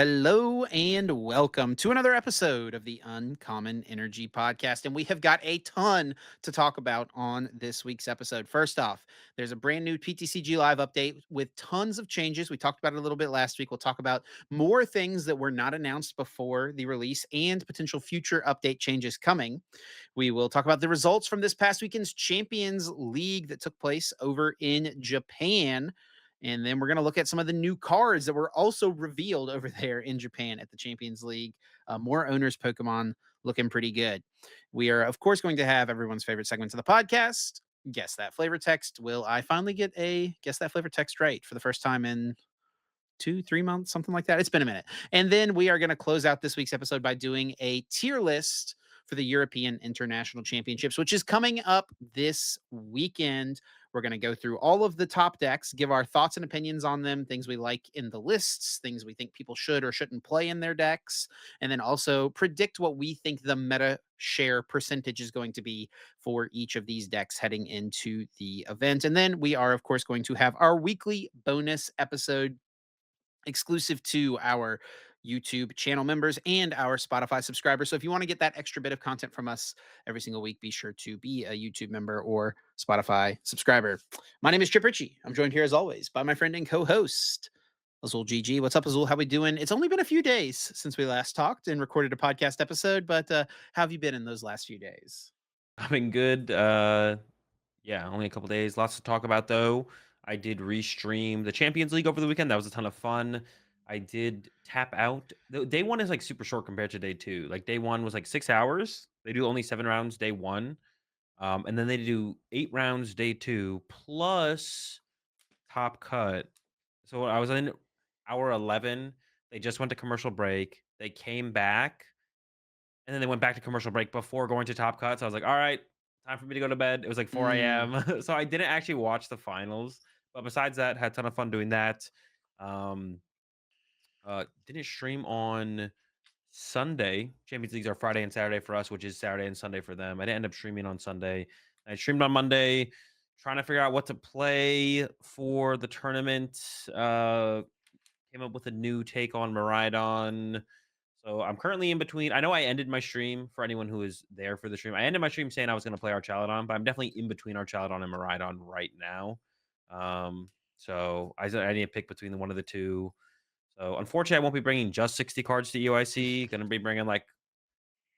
Hello and welcome to another episode of the Uncommon Energy Podcast. And we have got a ton to talk about on this week's episode. First off, there's a brand new PTCG Live update with tons of changes. We talked about it a little bit last week. We'll talk about more things that were not announced before the release and potential future update changes coming. We will talk about the results from this past weekend's Champions League that took place over in Japan. And then we're going to look at some of the new cards that were also revealed over there in Japan at the Champions League. More owners' Pokemon looking pretty good. We are, of course, going to have everyone's favorite segments of the podcast. Guess that flavor text. Will I finally get a guess that flavor text right for the first time in 2, 3 months, something like that? It's been a minute. And then we are going to close out this week's episode by doing a tier list for the European International Championships, which is coming up this weekend. We're going to go through all of the top decks, give our thoughts and opinions on them, things we like in the lists, things we think people should or shouldn't play in their decks, and then also predict what we think the meta share percentage is going to be for each of these decks heading into the event. And then we are, of course, going to have our weekly bonus episode exclusive to our YouTube channel members and our Spotify subscribers. So if you want to get that extra bit of content from us every single week, be sure to be a YouTube member or Spotify subscriber. My name is Chip Ritchie. I'm joined here as always by my friend and co-host Azul GG. What's up, Azul? How we doing? It's only been a few days since we last talked and recorded a podcast episode, but how have you been in those last few days? I've been good. Yeah, only a couple days. Lots to talk about though. I did restream the Champions League over the weekend. That was a ton of fun. I did tap out. Day one is like super short compared to day two. Like day one was like 6 hours. They do only 7 rounds day one. And then they do 8 rounds day two plus top cut. So I was in hour 11. They just went to commercial break. They came back and then they went back to commercial break before going to Top Cut, so I was like, "All right, time for me to go to bed." It was like 4 Mm, AM. So I didn't actually watch the finals, but besides that, had a ton of fun doing that. Um, didn't stream on Sunday. Champions Leagues are Friday and Saturday for us, which is Saturday and Sunday for them. I didn't end up streaming on Sunday. I streamed on Monday, trying to figure out what to play for the tournament. Came up with a new take on Maridon. So I'm currently in between. I know I ended my stream for anyone who is there for the stream. I ended my stream saying I was going to play Archaladon, but I'm definitely in between Archaladon and Maridon right now. So I need to pick between the one of the two. So unfortunately, I won't be bringing just 60 cards to EUIC. Going to be bringing like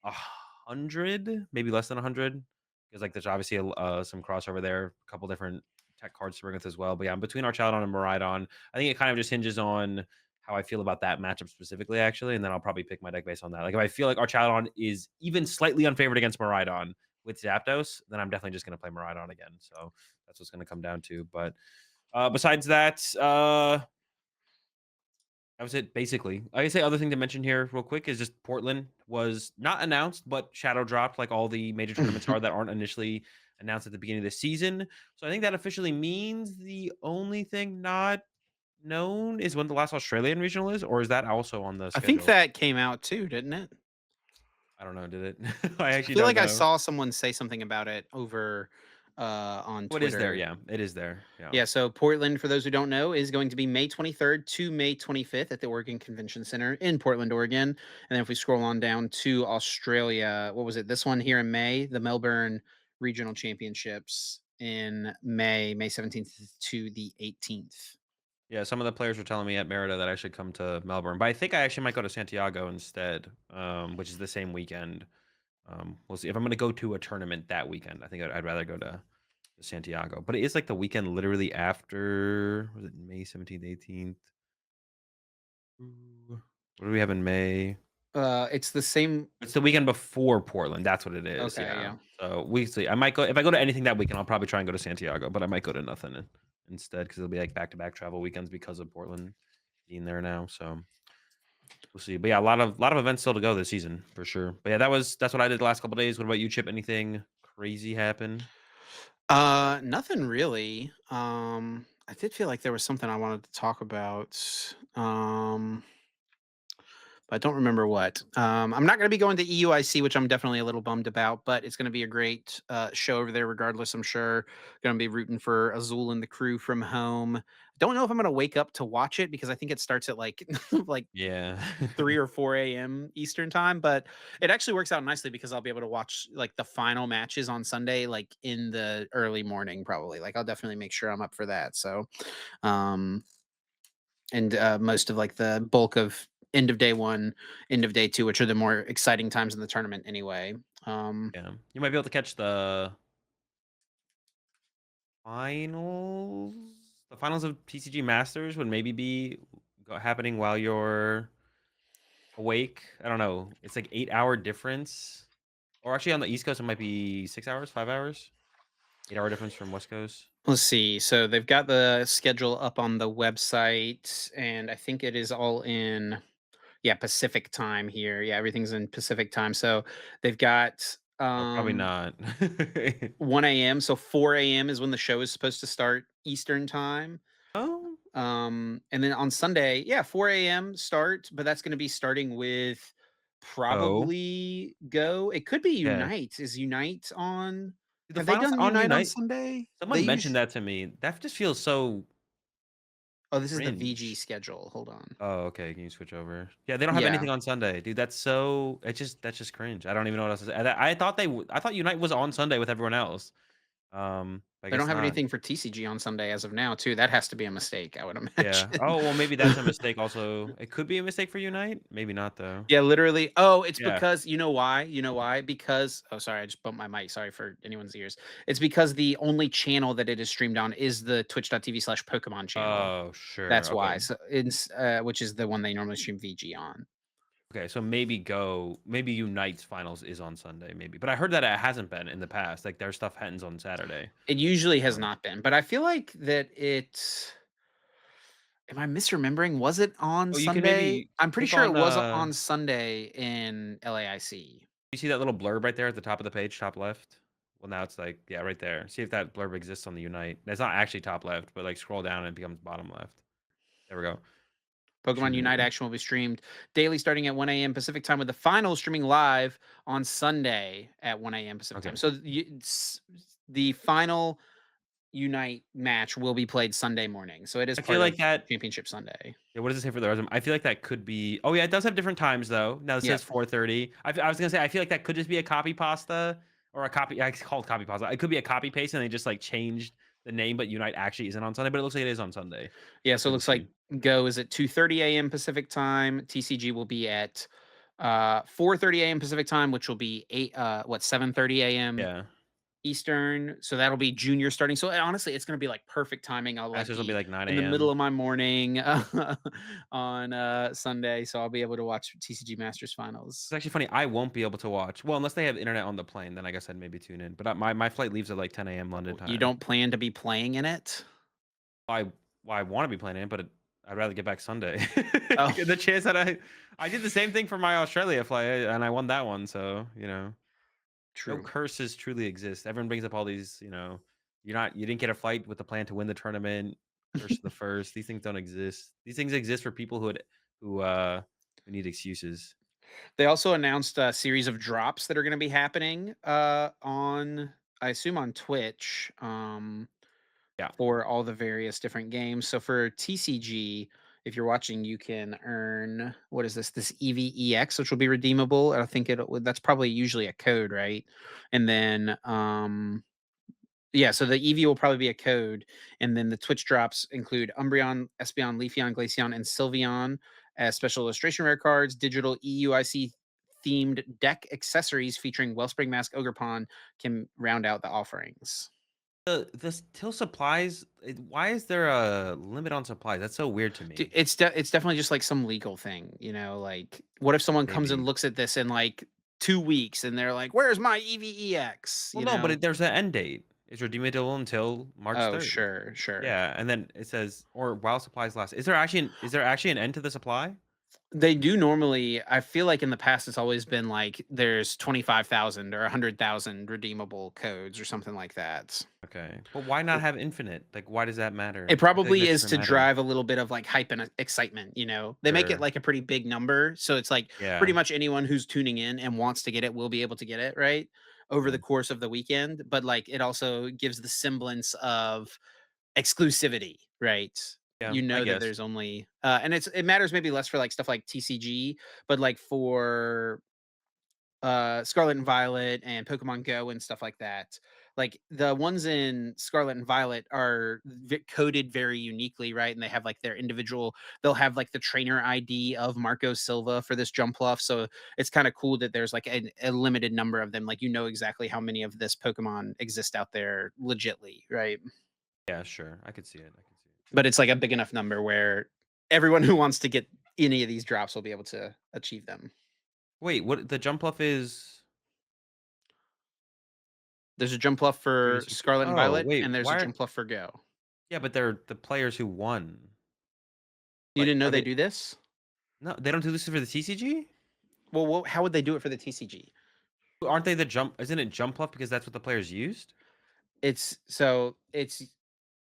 100, maybe less than 100, because like there's obviously some crossover there, a couple different tech cards to bring with as well. But yeah, I'm between Archaladon and Maridon. I think it kind of just hinges on how I feel about that matchup specifically, actually, and then I'll probably pick my deck based on that. Like if I feel like Archaladon is even slightly unfavored against Maridon with Zapdos, then I'm definitely just going to play Maridon again. So that's what's going to come down to. But besides that, that was it, basically. I say other thing to mention here real quick is just Portland was not announced, but shadow dropped like all the major tournaments are that aren't initially announced at the beginning of the season. So I think that officially means the only thing not known is when the last Australian regional is, or is that also on the I think schedule? that came out too, didn't it? I don't know, did it? I I actually feel don't like I know. saw someone say something about it over on Oh, it is there, Twitter. yeah. It is there. Yeah. Yeah, so Portland, for those who don't know, is going to be May 23rd to May 25th at the Oregon Convention Center in Portland, Oregon. And then if we scroll on down to Australia, what was it? This one here in May, the Melbourne Regional Championships in May, May 17th to the 18th. Yeah, some of the players were telling me at Merida that I should come to Melbourne, but I think I actually might go to Santiago instead, which is the same weekend. We'll see if I'm gonna go to a tournament that weekend. I think I'd rather go to Santiago, but it is like the weekend literally after. Was it May 17th, 18th? What do we have in May? It's the same. It's the weekend before Portland. That's what it is. Okay, Yeah. yeah. So we see. I might go if I go to anything that weekend. I'll probably try and go to Santiago, but I might go to nothing instead because it'll be like back to back travel weekends because of Portland being there now. So we'll see. But yeah, a lot of events still to go this season for sure. But yeah, that's what I did the last couple days. What about you, Chip? Anything crazy happen? Nothing really. I did feel like there was something I wanted to talk about. but I don't remember what. I'm not going to be going to EUIC, which I'm definitely a little bummed about, but it's going to be a great show over there, regardless. I'm sure going to be rooting for Azul and the crew from home. Don't know if I'm going to wake up to watch it because I think it starts at like like Yeah. 3 or 4 a.m. Eastern time, but it actually works out nicely because I'll be able to watch like the final matches on Sunday, like in the early morning, probably. Like I'll definitely make sure I'm up for that. So, um, and most of like the bulk of end of day one, end of day two, which are the more exciting times in the tournament anyway. Um, Yeah. You might be able to catch finals the finals of TCG Masters would maybe be happening while you're awake. I don't know. It's like 8-hour difference. Or actually on the East Coast it might be 6 hours, 5 hours. 8-hour difference from West Coast. let's see. So they've got the schedule up on the website, and I think it is all in yeah, Pacific time here. Yeah, everything's in Pacific time. So they've got Oh, probably not. 1 a.m. So 4 a.m. is when the show is supposed to start Eastern time. Oh. And then on Sunday, yeah, 4 a.m. start, but that's going to be starting with Oh. probably Go. It could be Yeah. Unite. Is Unite on? The Have they finals done on Unite on Unite. Sunday? They Someone mentioned use. that to me. That just feels so Oh, this is the VG cringe. schedule. Hold on. Oh, okay. Can you switch over? Yeah, they don't have Yeah, anything on Sunday, dude. That's just cringe. I don't even know what else to say. I thought I thought Unite was on Sunday with everyone else. I they don't guess have not. anything for TCG on Sunday as of now, too. That has to be a mistake, I would Yeah. imagine. Oh well, maybe that's a mistake. Also, it could be a mistake for Unite. Maybe not though. Yeah, literally. Oh, it's Yeah. because you know why? You know why? Because oh, sorry, I just bumped my mic. Sorry for anyone's ears. It's because the only channel that it is streamed on is the twitch.tv/Pokemon channel. Oh sure. That's Okay. why. So it's which is the one they normally stream VG on. Okay. So maybe Unite's finals is on Sunday. Maybe, but I heard that it hasn't been in the past. Like their stuff ends on Saturday. It usually has Um, not been, but I feel like that it. Am I misremembering? Was it on oh, you can Sunday? maybe I'm pretty click sure it on. was on Sunday in LAIC. You see that little blurb right there at the top of the page, top left? Well, now it's like, yeah, right there. See if that blurb exists on the Unite. It's not actually top left, but like scroll down and it becomes bottom left. There we go. Pokemon Streaming Unite here. action will be streamed daily starting at 1 a.m. Pacific time, with the final streaming live on Sunday at 1 a.m. Pacific time. Okay. So the final Unite match will be played Sunday morning. So it is I feel part like of that. Championship Sunday. Yeah, what does it say for the resume? I feel like that could be. Oh yeah, it does have different times though. Now it says Yep. 4:30. I was gonna say I feel like that could just be a copy pasta or a copy. I called copy pasta. It could be a copy paste and they just like changed the name, but Unite actually isn't on Sunday. But it looks like it is on Sunday. Yeah. That's So it good to looks like see. Go is at 2:30 a.m. Pacific time. TCG will be at 4:30 a.m. Pacific time, which will be 7:30 a.m. Yeah. Eastern, so that'll be junior starting. So honestly, it's gonna be like perfect timing. I'll like Masters will be be like 9 in the middle a.m. of my morning on Sunday, so I'll be able to watch TCG Masters It's finals. actually funny, I won't be able to watch well, unless they have internet on the plane, then I guess I'd maybe tune in, but, my flight leaves at, like, 10 AM London You time. don't plan to be playing in it? I well, I wanna be playing in, but I'd rather get back Sunday. Oh, The chance that I did the same thing for my Australia flight, and I won that one, so, no true. curses truly exist. Everyone brings up all these, you didn't get a flight with the plan to win the tournament, first to the first. These things don't exist. These things exist for people who, uh, who need excuses. They also announced a series of drops that are gonna be happening on I assume on Twitch. Yeah. For all the various different games. So for TCG, if you're watching, you can earn what is this? This EVEX, which will be redeemable. I think that's probably usually a code, right? And then yeah, so the EV will probably be a code, and then the Twitch drops include Umbreon, Espeon, Leafeon, Glaceon, and Sylveon as special illustration rare cards, digital EUIC themed deck accessories featuring Wellspring Mask, Ogerpon can round out the offerings. The till supplies, why is there a limit on supplies? That's so weird to me. It's definitely just like some legal thing, like what if someone comes and Maybe. looks at this in like 2 weeks and they're like, "Where's my EVEX?" Well, no, but there's an end date. It's redeemable until March Oh, 3rd. sure, sure. Yeah, and then it says, or while supplies last. Is there actually an end to the supply? They do normally. I feel like in the past it's always been like there's 25,000 or 100,000 redeemable codes or something like that. Okay. But why not have infinite? Like, why does that It matter? I feel like probably that is shouldn't to matter. drive a little bit of like hype and excitement, you know. They make it Sure. like a pretty big number, so it's like pretty Yeah. much anyone who's tuning in and wants to get it will be able to get it, right? Over the Mm. course of the weekend, but like it also gives the semblance of exclusivity, right? Yeah, You I know that guess. there's only and it matters maybe less for like stuff like TCG, but like for Scarlet and Violet and Pokemon Go and stuff like that. Like the ones in Scarlet and Violet are coded very uniquely, right? And they have like their individual. They'll have like the trainer ID of Marco Silva for this Jumpluff. So it's kind of cool that there's like a limited number of them. Like you know exactly how many of this Pokemon exist out there legitly, right? Yeah, sure. I could see it. I could see it. But it's like a big enough number where everyone who wants to get any of these drops will be able to achieve them. Wait, what the jump off is There's a Jumpluff for Scarlet and Oh, Violet, wait, and there's a why are Jumpluff for Go. yeah, but they're the players who won. You Like, didn't know are they they do this? no, they don't do this for the TCG? Well, how would they do it for the TCG? Aren't they the jump isn't it jump off because that's what the players used? It's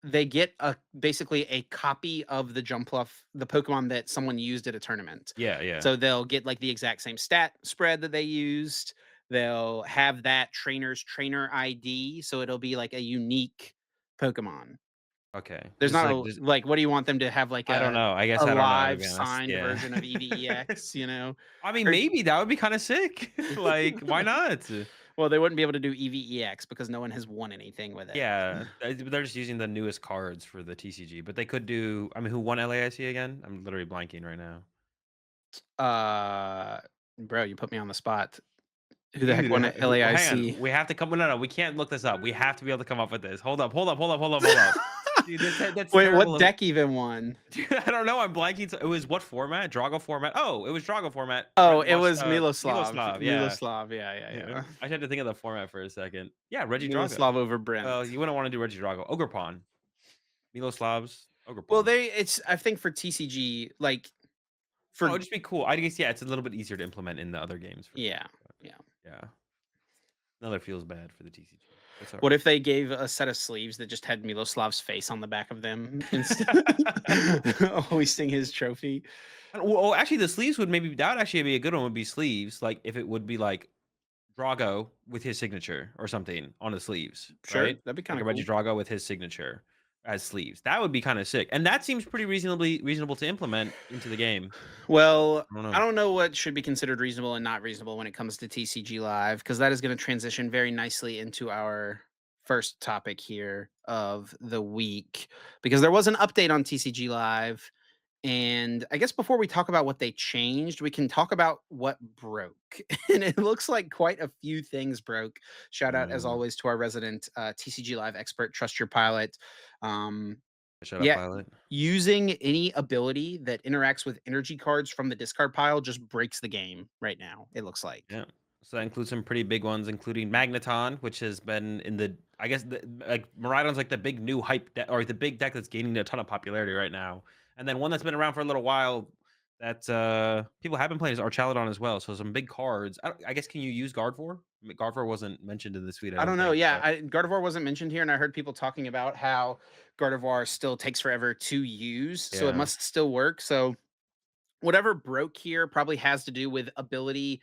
they get a basically a copy of the Jumpluff, the Pokemon that someone used at a tournament. Yeah, yeah. So they'll get like the exact same stat spread that they used. They'll have that trainer's trainer ID, so it'll be like a unique Pokemon. Okay. There's Just not like a just like, what do you want them to have, like, I don't know. I guess a I don't know, to live be honest. signed Yeah. version of EVEX, you know? I mean, Or maybe that would be kinda sick. Like, why not? well, they wouldn't be able to do EVEX because no one has won anything with it. Yeah, they're just using the newest cards for the TCG, but they could do I mean, who won LAIC again? I'm literally blanking right now. Uh, bro, you put me on the spot. Who the heck Dude, won at who hang on, LAIC? we have to come no, no, we can't look this up. We have to be able to come up with this. Hold up, hold up, hold up, hold up, hold up. Dude, that's Wait, what terrible of deck even won? dude, I don't know, I'm blanking, it was what format? Drago format? Oh, it was Drago format. Oh, Red it lush was Miloslav. Miloslav, yeah. Miloslav, yeah, yeah, Yeah, yeah. I had to think of the format for a second. Yeah, Reggie Drago. Miloslav over Well, Brent. you wouldn't wanna do Reggie Drago. Ogerpon. Miloslav's Well, Ogerpon. they it's I think for TCG, like, Oh, for it'd just be cool. I guess, yeah, it's a little bit easier to implement in the other games for sure, yeah, but yeah. yeah. Another feels bad for the TCG. That's What alright. if they gave a set of sleeves that just had Miloslav's face on the back of them instead hoisting his trophy? Well, actually, the sleeves would maybe that would actually be a good one, would be sleeves, like, if it would be, like, Drago with his signature or something on the sleeves, Sure, right? that'd be Like kinda a Reggie cool. Drago with his signature as sleeves. That would be kinda sick, and that seems pretty reasonable to implement into the game. Well, I don't I know. don't know what should be considered reasonable and not reasonable when it comes to TCG Live, because that is gonna transition very nicely into our first topic here of the week, because there was an update on TCG Live. And I guess before we talk about what they changed, we can talk about what broke. And it looks like quite a few things broke. Shout out, as Mm. always, to our resident TCG Live expert, Trust Your Pilot. Um, Shut up, yeah, pilot. using any ability that interacts with energy cards from the discard pile just breaks the game right now, it looks like. Yeah. So that includes some pretty big ones, including Magneton, which has been in the I guess like Miraidon's like the big new hype deck or the big deck that's gaining a ton of popularity right now. And then one that's been around for a little while that people have been playing is Archaludon as well. So some big cards. I guess can you use Gardevoir? I mean, Gardevoir wasn't mentioned in the suite, I I don't don't know. think. Yeah, But Gardevoir wasn't mentioned here, and I heard people talking about how Gardevoir still takes forever to use, so it yeah, must still work. So whatever broke here probably has to do with ability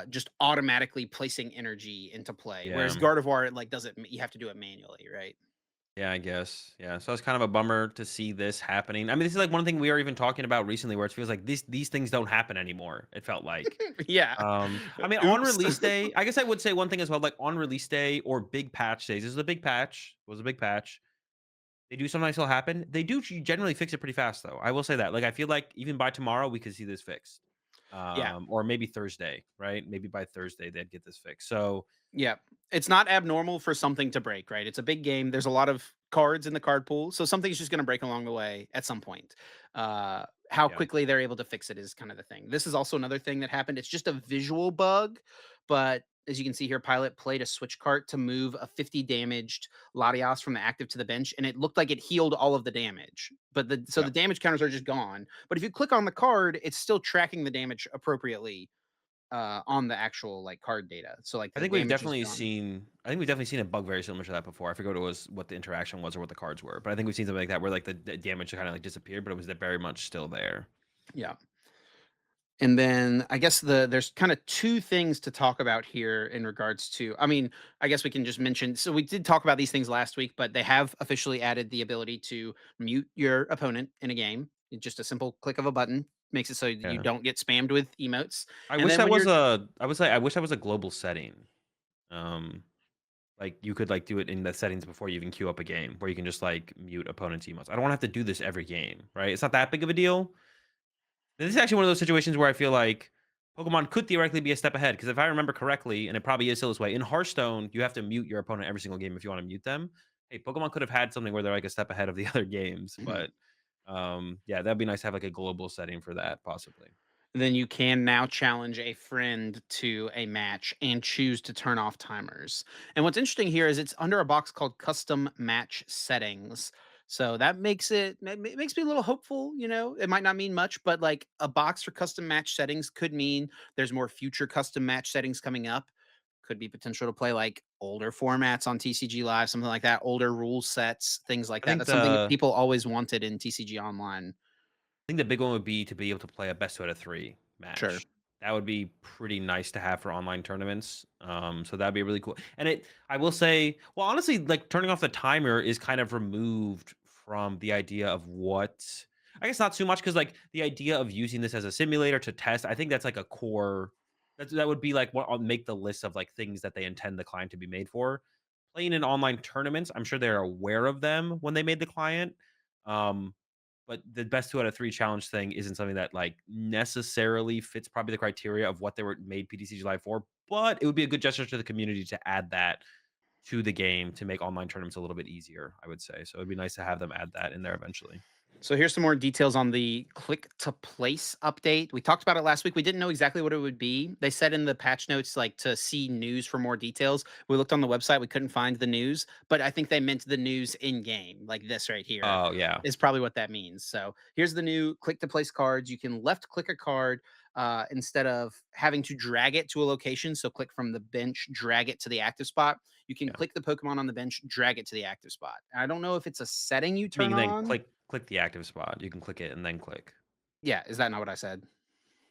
just automatically placing energy into play, whereas yeah. Gardevoir, it like does it, you have to do it manually, right? Yeah, I guess. Yeah. So it's kind of a bummer to see this happening. I mean, this is like one thing we were even talking about recently where it feels like these things don't happen anymore. It felt like. Yeah. I mean, on Oops. release day, I guess I would say one thing as well, like on release day or big patch days. This is a big patch. It was a big patch. They do sometimes still happen. They do generally fix it pretty fast, though. I will say that. Like, I feel like even by tomorrow, we could see this fixed, Yeah. or maybe Thursday, right? Maybe by Thursday they'd get this fixed. So Yeah. It's not abnormal for something to break, right? It's a big game. There's a lot of cards in the card pool, so something's just going to break along the way at some point. How yeah, quickly they're able to fix it is kind of the thing. This is also another thing that happened. It's just a visual bug, but as you can see here, Pilot played a switch cart to move a 50 damaged Latias from the active to the bench, and it looked like it healed all of the damage. But Yeah. the damage counters are just gone. But if you click on the card, it's still tracking the damage appropriately on the actual like card data. So like I the think we've damage is definitely gone. seen I think we've definitely seen a bug very similar to that before. I forget what it was, what the interaction was or what the cards were, but I think we've seen something like that where like the damage kind of like disappeared, but it was very much still there. Yeah. And then I guess there's kind of two things to talk about here in regards to, I mean, I guess we can just mention, so we did talk about these things last week, but they have officially added the ability to mute your opponent in a game. It's just a simple click of a button makes it so that you Yeah. don't get spammed with emotes. I And wish then that when was you're a I would say I wish that was a global setting. Um like you could like do it in the settings before you even queue up a game where you can just like mute opponent's emotes. I don't want to have to do this every game, right? It's not that big of a deal. This is actually one of those situations where I feel like Pokemon could theoretically be a step ahead because if I remember correctly, and it probably is still this way, in Hearthstone, you have to mute your opponent every single game if you want to mute them. Hey, Pokemon could have had something where they're like a step ahead of the other games, but yeah, that'd be nice to have like a global setting for that, possibly. then you can now challenge a friend to a match and choose to turn off timers. And what's interesting here is it's under a box called custom match settings. So that makes makes me a little hopeful, you know. It might not mean much, but like a box for custom match settings could mean there's more future custom match settings coming up. Could be potential to play like older formats on TCG Live, something like that, older rule sets, things like I that. think That's something that the people always wanted in TCG Online. I think the big one would be to be able to play a best two out of three Sure. match. That would be pretty nice to have for online tournaments. So that'd be really cool. And I will say, well, honestly, like turning off the timer is kind of removed from the idea of what I guess not too much because like the idea of using this as a simulator to test, I think that's like a core. That would be like what I'll make the list of like things that they intend the client to be made for. Playing in online tournaments, I'm sure they're aware of them when they made the client. Um, but the best 2 out of 3 challenge thing isn't something that, like, necessarily fits probably the criteria of what they were made PTC July for, but it would be a good gesture to the community to add that to the game to make online tournaments a little bit easier, I would say. So it'd be nice to have them add that in there eventually. So here's some more details on the click to place update. We talked about it last week. We didn't know exactly what it would be. They said in the patch notes like to see news for more details. We looked on the website, we couldn't find the news, but I think they meant the news in game, like this right here Oh, yeah. is probably what that means. So here's the new click to place cards. You can left click a card instead of having to drag it to a location. So click from the bench, drag it to the active spot. You can Yeah. click the Pokemon on the bench, drag it to the active spot. I don't know if it's a setting you I mean, turn then on. click the active spot. You can click it and then click. Yeah, is that not what I said?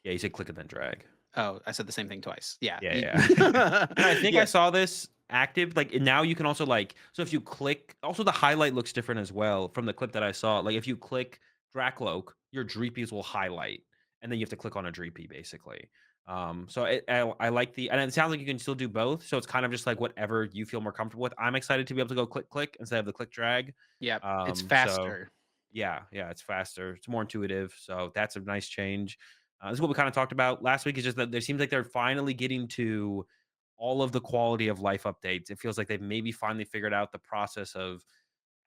Yeah, you said click and then drag. Oh, I said the same thing twice. Yeah. Yeah, yeah. And I think I Yeah. saw this active, like, and now you can also, like so if you click also the highlight looks different as well from the clip that I saw. Like, if you click Drakloak, your Dreepies will highlight, and then you have to click on a Dreepy, basically. So I like and it sounds like you can still do both, so it's kind of just, like, whatever you feel more comfortable with. I'm excited to be able to go click, click instead of the click drag. Yep. It's So faster. yeah, yeah, it's faster, it's more intuitive, so that's a nice change. This is what we kinda talked about last week, is just that there seems like they're finally getting to all of the quality of life updates. It feels like they've maybe finally figured out the process of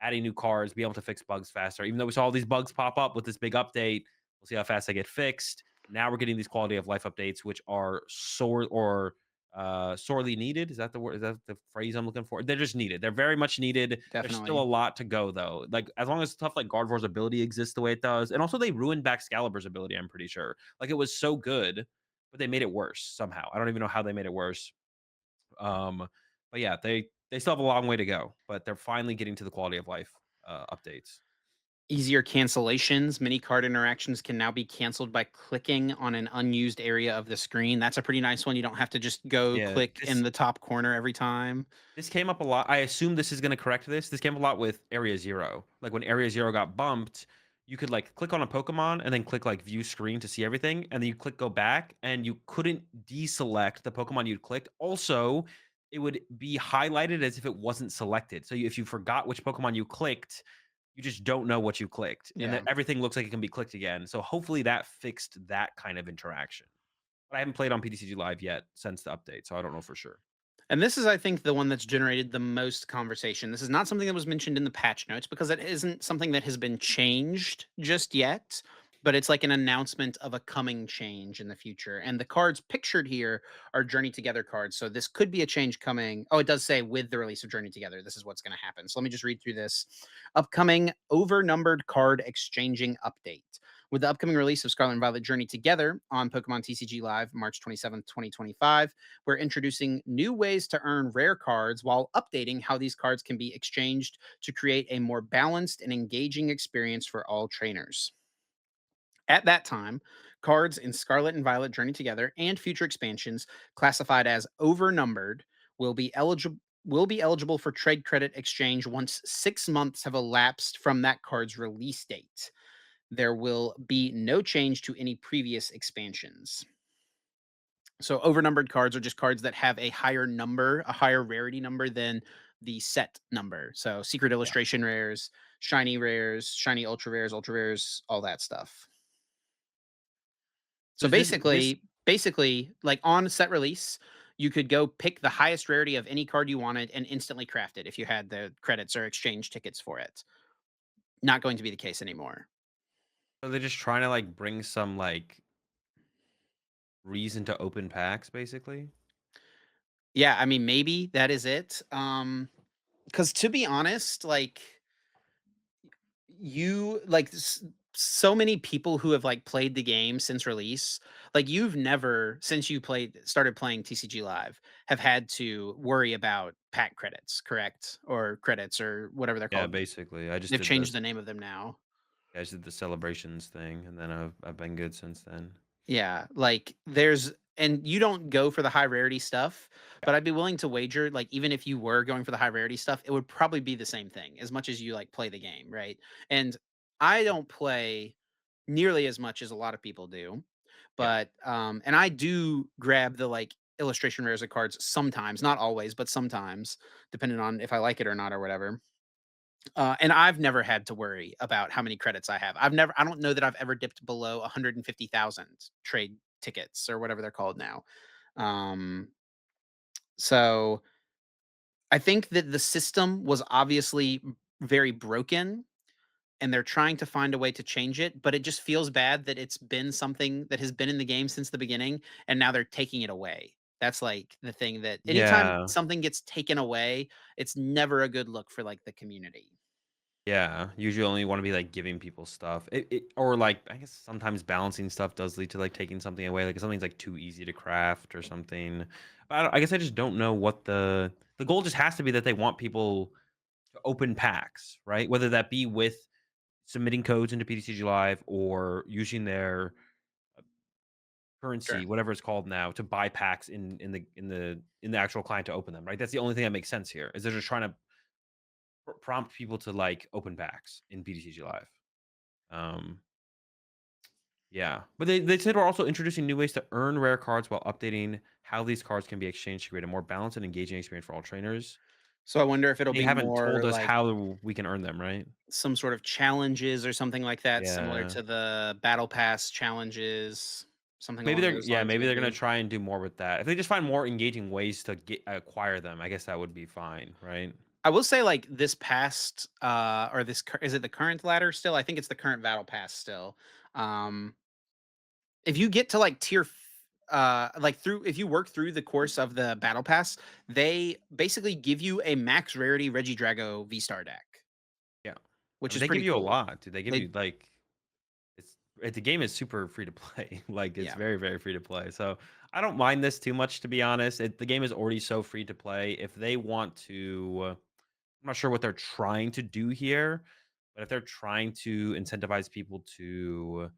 adding new cards, be able to fix bugs faster. Even though we saw all these bugs pop up with this big update, we'll see how fast they get fixed. Now we're getting these quality of life updates, which are sorely needed. Is that the word? Is that the phrase I'm looking for? They're just needed. They're very much needed. There's still a Definitely. lot to go though. Like as long as stuff like Gardevoir's ability exists the way it does, and also they ruined Baxcalibur's ability. I'm pretty sure. Like it was so good, but they made it worse somehow. I don't even know how they made it worse. Um, but yeah, they still have a long way to go, but they're finally getting to the quality of life updates. Easier cancellations. Many card interactions can now be canceled by clicking on an unused area of the screen. That's a pretty nice one. You don't have to just go Yeah, click in the top corner every time. this came up a lot. I assume this is going to correct this. This came up a lot with Area Zero. Like when Area Zero got bumped, you could like click on a Pokemon and then click like View Screen to see everything, and then you click Go Back, and you couldn't deselect the Pokemon you'd clicked. Also, it would be highlighted as if it wasn't selected. So if you forgot which Pokemon you clicked, you just don't know what you clicked, and that Yeah. everything looks like it can be clicked again. So hopefully that fixed that kind of interaction. But I haven't played on PTCG Live yet since the update, so I don't know for sure. And this is, I think, the one that's generated the most conversation. This is not something that was mentioned in the patch notes because it isn't something that has been changed just yet. but it's like an announcement of a coming change in the future. And the cards pictured here are Journey Together cards. So this could be a change coming. Oh, it does say with the release of Journey Together, this is what's going to happen. So let me just read through this. Upcoming overnumbered card exchanging update. With the upcoming release of Scarlet and Violet Journey Together on Pokemon TCG Live March 27th, 2025, we're introducing new ways to earn rare cards while updating how these cards can be exchanged to create a more balanced and engaging experience for all trainers. At that time, cards in Scarlet and Violet Journey Together and future expansions classified as overnumbered will be eligible for trade credit exchange once 6 months have elapsed from that card's release date. There will be no change to any previous expansions. So overnumbered cards are just cards that have a higher number, a higher rarity number than the set number. So secret Yeah. illustration rares, shiny ultra rares, all that stuff. So Does this basically, like on set release, you could go pick the highest rarity of any card you wanted and instantly craft it if you had the credits or exchange tickets for it. Not going to be the case anymore. are they just trying to like bring some like reason to open packs, basically? Yeah, I mean, maybe that is it. Because to be honest, like you like so many people who have like played the game since release, like you've never since you started playing TCG Live have had to worry about pack credits, correct? Or credits or whatever they're Yeah, called. basically. I just They've did this. changed the name of them now. I just did the celebrations thing, and then I've been good since then. Yeah, like there's and you don't go for the high rarity stuff, Yeah. but I'd be willing to wager, like even if you were going for the high rarity stuff, it would probably be the same thing as much as you like play the game, right? And I don't play nearly as much as a lot of people do, Yeah. but and I do grab the like illustration rares of cards sometimes, not always, but sometimes, depending on if I like it or not or whatever. And I've never had to worry about how many credits I have. I don't know that I've ever dipped below 150,000 trade tickets or whatever they're called now. Um, so I think that the system was obviously very broken and they're trying to find a way to change it, but it just feels bad that it's been something that has been in the game since the beginning and now they're taking it away. That's like the thing that anytime Yeah. something gets taken away, it's never a good look for like the community. Yeah. Usually only want to be like giving people stuff. Or like I guess sometimes balancing stuff does lead to like taking something away. Like if something's like too easy to craft or something. I guess I just don't know what the goal just has to be that they want people to open packs, right? Whether that be with submitting codes into PTCG Live or using their Sure. currency, whatever it's called now, to buy packs in the actual client to open them, right? That's the only thing that makes sense here. Is they're just trying to prompt people to like open packs in PTCG Live. Um, yeah, but they said we're also introducing new ways to earn rare cards while updating how these cards can be exchanged to create a more balanced and engaging experience for all trainers. So I wonder if it'll They be haven't more told us like how we can earn them, right? some sort of challenges or something like that, similar Yeah. to the battle pass challenges, something along those lines, Maybe they're gonna maybe. try and do more with that. If they just find more engaging ways to acquire them, I guess that would be fine, right? I will say, like this past, or is it the current ladder still? I think it's the current battle pass still. Um, if you get to like like through if you work through the course of the battle pass, they basically give you a max rarity Regidrago V Star deck, Yeah. which is They give pretty you a cool. lot, dude. They give They you like the game is super free to play. Like it's Yeah. very, very free to play. So I don't mind this too much to be honest. The game is already so free to play. If they want to I'm not sure what they're trying to do here, but if they're trying to incentivize people to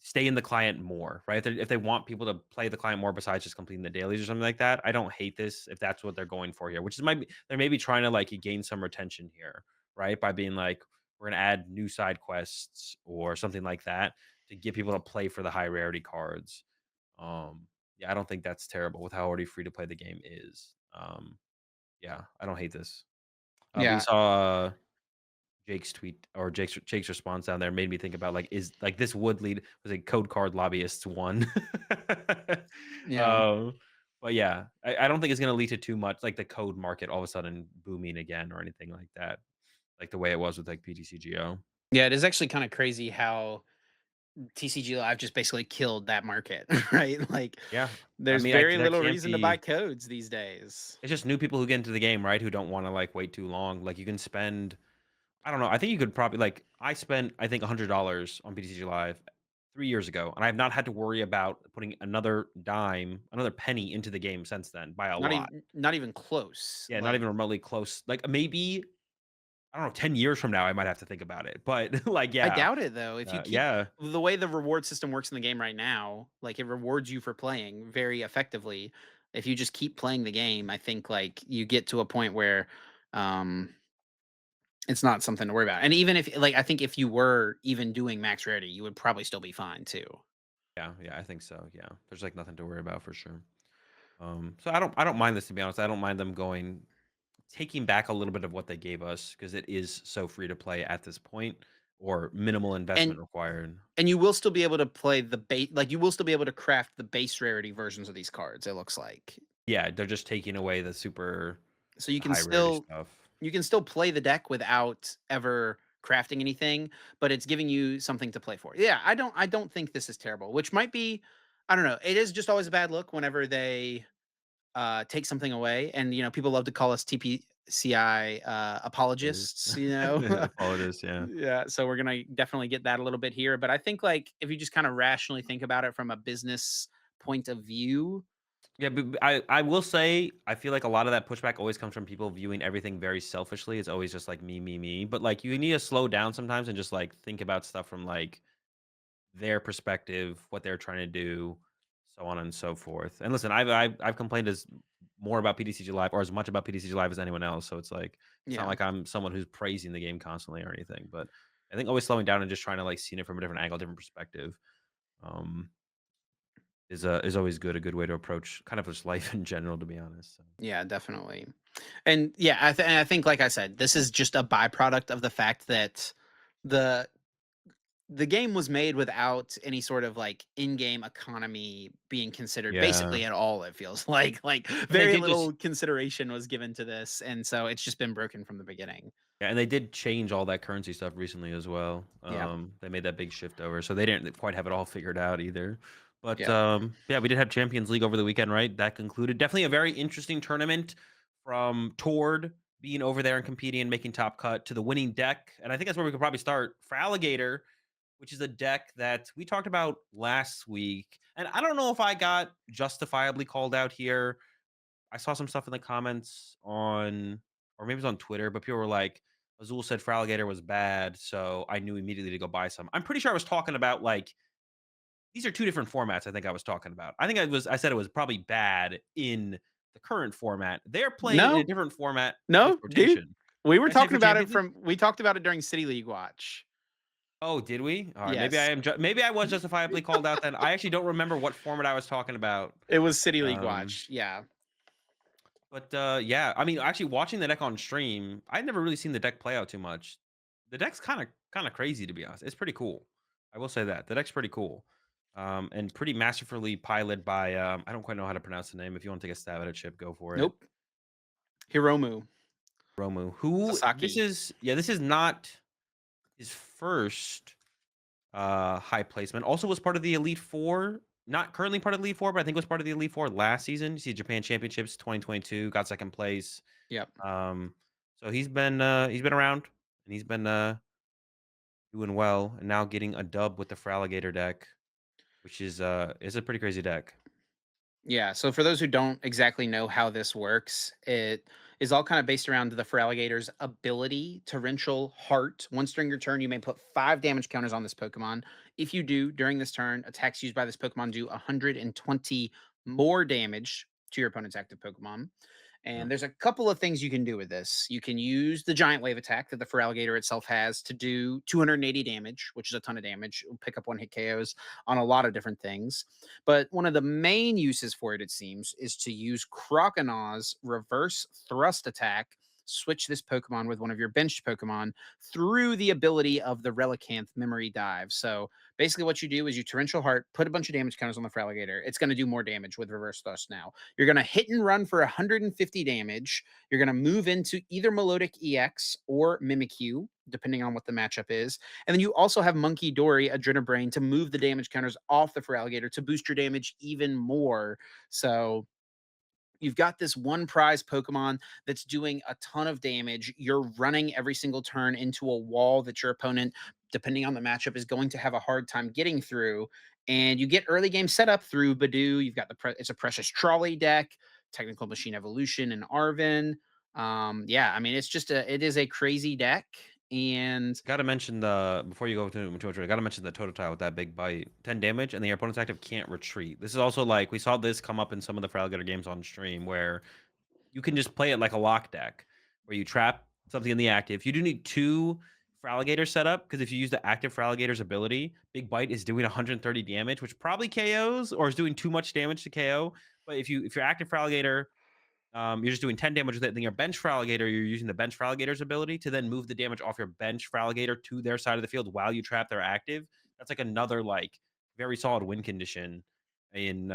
stay in the client more, right? If they want people to play the client more besides just completing the dailies or something like that, I don't hate this if that's what they're going for here, which is might be they're maybe trying to like gain some retention here, right? By being like, we're gonna add new side quests or something like that to get people to play for the high rarity cards. Um, yeah, I don't think that's terrible with how already free to play the game is. Yeah, I don't hate this. But you Yeah. saw Jake's tweet or Jake's response down there made me think about like is like this would lead was a code card lobbyists one. Yeah. um, but yeah, I don't think it's gonna lead to too much like the code market all of a sudden booming again or anything like that, like the way it was with like PTCGO. Yeah, it is actually kind of crazy how TCG Live just basically killed that market, right? Like, Yeah. I there's mean, I very that little can't reason to buy be codes these days. it's just new people who get into the game, right, who don't wanna, like, wait too long. Like, you can spend I don't know, I think you could probably like, I spent, I think, $100 on BTG Live 3 years ago, and I've not had to worry about putting another dime, another penny into the game since then by a lot. Not even close. Yeah, not Like, even remotely close. Like, maybe, I don't know, 10 years from now, I might have to think about it, but, like, I yeah. doubt it though. If you keep Yeah. the way the reward system works in the game right now, like it rewards you for playing very effectively. If you just keep playing the game, I think like you get to a point where um it's not something to worry about. And even if like I think if you were even doing max rarity, you would probably still be fine too. Yeah, yeah, I think so, yeah. There's, like, nothing to worry about for sure. So I don't mind this, to be honest. I don't mind them taking back a little bit of what they gave us because it is so free to play at this point or minimal And investment required. you will still be able to play the base like you will still be able to craft the base rarity versions of these cards, it looks like. Yeah, they're just taking away the super So you can high rarity still stuff. play the deck without ever crafting anything, but it's giving you something to play for. Yeah, I don't think this is terrible, which might be I don't know. It is just always a bad look whenever they take something away and people love to call us TPCI It is. apologists, Apologies, yeah. Yeah, so we're going to definitely get that a little bit here, but I think like if you just kind of rationally think about it from a business point of view, Yeah, but I will say, I feel like a lot of that pushback always comes from people viewing everything very selfishly. It's always just like me, me, me. But like you need to slow down sometimes and just like think about stuff from like their perspective, what they're trying to do, so on and so forth. And listen, I've complained as more about PTCG Live or as much about PTCG Live as anyone else. So it's like it's not yeah. like I'm someone who's praising the game constantly or anything. But I think always slowing down and just trying to like seeing it from a different angle, different perspective, um, is always good. A good way to approach kind of just life in general, to be honest. So. Yeah, definitely. And yeah, and I think like I said, this is just a byproduct of the fact that the the game was made without any sort of like in-game economy being considered Yeah, basically at all, it feels like and they very did just little consideration was given to this, and so it's just been broken from the beginning. Yeah, and they did change all that currency stuff recently as well. Yeah. They made that big shift over, so they didn't quite have it all figured out either. But Yeah. yeah, we did have Champions League over the weekend, right? That concluded. Definitely a very interesting tournament from Tord being over there and competing and making top cut to the winning deck. And I think that's where we could probably start for Alligator, which is a deck that we talked about last week. And I don't know if I got justifiably called out here. I saw some stuff in the comments on, or maybe it was on Twitter, but people were like, Azul said for Alligator was bad, so I knew immediately to go buy some. I'm pretty sure I was talking about like these are two different formats. I think I was talking about. I said it was probably bad in the current format. They're playing it in a No, different format with no, dude. rotation. We I say for Champions League. talked about it during City League Watch. Oh, did we? All right, Yes. maybe I was justifiably called out then. I actually don't remember what format I was talking about. It was City League Um, Watch. Yeah. But, yeah, I mean, actually watching the deck on stream, I'd never really seen the deck play out too much. The deck's kinda crazy, to be honest. It's pretty cool. I will say that. The deck's pretty cool. And pretty masterfully piloted by, I don't quite know how to pronounce the name. If you wanna take a stab at it, Chip, go for it. Nope. Hiromu Romu, who Sasaki. this is not his first, high placement. Also was part of the Elite Four. Not currently part of the Elite Four, but I think was part of the Elite Four last season. You see Japan Championships 2022, got second place. Yep. Um, so he's been around and he's been doing well and now getting a dub with the Fraligator deck, which is a pretty crazy deck. Yeah, so for those who don't exactly know how this works, it is all kind of based around the Feraligator's ability torrential heart. Once during your turn, you may put 5 damage counters on this Pokemon. If you do, during this turn, attacks used by this Pokemon do 120 more damage to your opponent's active Pokemon. Yeah. And there's a couple of things you can do with this. You can use the Giant Wave attack that the Feraligator itself has to do 280 damage, which is a ton of damage. It'll pick up one hit KOs on a lot of different things. But one of the main uses for it, it seems, is to use Croconaws reverse thrust attack. switch this Pokemon with one of your benched Pokemon through the ability of the Relicanth Memory Dive. So basically, what you do is you Torrential Heart, put a bunch of damage counters on the Feraligatr. It's going to do more damage with Reverse Thrust now. You're going to hit and run for 150 damage. You're going to move into either Melodic EX or Mimikyu, depending on what the matchup is. And then you also have Monkey Dory, Adrenabrain, to move the damage counters off the Feraligatr to boost your damage even more. So you've got this one prize Pokemon that's doing a ton of damage. You're running every single turn into a wall that your opponent, depending on the matchup, is going to have a hard time getting through. And you get early game setup through Badoo. You've got it's a Precious Trolley deck, Technical Machine Evolution, and Arven. Yeah, I mean it is a crazy deck, and Gotta mention the before you go to Mature, gotta mention the Totodile with that big bite. 10 damage, and the opponent's active can't retreat. This is also like we saw this come up in some of the Fraligator games on stream where you can just play it like a lock deck, where you trap something in the active. You do need 2 Fraligator setup, because if you use the active Fraligator's ability, Big Bite is doing 130 damage, which probably KOs or is doing too much damage to KO. But if you're active Fraligator, you're just doing 10 damage with it. Then your bench for alligator, you're using the bench for alligator's ability to then move the damage off your bench for alligator to their side of the field while you trap their active. That's like another like very solid win condition in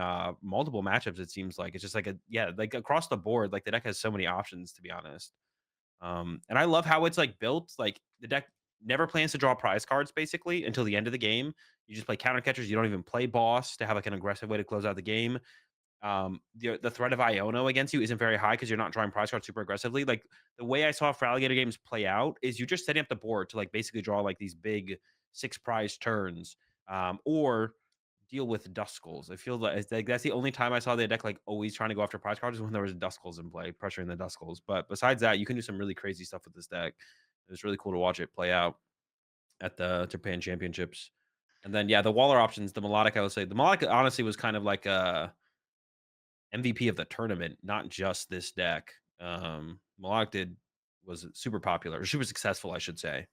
multiple matchups. It seems like it's just like a yeah, like across the board. Like the deck has so many options to be honest. And I love how it's like built. Like the deck never plans to draw prize cards basically until the end of the game. You just play counter catchers. You don't even play boss to have like an aggressive way to close out the game. The threat of Iono against you isn't very high because you're not drawing prize cards super aggressively. Like the way I saw Fraligator games play out is you're just setting up the board to like basically draw like these big 6 prize turns, or deal with Duskulls. I feel that it's like that's the only time I saw the deck like always trying to go after prize cards is when there was Duskulls in play, pressuring the Duskulls. But besides that, you can do some really crazy stuff with this deck. It's really cool to watch it play out at the Japan Championships. And then yeah, the Waller options, the melodic, I would say the melodic honestly was kind of like a MVP of the tournament, not just this deck. Malak did was super popular, or super successful, I should say.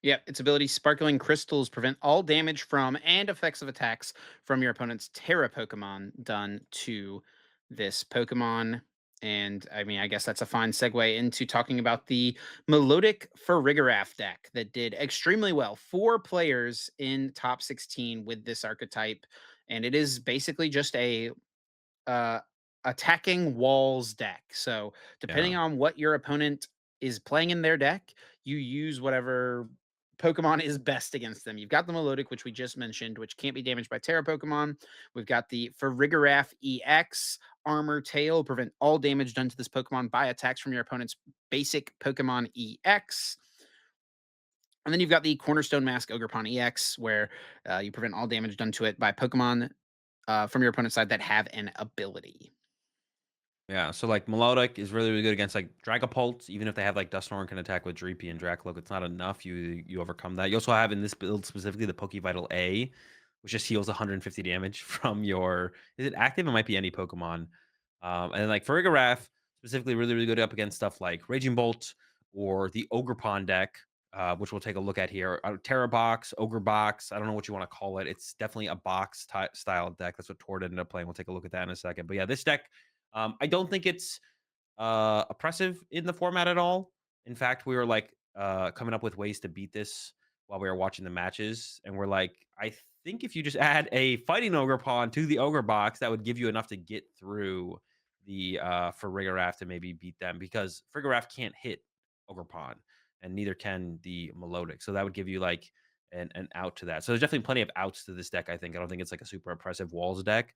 yeah, its ability Sparkling Crystals prevent all damage from and effects of attacks from your opponent's Terra Pokemon done to this Pokemon. And I mean, I guess that's a fine segue into talking about the Melodic Farigiraf deck that did extremely well. 4 players in top 16 with this archetype. And it is basically just a uh, attacking walls deck. So Yeah, depending on what your opponent is playing in their deck, you use whatever Pokemon is best against them. You've got the Melodic, which we just mentioned, which can't be damaged by Terra Pokemon. We've got the Farigiraf EX, Armor Tail, prevent all damage done to this Pokemon by attacks from your opponent's basic Pokemon EX. And then you've got the Cornerstone Mask Ogrepon EX, where you prevent all damage done to it by Pokemon from your opponent's side that have an ability. yeah. So like Melodic is really, really good against like Dragapult, even if they have like Dusknoir can attack with Dreepy and Dracloak. It's not enough. You overcome that. You also have in this build specifically the Pokevital A, which just heals 150 damage from your is it active? It might be any Pokemon. And then like Farigiraf, specifically really, really good up against stuff like Raging Bolt or the Ogre Pond deck, which we'll take a look at here. Terra Box, Ogre Box, I don't know what you want to call it. It's definitely a box style deck. That's what Tord ended up playing. We'll take a look at that in a second. But yeah, this deck, I don't think it's oppressive in the format at all. In fact, we were like coming up with ways to beat this while we were watching the matches, and we're like, I think if you just add a fighting ogre pawn to the ogre box, that would give you enough to get through the Farigiraf to maybe beat them because Farigiraf can't hit ogre pawn, and neither can the melodic. So that would give you like an out to that. So there's definitely plenty of outs to this deck. I think I don't think it's like a super oppressive walls deck,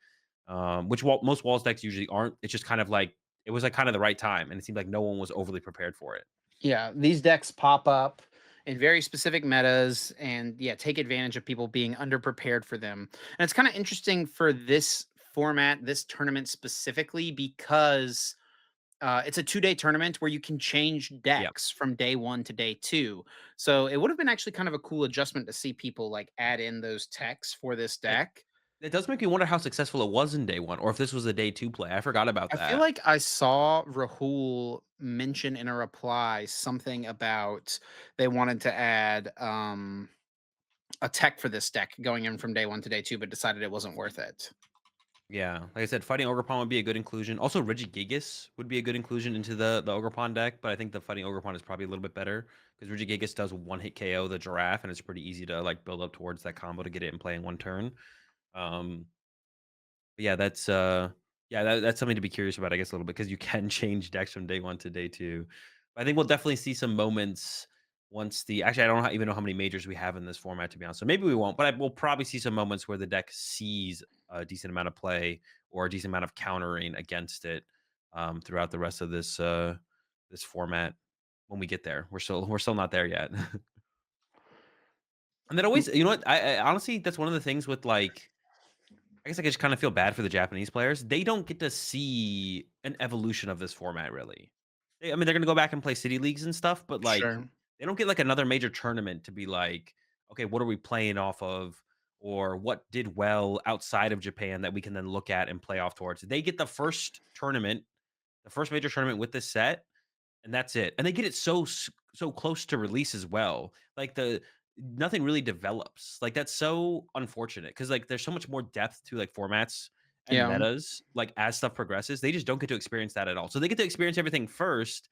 most walls decks usually aren't. It's just kind of like it was like kind of the right time, and it seemed like no one was overly prepared for it. Yeah, these decks pop up in very specific metas and yeah, take advantage of people being underprepared for them. And it's kind of interesting for this format, this tournament specifically, because it's a 2-day tournament where you can change Yeah. decks from day one to day two. So it would have been actually kind of a cool adjustment to see people like add in those techs for this It deck. it does make me wonder how successful it was in day one, or if this was a day two play. I forgot about I feel that. like I saw Rahul mention in a reply something about they wanted to add a tech for this deck going in from day one to day two, but decided it wasn't worth it. Yeah, like I said, fighting Ogerpon would be a good inclusion. Also, Regigigas would be a good inclusion into the Ogerpon deck, but I think the fighting Ogerpon is probably a little bit better because Regigigas does one hit KO the giraffe, and it's pretty easy to like build up towards that combo to get it in play in one turn. Um, but yeah, that's something to be curious about, I guess, a little bit because you can change decks from day one to day two. But I think we'll definitely see some moments once the actually I don't even know how many majors we have in this format to be honest. So maybe we won't, but we'll probably see some moments where the deck sees a decent amount of play or a decent amount of countering against it throughout the rest of this format when we get there. We're still not there yet. And then always, you know what? I honestly that's one of the things with like I guess I just kind of feel bad for the Japanese players. They don't get to see an evolution of this format, really. I mean, they're gonna go back and play city leagues and stuff, but like, Sure. they don't get like another major tournament to be like, okay, what are we playing off of, or what did well outside of Japan that we can then look at and play off towards. They get the first tournament, the first major tournament with this set, and that's it. And they get it so close to release as well. Like the nothing really develops. Like that's so unfortunate because like there's so much more depth to like formats and Yeah. metas. Like as stuff progresses, they just don't get to experience that at all. So they get to experience everything first.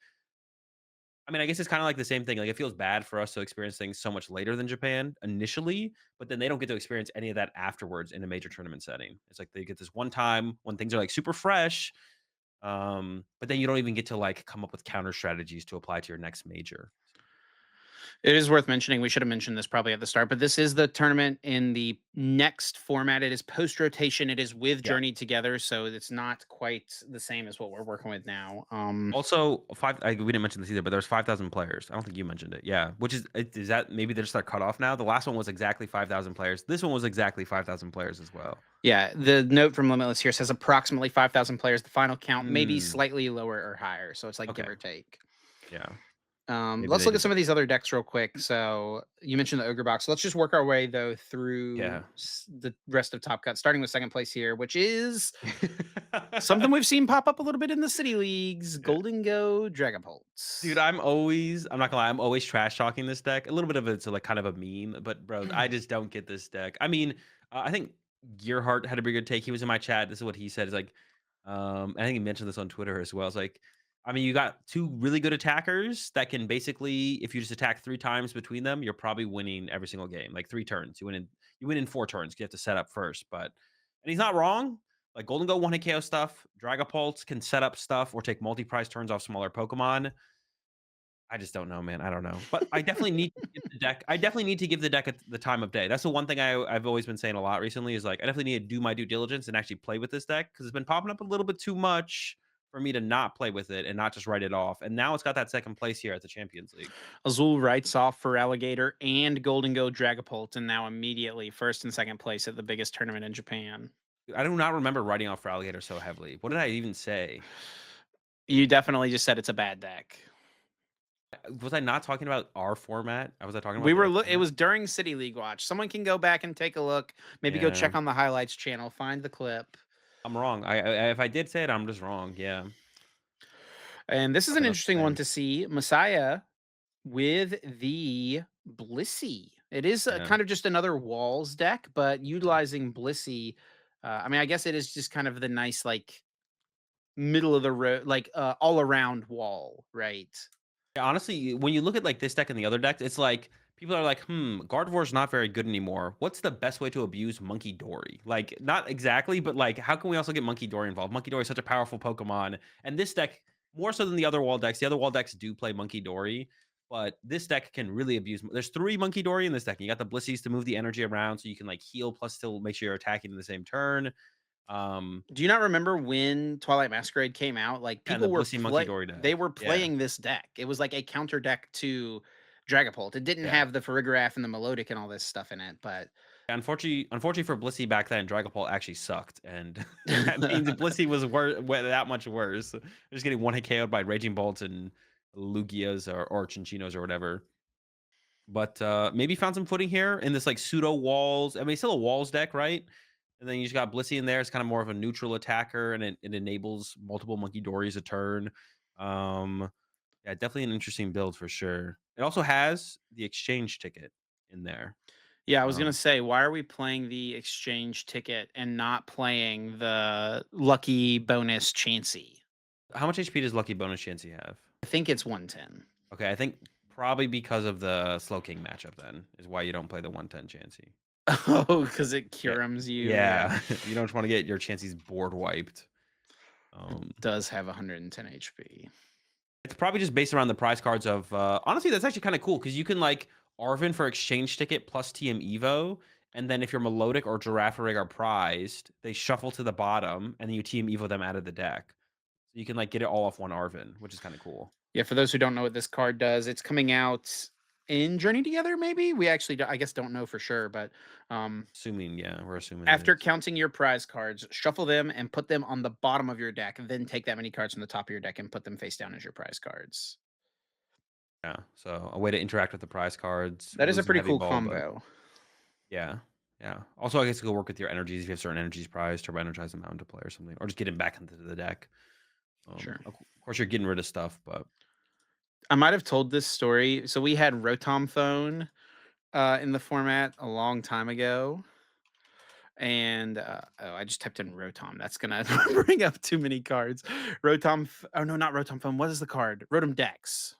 I mean, I guess it's kind of like the same thing. Like it feels bad for us to experience things so much later than Japan initially, but then they don't get to experience any of that afterwards in a major tournament setting. It's like they get this one time when things are like super fresh, but then you don't even get to like come up with counter strategies to apply to your next major. It is worth mentioning. We should have mentioned this probably at the start, but this is the tournament in the next format. It is post rotation. It is with Yeah. Journey Together, so it's not quite the same as what we're working with now. Also, we didn't mention this either, but there's 5,000 players. I don't think you mentioned it. Yeah, which is that maybe they're just like cut off now. The last one was exactly 5,000 players. This one was exactly 5,000 players as well. Yeah, the note from Limitless here says approximately 5,000 players. The final count may be Mm, slightly lower or higher, so it's like give okay. or take. Yeah. Maybe Let's they look at did some that. of these other decks real quick. So you mentioned the Ogre Box. Let's just work our way though Yeah. through the rest of Top Cut, starting with second place here, which is something we've seen pop up a little bit in the city leagues. Yeah. Golden Go Dude, Dragapults. I'm not gonna lie, I'm always trash talking this deck. A little bit of it's like kind of a meme, but bro, I just don't get this deck. I mean, I think Gearhart had a pretty good take. He was in my chat. This is what he said. It's like, I think he mentioned this on Twitter as well. It's like, I mean, you got two really good attackers that can basically, if you just attack 3 times between them, you're probably winning every single game. Like 3 turns, you win in 4 turns. You have to set up first, but and he's not wrong. Like Golden Go one hit KO stuff, Dragapult can set up stuff or take multi prize turns off smaller Pokemon. I just don't know, man. I don't know, but I definitely need to give the deck the time of day. That's the one thing I've always been saying a lot recently is like I definitely need to do my due diligence and actually play with this deck because it's been popping up a little bit too much for me to not play with it and not just write it off. And now it's got that second place here at the Champions League. Azul writes off for Alligator and Golden Go Dragapult, and now immediately first and second place at the biggest tournament in Japan. I do not remember writing off for Alligator so heavily. What did I even say? You definitely just said it's a bad deck. Was I not talking about our format? Was I talking We about were their it format? was during City League Watch. Someone can go back and take a look. Maybe go Yeah, check on the highlights channel, find the clip. I'm wrong. If I did say it, I'm just wrong. Yeah, And this is an probably not interesting the one same. to see. Messiah with the Blissey. It is Yeah. kind of just another walls deck, but utilizing Blissey. I mean, I guess it is just kind of the nice, like middle of the road, like all around wall, right? Yeah, honestly, when you look at like this deck and the other decks, it's like people are like, Gardevoir's not very good anymore. What's the best way to abuse Monkey Dory? Like, not exactly, but like, how can we also get Monkey Dory involved? Monkey Dory is such a powerful Pokemon, and this deck, more so than the other wall decks, the other wall decks do play Monkey Dory, but this deck can really abuse. There's 3 Monkey Dory in this deck. You got the Blissies to move the energy around so you can like heal, plus still make sure you're attacking in the same turn. Um, Do you not remember when Twilight Masquerade came out? Like and the people were Blissey Monkey Dory they deck. were Yeah. playing this deck. It was like a counter deck to Dragapult. It didn't Yeah. have the Farigiraf and the Melodic and all this stuff in it, but Unfortunately for Blissey back then, Dragapult actually sucked, and that means Blissey was that much worse. Just getting one hit KO'd by Raging Bolts and Lugias or Chinchinos or whatever. But maybe found some footing here in this like pseudo walls. I mean, it's still a walls deck, right? And then you just got Blissey in there. It's kind of more of a neutral attacker, and it enables multiple Monkey Dories a turn. Um, yeah, definitely an interesting build for sure. It also has the exchange ticket in there. Yeah, I was gonna Um, say, why are we playing the exchange ticket and not playing the lucky bonus Chansey? how much HP does Lucky Bonus Chansey have? I think it's 110. Okay, I think probably because of the Slow King matchup then is why you don't play the 110 Chansey. Oh, because it Yeah. curums you. Yeah, Yeah. You don't want to get your Chansey's board wiped. it Um, does have 110 HP. it's probably just based around the prize cards of honestly, that's actually kind of cool because you can like Arvin for exchange ticket plus TM Evo. And then if your Melodic or Girafarig are prized, they shuffle to the bottom and then you TM Evo them out of the deck. So you can like get it all off one Arvin, which is kind of cool. Yeah, for those who don't know what this card does, it's coming out in Journey Together. Maybe we actually, I guess, don't know for sure, but um, Assuming, yeah, we're assuming it after is. counting your prize cards, shuffle them and put them on the bottom of your deck. Then take that many cards from the top of your deck and put them face down as your prize cards. Yeah. So a way to interact with the prize cards. That is a Lose a pretty heavy cool ball, but combo. yeah. Yeah. Also, I guess it could work with your energies if you have certain energies prized, turbo energize them out into play or something, or just get him back into the deck. Sure. Of course, you're getting rid of stuff, but I might have told this story. So we had Rotom Phone in the format a long time ago. And oh, I just typed in Rotom. That's gonna bring up too many cards. Oh no, not Rotom Phone. What is the card? Rotom Dex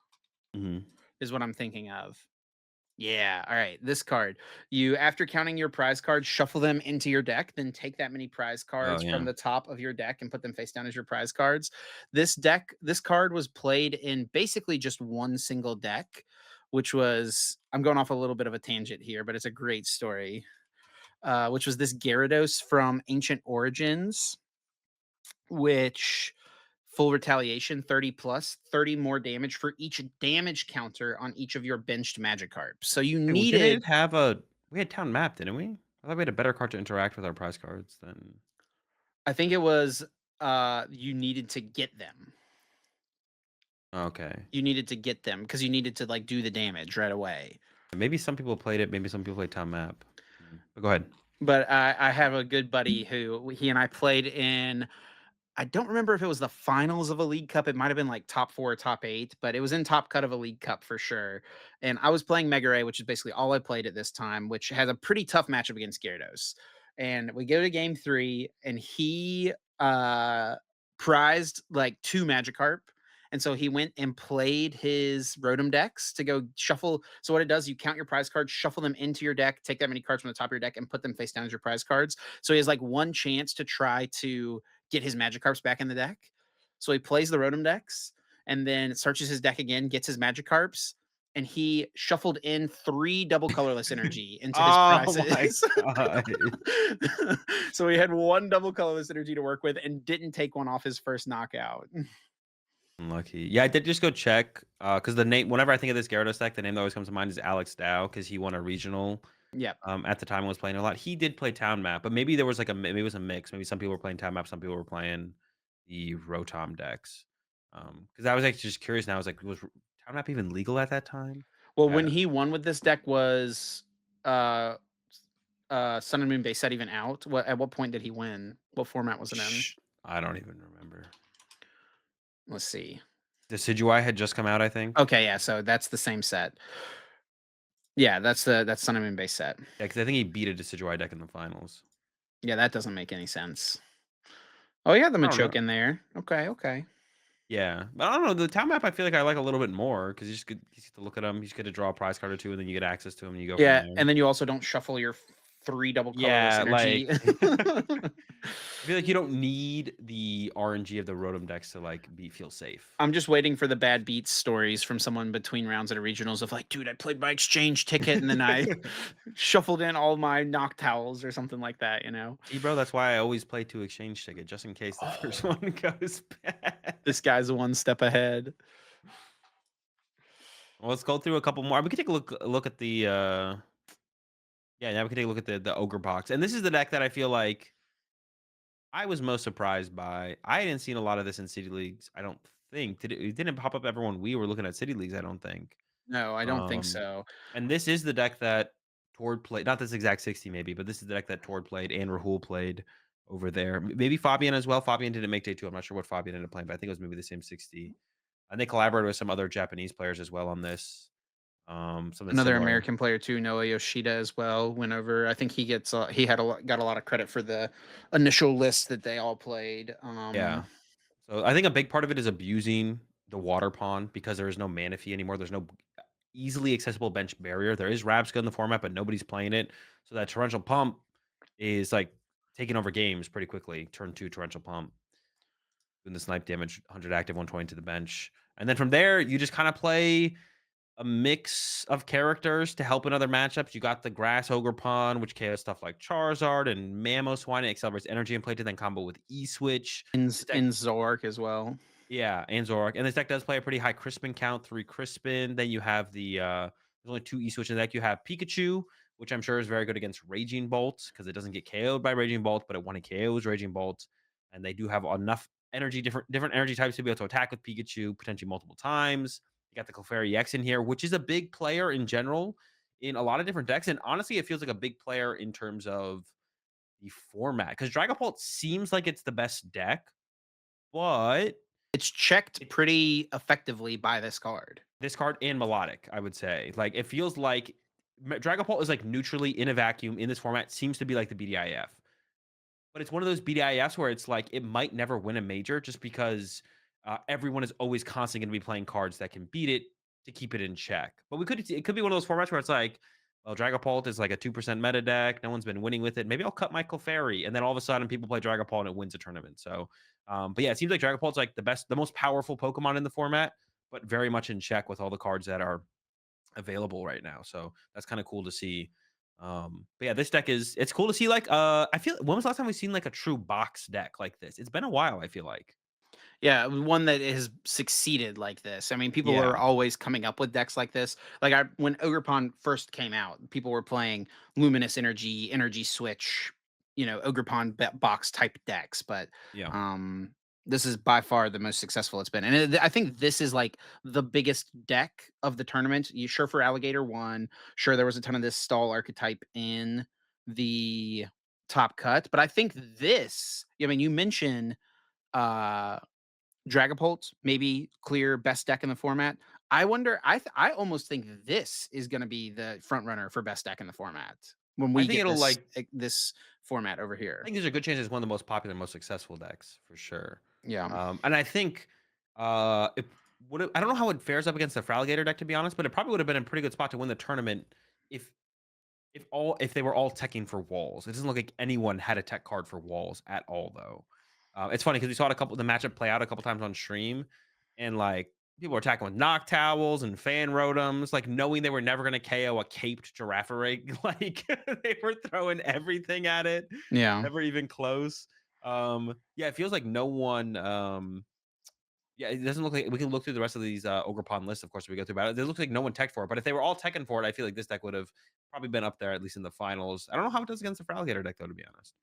mhm. is what I'm thinking of. Yeah. All right. This card. You, after counting your prize cards, shuffle them into your deck, then take that many prize Oh cards from yeah. the top of your deck and put them face down as your prize cards. This card was played in basically just one single deck, which was, I'm going off a little bit of a tangent here, but it's a great story. Which was this Gyarados from Ancient Origins, which full retaliation 30 plus 30 more damage for each damage counter on each of your benched Magikarp. So you Hey, well, didn't it needed, have a? We had town map, didn't we? I thought we had a better card to interact with our prize cards than. I think it was you needed to get them. Okay, You needed to get them because you needed to like do the damage right away. maybe some people played it. Maybe some people played town map. But go ahead. But I have a good buddy who he and I played in, I don't remember if it was the finals of a league cup. It might have been like top 4 or top 8, but it was in top cut of a league cup for sure. And I was playing Mega Ray, which is basically all I played at this time, which has a pretty tough matchup against Gyarados. And we go to game 3 and he prized like 2 Magikarp. And so he went and played his Rotom decks to go shuffle. So what it does, you count your prize cards, shuffle them into your deck, take that many cards from the top of your deck, and put them face down as your prize cards. So he has like one chance to try to get his Magikarps back in the deck. So he plays the Rotom decks and then searches his deck again, gets his Magikarps, and he shuffled in 3 double colorless energy into his Oh my prizes. god! So he had 1 double colorless energy to work with and didn't take one off his first knockout. Unlucky. Yeah, I did just go check because the name. Whenever I think of this Gyarados deck, the name that always comes to mind is Alex Dow because he won a regional. Yep. At the time, I was playing a lot. He did play Town Map, but maybe there was like maybe it was a mix. Maybe some people were playing Town Map, some people were playing the Rotom decks. Because I was actually just curious now. I was like, was Town Map even legal at that time? Well, Uh, when he won with this deck was uh Sun and Moon base set even out? What, at what point did he win? What format was it in? I don't even remember. Let's see. Decidueye had just come out, I think. Okay, yeah, so that's the same set. Yeah, that's Sun and Moon base set. Yeah, because I think he beat a Decidueye deck in the finals. Yeah, that doesn't make any sense. Oh, yeah, the I don't know. Machoke in there. Okay, okay. Yeah, but I don't know. The town map I feel like I like a little bit more because you just get to look at them. You just get to draw a prize card or two, and then you get access to them, and you go from Yeah, there. and then you also don't shuffle your 3 double colorless Yeah, like energy. I feel like you don't need the RNG of the Rotom decks to like feel safe. I'm just waiting for the bad beats stories from someone between rounds at a regionals of like, "Dude, I played my exchange ticket and then I shuffled in all my Noctowls," or something like that, you know? See, bro, that's why I always play to exchange ticket just in case the first Oh, one goes bad. this guy's one step ahead. Well, let's go through a couple more. We can take a look at the yeah, now we can take a look at the ogre box. And this is the deck that I feel like I was most surprised by. I hadn't seen a lot of this in city leagues. I don't think it didn't pop up everyone we were looking at city leagues. I don't think. No, I don't think Um, so. and this is the deck that Tord played. Not this exact 60 maybe, but this is the deck that Tord played and Rahul played over there. Maybe Fabian as well. Fabian didn't make day two. I'm not sure what Fabian ended up playing, but I think it was maybe the same 60. And they collaborated with some other Japanese players as well on this. Something Another similar. American player too, Noah Yoshida as well went over. I think he had got a lot of credit for the initial list that they all played. Yeah. So I think a big part of it is abusing the water pond because there is no mana fee anymore. There's no easily accessible bench barrier. There is Rabska in the format, but nobody's playing it. So that torrential pump is like taking over games pretty quickly. Turn two torrential pump, doing the snipe damage, 100 active, 120 to the bench. And then from there, you just kind of play a mix of characters to help in other matchups. You got the Grass Ogre Pawn, which KOs stuff like Charizard and Mamoswine. It accelerates energy and play to then combo with E Switch. This deck, In Zork as well. yeah, and Zorak. And this deck does play a pretty high Crispin count, 3 Crispin. Then you have there's only 2 E Switch in the deck. You have Pikachu, which I'm sure is very good against Raging Bolt because it doesn't get KO'd by Raging Bolt, but it one KOs Raging Bolt. And they do have enough energy, different energy types to be able to attack with Pikachu potentially multiple times. You got the Clefairy X in here, which is a big player in general in a lot of different decks. And honestly, it feels like a big player in terms of the format because Dragapult seems like it's the best deck, but It's checked pretty effectively by this card. this card and Melodic, I would say. Like, it feels like Dragapult is like neutrally in a vacuum in this format, seems to be like the BDIF. But it's one of those BDIFs where it's like it might never win a major just because everyone is always constantly going to be playing cards that can beat it to keep it in check. But it could be one of those formats where it's like, well, Dragapult is like a 2% meta deck. No one's been winning with it. Maybe I'll cut my Clefairy. And then all of a sudden people play Dragapult and it wins a tournament. So, but yeah, it seems like Dragapult's like the most powerful Pokemon in the format, but very much in check with all the cards that are available right now. So that's kind of cool to see. But yeah, this deck it's cool to see. Like, I feel when was the last time we've seen like a true box deck like this? It's been a while. I feel like. Yeah, one that has succeeded like this. I mean, people are Yeah, always coming up with decks like this. Like when Ogerpon first came out, people were playing Luminous Energy, Energy Switch, Ogerpon box type decks. But yeah, um, this is by far the most successful it's been, and I think this is like the biggest deck of the tournament. You sure for Alligator won. Sure, there was a ton of this stall archetype in the top cut, but I think this. I mean, you mentioned. Uh, Dragapult, maybe clear best deck in the format. I wonder. I almost think this is going to be the front runner for best deck in the format when I we think get it'll like. this format over I here. think there's a good chance it's one of the most popular, most successful decks for sure. Yeah, And I think it I don't know how it fares up against the Fraligator deck to be honest, but it probably would have been a pretty good spot to win the tournament if if they were all teching for walls. It doesn't look like anyone had a tech card for walls at all, though. It's funny because we saw it the matchup play out a couple times on stream, and like people were attacking with knock towels and fan rotoms, like knowing they were never going to KO a caped Girafarig. Like they were throwing everything at it, yeah. never even close. Yeah, it feels like no one. Yeah, it doesn't look like we can look through the rest of these Ogre Pond lists, of course, we go through about it. It looks like no one teched for it, but if they were all teching for it, I feel like this deck would have probably been up there, at least in the finals. I don't know how it does against the Fraligator deck, though, to be honest.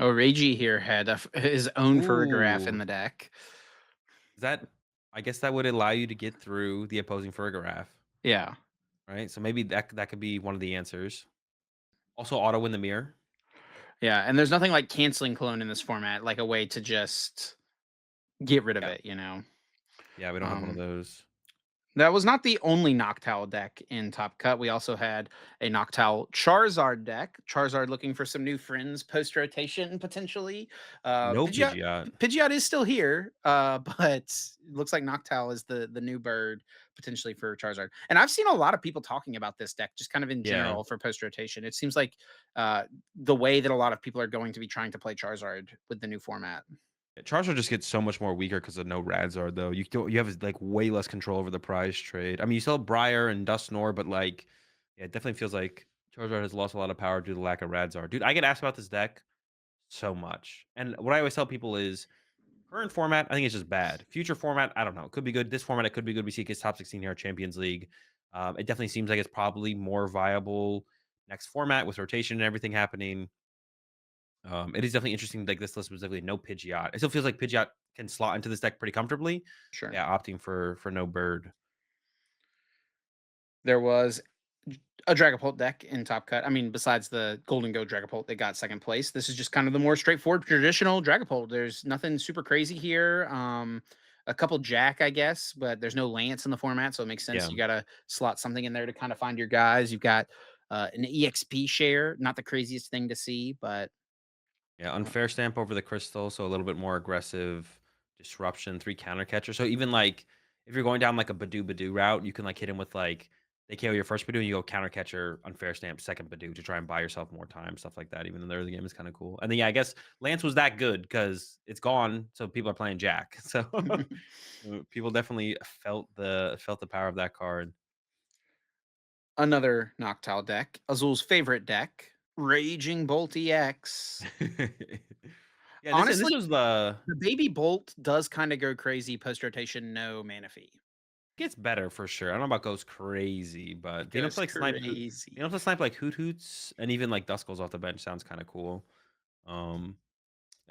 Oh, Reiji here had his own Farigiraf in Ooh, the deck. is that I guess that would allow you to get through the opposing Farigiraf, Yeah, right? So maybe that could be one of the answers. Also, auto win the mirror. yeah. And there's nothing like canceling clone in this format, like a way to just get rid of Yeah, it. yeah, we don't have one of Um, those. That was not the only Noctowl deck in Top Cut. We also had a Noctowl Charizard deck. Charizard looking for some new friends post rotation potentially. No Pidgeot Pidgeot. Pidgeot is still here, but it looks like Noctowl is the new bird potentially for Charizard. And I've seen a lot of people talking about this deck just kind of in Yeah. general for post rotation. It seems like the way that a lot of people are going to be trying to play Charizard with the new format. Charizard just gets so much more weaker because of no Radzard, though. You have like way less control over the prize trade. I mean, you still have Briar and Dusknoir, but like, yeah, it definitely feels like Charizard has lost a lot of power due to the lack of Radzard. Dude, I get asked about this deck so much, and what I always tell people is current format, I think it's just bad. Future format, I don't know. It could be good. This format, it could be good. We see it gets top 16 here at Champions League. It definitely seems like it's probably more viable next format with rotation and everything happening. It is definitely interesting, like this list specifically, no Pidgeot. It still feels like Pidgeot can slot into this deck pretty comfortably. Sure. Yeah, opting for no bird. There was a Dragapult deck in Top Cut. I mean, besides the Golden Go Dragapult that got second place, this is just kind of the more straightforward traditional Dragapult. There's nothing super crazy here. a couple Jack, I guess, but there's no Lance in the format, so it makes sense. Yeah. You got to slot something in there to kind of find your guys. You've got an EXP share, not the craziest thing to see, but Yeah, uh, unfair stamp over the crystal, so a little bit more aggressive disruption, 3 counter catcher. So even like if you're going down like a Badoo route, you can like hit him with like they KO your first Badoo and you go counter catcher, unfair stamp, second Badoo to try and buy yourself more time, stuff like that. Even in the early game is kind of cool. And then yeah, I guess Lance was that good because it's gone, so people are playing Jack. So people definitely felt the power of that card. another Noctowl deck, Azul's favorite deck, Raging Bolt EX. Yeah, this Honestly, was the the Baby Bolt does kind of go crazy post rotation, no mana fee. gets better for sure. I don't know about goes crazy, but It being able to goes like being crazy. able to snipe like Hoot Hoots and even like Duskulls off the bench sounds kind of cool. Um,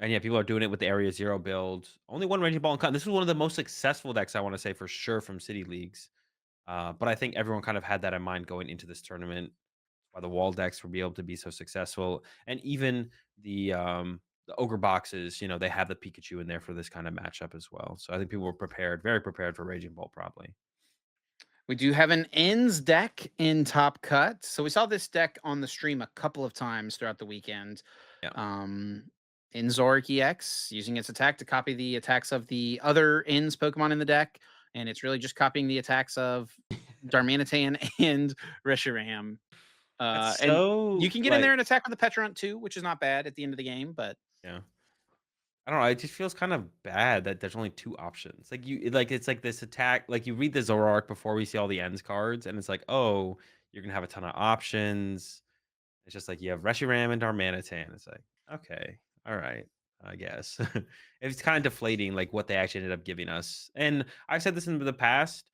and yeah, people are doing it with the Area Zero build. Only one ranging ball and cut. This was one of the most successful decks I want to say for sure from City Leagues. But I think everyone kind of had that in mind going into this tournament. Why the wall decks would be able to be so successful, and even the ogre boxes, they have the Pikachu in there for this kind of matchup as well. So I think people were prepared, very prepared for Raging Bolt, probably. We do have an ends deck in Top Cut. So we saw this deck on the stream a couple of times throughout the weekend. Yeah. Um, Enzoric EX using its attack to copy the attacks of the other ends Pokemon in the deck. And it's really just copying the attacks of Darmanitan and Reshiram. That's And so you can get in there like and attack with the Petrunt too, which is not bad at the end of the game. But yeah. I don't know. It just feels kind of bad that there's only two options. Like it's like this attack. Like you read the Zoroark before we see all the ends cards, and it's like, oh, you're gonna have a ton of options. It's just like you have Reshiram and Darmanitan. It's like, okay, all right, I guess. It's kind of deflating, like what they actually ended up giving us. And I've said this in the past.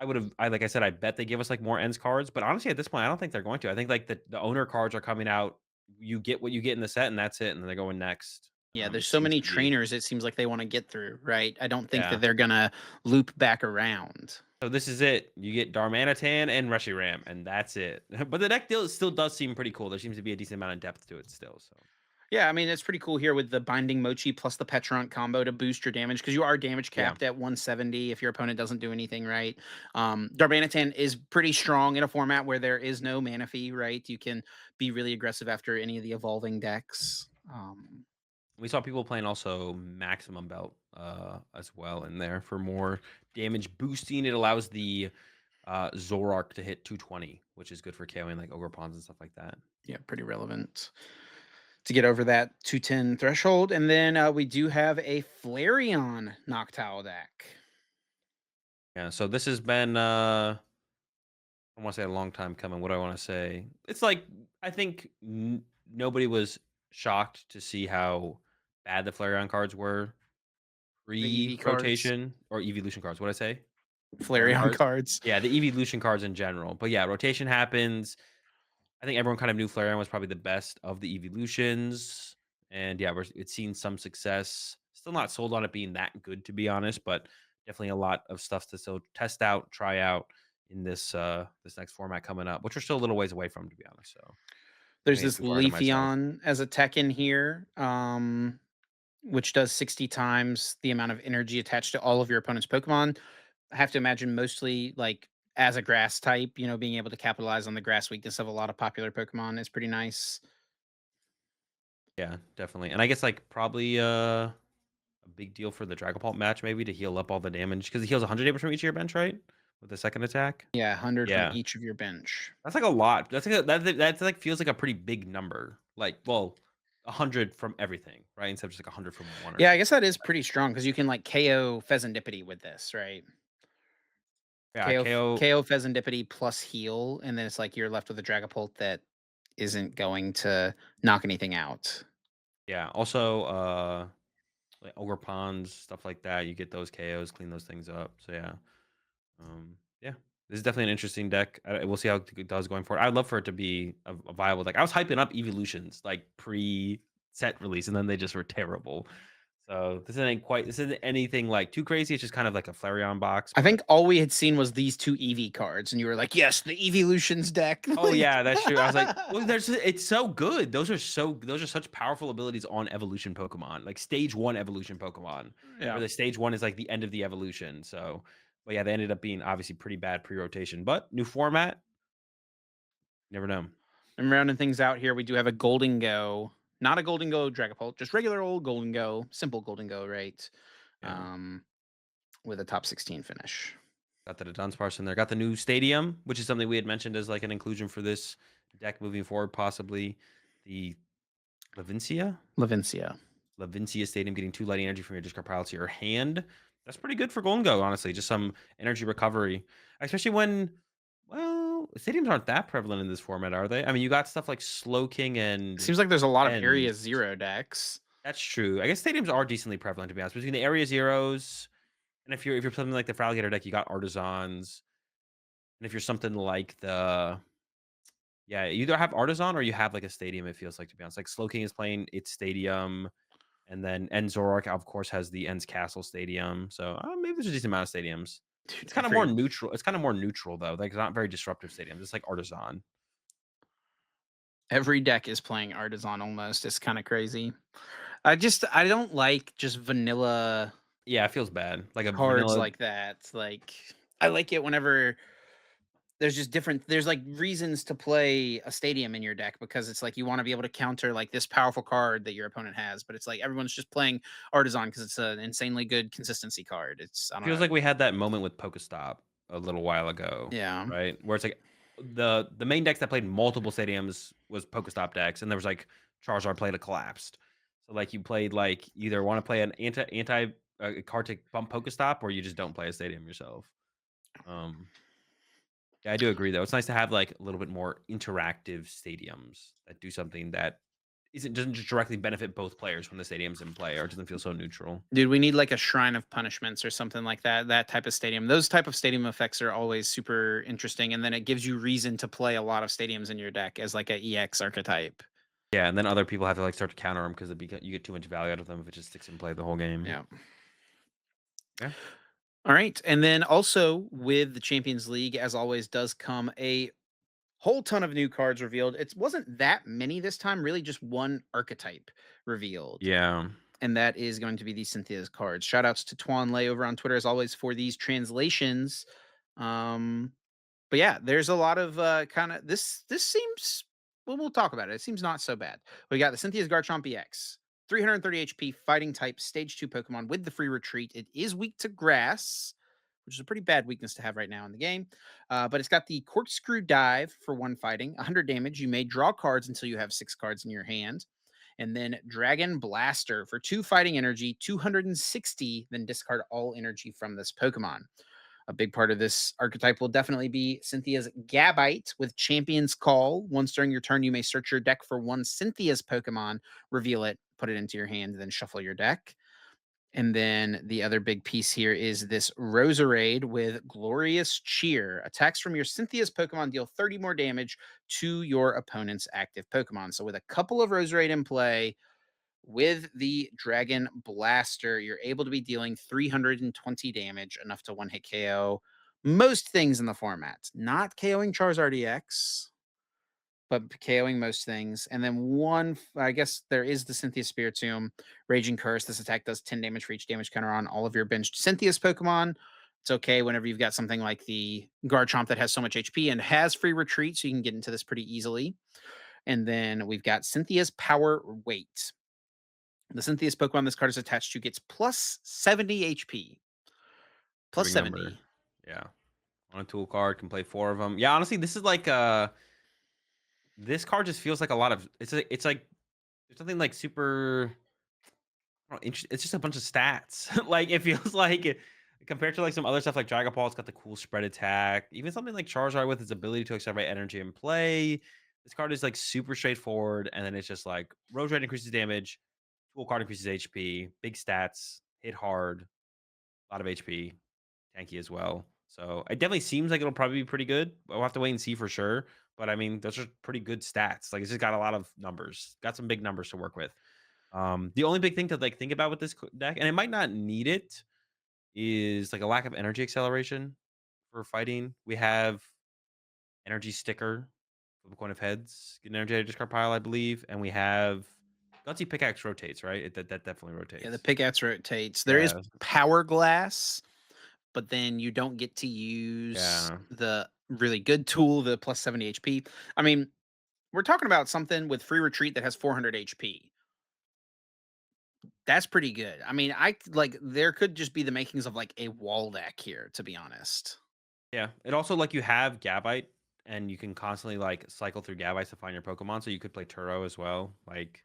Like I said, I bet they give us like more ends cards. But honestly, at this point, I don't think they're going to. I think like the owner cards are coming out. You get what you get in the set, and that's it. And then they're going next. yeah, It there's so seems many to be. trainers it seems like they want to get through, right? I don't think that Yeah. they're gonna loop back around. So this is it. You get Darmanitan and Reshiram, and that's it. But the deck still does seem pretty cool. There seems to be a decent amount of depth to it still. So Yeah, I mean, it's pretty cool here with the Binding Mochi plus the Petrunt combo to boost your damage because you are damage yeah. capped at 170 if your opponent doesn't do anything right. Darmanitan is pretty strong in a format where there is no mana fee, right? You can be really aggressive after any of the evolving decks. We saw people playing also Maximum Belt as well in there for more damage boosting. It allows the Zoroark to hit 220, which is good for KOing like Ogre Pawns and stuff like that. Yeah, pretty relevant to get over that 210 threshold. And then we do have a Flareon Noctowl deck. Yeah, so this has been I want to say a long time coming. What do I want to say? It's like I think nobody was shocked to see how bad the Flareon cards were The EV cards, pre-rotation or evolution cards. What I say? Flareon Flareon cards? cards. Yeah, the evolution cards in general. But yeah, rotation happens. I think everyone kind of knew Flareon was probably the best of the evolutions. And yeah, it's seen some success. Still not sold on it being that good, to be honest, but definitely a lot of stuff to still test out, try out in this next format coming up, which we're still a little ways away from, to be honest. So There's I'm getting this too far ahead of myself. Leafeon as a tech in here. Which does 60 times the amount of energy attached to all of your opponent's Pokemon. I have to imagine mostly like as a grass type, being able to capitalize on the grass weakness of a lot of popular Pokemon is pretty nice. Yeah, definitely. And I guess like probably a big deal for the Dragapult match, maybe to heal up all the damage because he heals 100 damage from each of your bench, right? With the second attack. Yeah, 100 from Yeah, each of your bench. that's like a lot. That's like feels like a pretty big number. Like, well, 100 from everything, right? Instead of just like 100 from one or Yeah, I something. guess that is pretty strong because you can like KO Pheasantipity with this, right? Yeah, KO KO. KO Pheasantipity plus heal, and then it's like you're left with a Dragapult that isn't going to knock anything out. Yeah. Also, like Ogre Ponds, stuff like that. You get those KOs, clean those things up. So yeah. Yeah. This is definitely an interesting deck. We'll see how it does going forward. I'd love for it to be a viable deck. I was hyping up evolutions like pre set release, and then they just were terrible. So this isn't anything like too crazy. It's just kind of like a Flareon box, I but think all we had seen was these 2 EV cards, and you were like, "Yes, the Evolutions deck." oh Like yeah, that's true. I was like, well, it's so good. Those are such powerful abilities on evolution Pokemon, like stage one evolution Pokemon, Yeah. where the stage one is like the end of the evolution. So, but yeah, they ended up being obviously pretty bad pre-rotation. But new format, never know. And rounding things out here, we do have a Golden Go, not a Golden Go Dragapult, just regular old Golden Go, simple Golden Go, right? Yeah. Um, with a top 16 finish. Got the Dunsparce in there. Got the new stadium, which is something we had mentioned as like an inclusion for this deck moving forward, possibly the Lavincia. Lavincia. Lavincia Stadium, getting 2 light energy from your discard pile to your hand. That's pretty good for Golden Go, honestly. Just some energy recovery, especially when, well, stadiums aren't that prevalent in this format, are they? I mean, you got stuff like Slow King and Seems like there's a lot of Ends. Area Zero decks. That's true. I guess stadiums are decently prevalent, to be honest. Between the area zeros, and if you're something like the Fraligator deck, you got Artisans. And if you're something like the, yeah, you either have Artisan or you have like a stadium, it feels like, to be honest. Like Slow King is playing its stadium. And then Enzorok, of course, has the Ends Castle Stadium. So maybe there's a decent amount of stadiums. Dude, It's kind of more neutral. It's kind of more neutral though. Like it's not very disruptive stadiums. It's like Artisan. every deck is playing Artisan almost. It's kind of crazy. I don't like just vanilla Yeah, it feels bad. Like a cards vanilla. like that. Like I like it whenever there's just different there's like reasons to play a stadium in your deck because it's like you want to be able to counter like this powerful card that your opponent has, but it's like everyone's just playing Artisan because it's an insanely good consistency card. It's I don't Feels know. like we had that moment with Pokestop a little while ago, Yeah. right? Where it's like the main decks that played multiple stadiums was Pokestop decks, and there was like Charizard played a collapsed. So like you played like either want to play an anti card to bump Pokestop, or you just don't play a stadium yourself. Um, Yeah, I do agree though. It's nice to have like a little bit more interactive stadiums that do something that doesn't just directly benefit both players when the stadium's in play, or it doesn't feel so neutral. Dude, we need like a Shrine of Punishments or something like that. That type of stadium. Those type of stadium effects are always super interesting, and then it gives you reason to play a lot of stadiums in your deck as like a EX archetype. Yeah, and then other people have to like start to counter them because you get too much value out of them if it just sticks in play the whole game. Yeah. Yeah, All right. And then also with the Champions League, as always, does come a whole ton of new cards revealed. It wasn't that many this time, really just one archetype revealed. yeah. And that is going to be the Cynthia's cards. Shout outs to Twan Lay over on Twitter as always for these translations. Um, but yeah, there's a lot of kind of this seems well, we'll talk about it. It seems not so bad. We got the Cynthia's Garchomp EX, 330 HP, fighting type, stage 2 Pokemon with the free retreat. It is weak to grass, which is a pretty bad weakness to have right now in the game. But it's got the Corkscrew Dive for 1 fighting, 100 damage. You may draw cards until you have 6 cards in your hand. And then Dragon Blaster for 2 fighting energy, 260, then discard all energy from this Pokemon. A big part of this archetype will definitely be Cynthia's Gabite with Champion's Call. Once during your turn, you may search your deck for one Cynthia's Pokemon, reveal it, put it into your hand, then shuffle your deck. And then the other big piece here is this Roserade with Glorious Cheer. Attacks from your Cynthia's Pokemon deal 30 more damage to your opponent's active Pokemon. So with a couple of Roserade in play, with the Dragon Blaster, you're able to be dealing 320 damage, enough to one hit KO most things in the format. Not KOing Charizard EX, but KOing most things. And then I guess there is the Cynthia Spiritomb, Raging Curse. This attack does 10 damage for each damage counter on all of your benched Cynthia's Pokemon. It's okay whenever you've got something like the Garchomp that has so much HP and has free retreat, so you can get into this pretty easily. And then we've got Cynthia's Power Weight. The Cynthia's Pokemon this card is attached to gets plus 70 HP. Pretty Plus big number. 70. Yeah, on a tool card can play 4 of them. Yeah, honestly, this is like this card just feels like a lot of it's like there's something like super. It's just a bunch of stats. Like it feels like compared to like some other stuff like Dragon Ball, it's got the cool spread attack. Even something like Charizard with its ability to accelerate energy in play. This card is like super straightforward, and then it's just like Rose Red increases damage, Tool card increases HP, big stats, hit hard, a lot of HP, tanky as well. So it definitely seems like it'll probably be pretty good. We'll have to wait and see for sure. But I mean, those are pretty good stats. Like it's just got a lot of numbers, got some big numbers to work with. The only big thing to like think about with this deck, and it might not need it, is like a lack of energy acceleration for fighting. We have energy sticker, flip a coin of heads, get an energy discard pile, I believe, and we have gutsy pickaxe rotates, right? That definitely Yeah, the rotates. pickaxe rotates. There is Yeah, power glass, but then you don't get to use yeah, the really good tool, the plus 70 HP. I mean, we're talking about something with free retreat that has 400 HP. That's pretty good. I mean, like there could just be the makings of like a wall deck here, to be honest. yeah. It also like you have Gabite, and you can constantly like cycle through Gabites to find your Pokemon. So you could play Turo as well. Like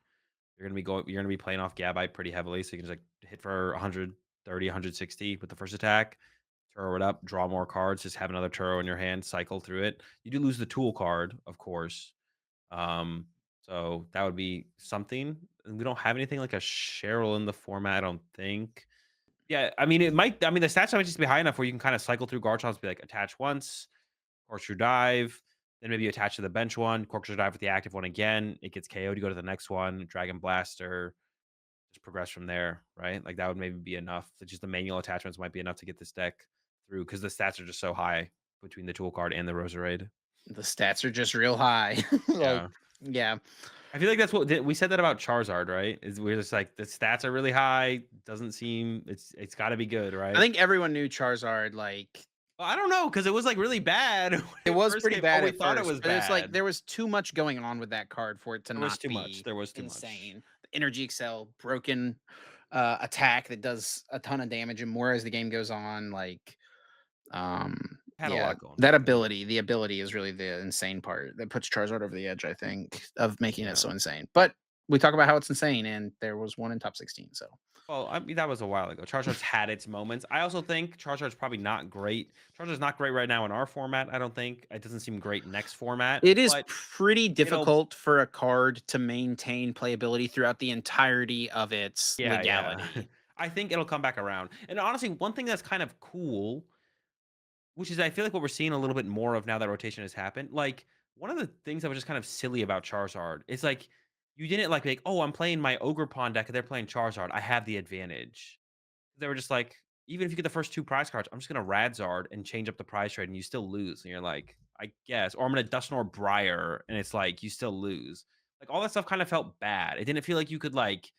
you're gonna be playing off Gabite pretty heavily, so you can just like hit for 130, 160 with the first attack, Turo it up, draw more cards, just have another Turo in your hand, cycle through it. You do lose the tool card, of course. Um, so that would be something. And we don't have anything like a Cheryl in the format, I don't think. Yeah, I mean, the stats might just be high enough where you can kind of cycle through Garchomps, be like attach once, Corkscrew Dive, then maybe attach to the bench one, Corkscrew Dive with the active one again. It gets KO'd. You go to the next one, Dragon Blaster, just progress from there, right? Like that would maybe be enough. Just the manual attachments might be enough to get this deck through because the stats are just so high between the tool card and the Roserade. The stats are just real high. Like, Yeah. yeah. I feel like that's what we said that about Charizard, right? Is we're just like the stats are really high. Doesn't seem it's got to be good, I right? think everyone knew Charizard, like Well, I don't know because it was like really bad when it it was first pretty came. Oh, bad we at thought it first, was but it's like bad. there was too much going on with that card for it to There was not too much. be There was too much. insane. The Energy Excel, broken attack that does a ton of damage and more as the game goes on. Like, Had a yeah, lot going that for it. ability, the ability is really the insane part that puts Charizard over the edge, I think, of making it Yeah. so insane. But we talk about how it's insane, and there was one in top 16. So Well, I mean, that was a while ago. Charizard's had its moments. I also think Charizard's probably not great. Charizard's not great right now in our format, I don't think. It doesn't seem great next format, it is but pretty it'll difficult for a card to maintain playability throughout the entirety of its yeah, yeah. legality. I think it'll come back around. And honestly, one thing that's kind of cool, which is I feel like what we're seeing a little bit more of now that rotation has happened. Like one of the things that was just kind of silly about Charizard is like you didn't like, oh, I'm playing my Ogre Pond deck and they're playing Charizard. I have the advantage. They were just like, even if you get the first 2 prize cards, I'm just gonna Radzard and change up the prize trade and you still lose. And you're like, I guess. Or I'm gonna Dusknoir Briar and it's like you still lose. Like all that stuff kind of felt bad. It didn't feel like you could like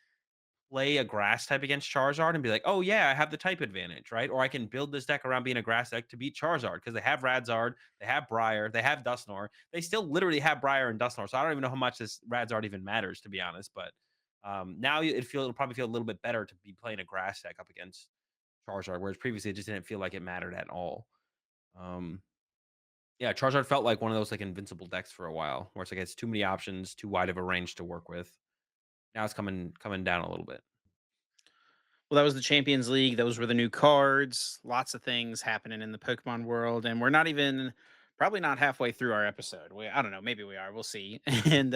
play a grass type against Charizard and be like, oh yeah, I have the type advantage, right? Or I can build this deck around being a grass deck to beat Charizard because they have Radzard, they have Briar, they have Dusknoir. They still literally have Briar and Dusknoir. So I don't even know how much this Radzard even matters, to be honest. But now it'll probably feel a little bit better to be playing a grass deck up against Charizard, whereas previously it just didn't feel like it mattered at all. Um, yeah, Charizard felt like one of those like invincible decks for a while, where it's like it's too many options, too wide of a range to work with. Now it's coming down a little bit. Well, that was the Champions League. Those were the new cards. Lots of things happening in the Pokemon world, and we're not even probably not halfway through our episode. I don't know. Maybe we are. We'll see. And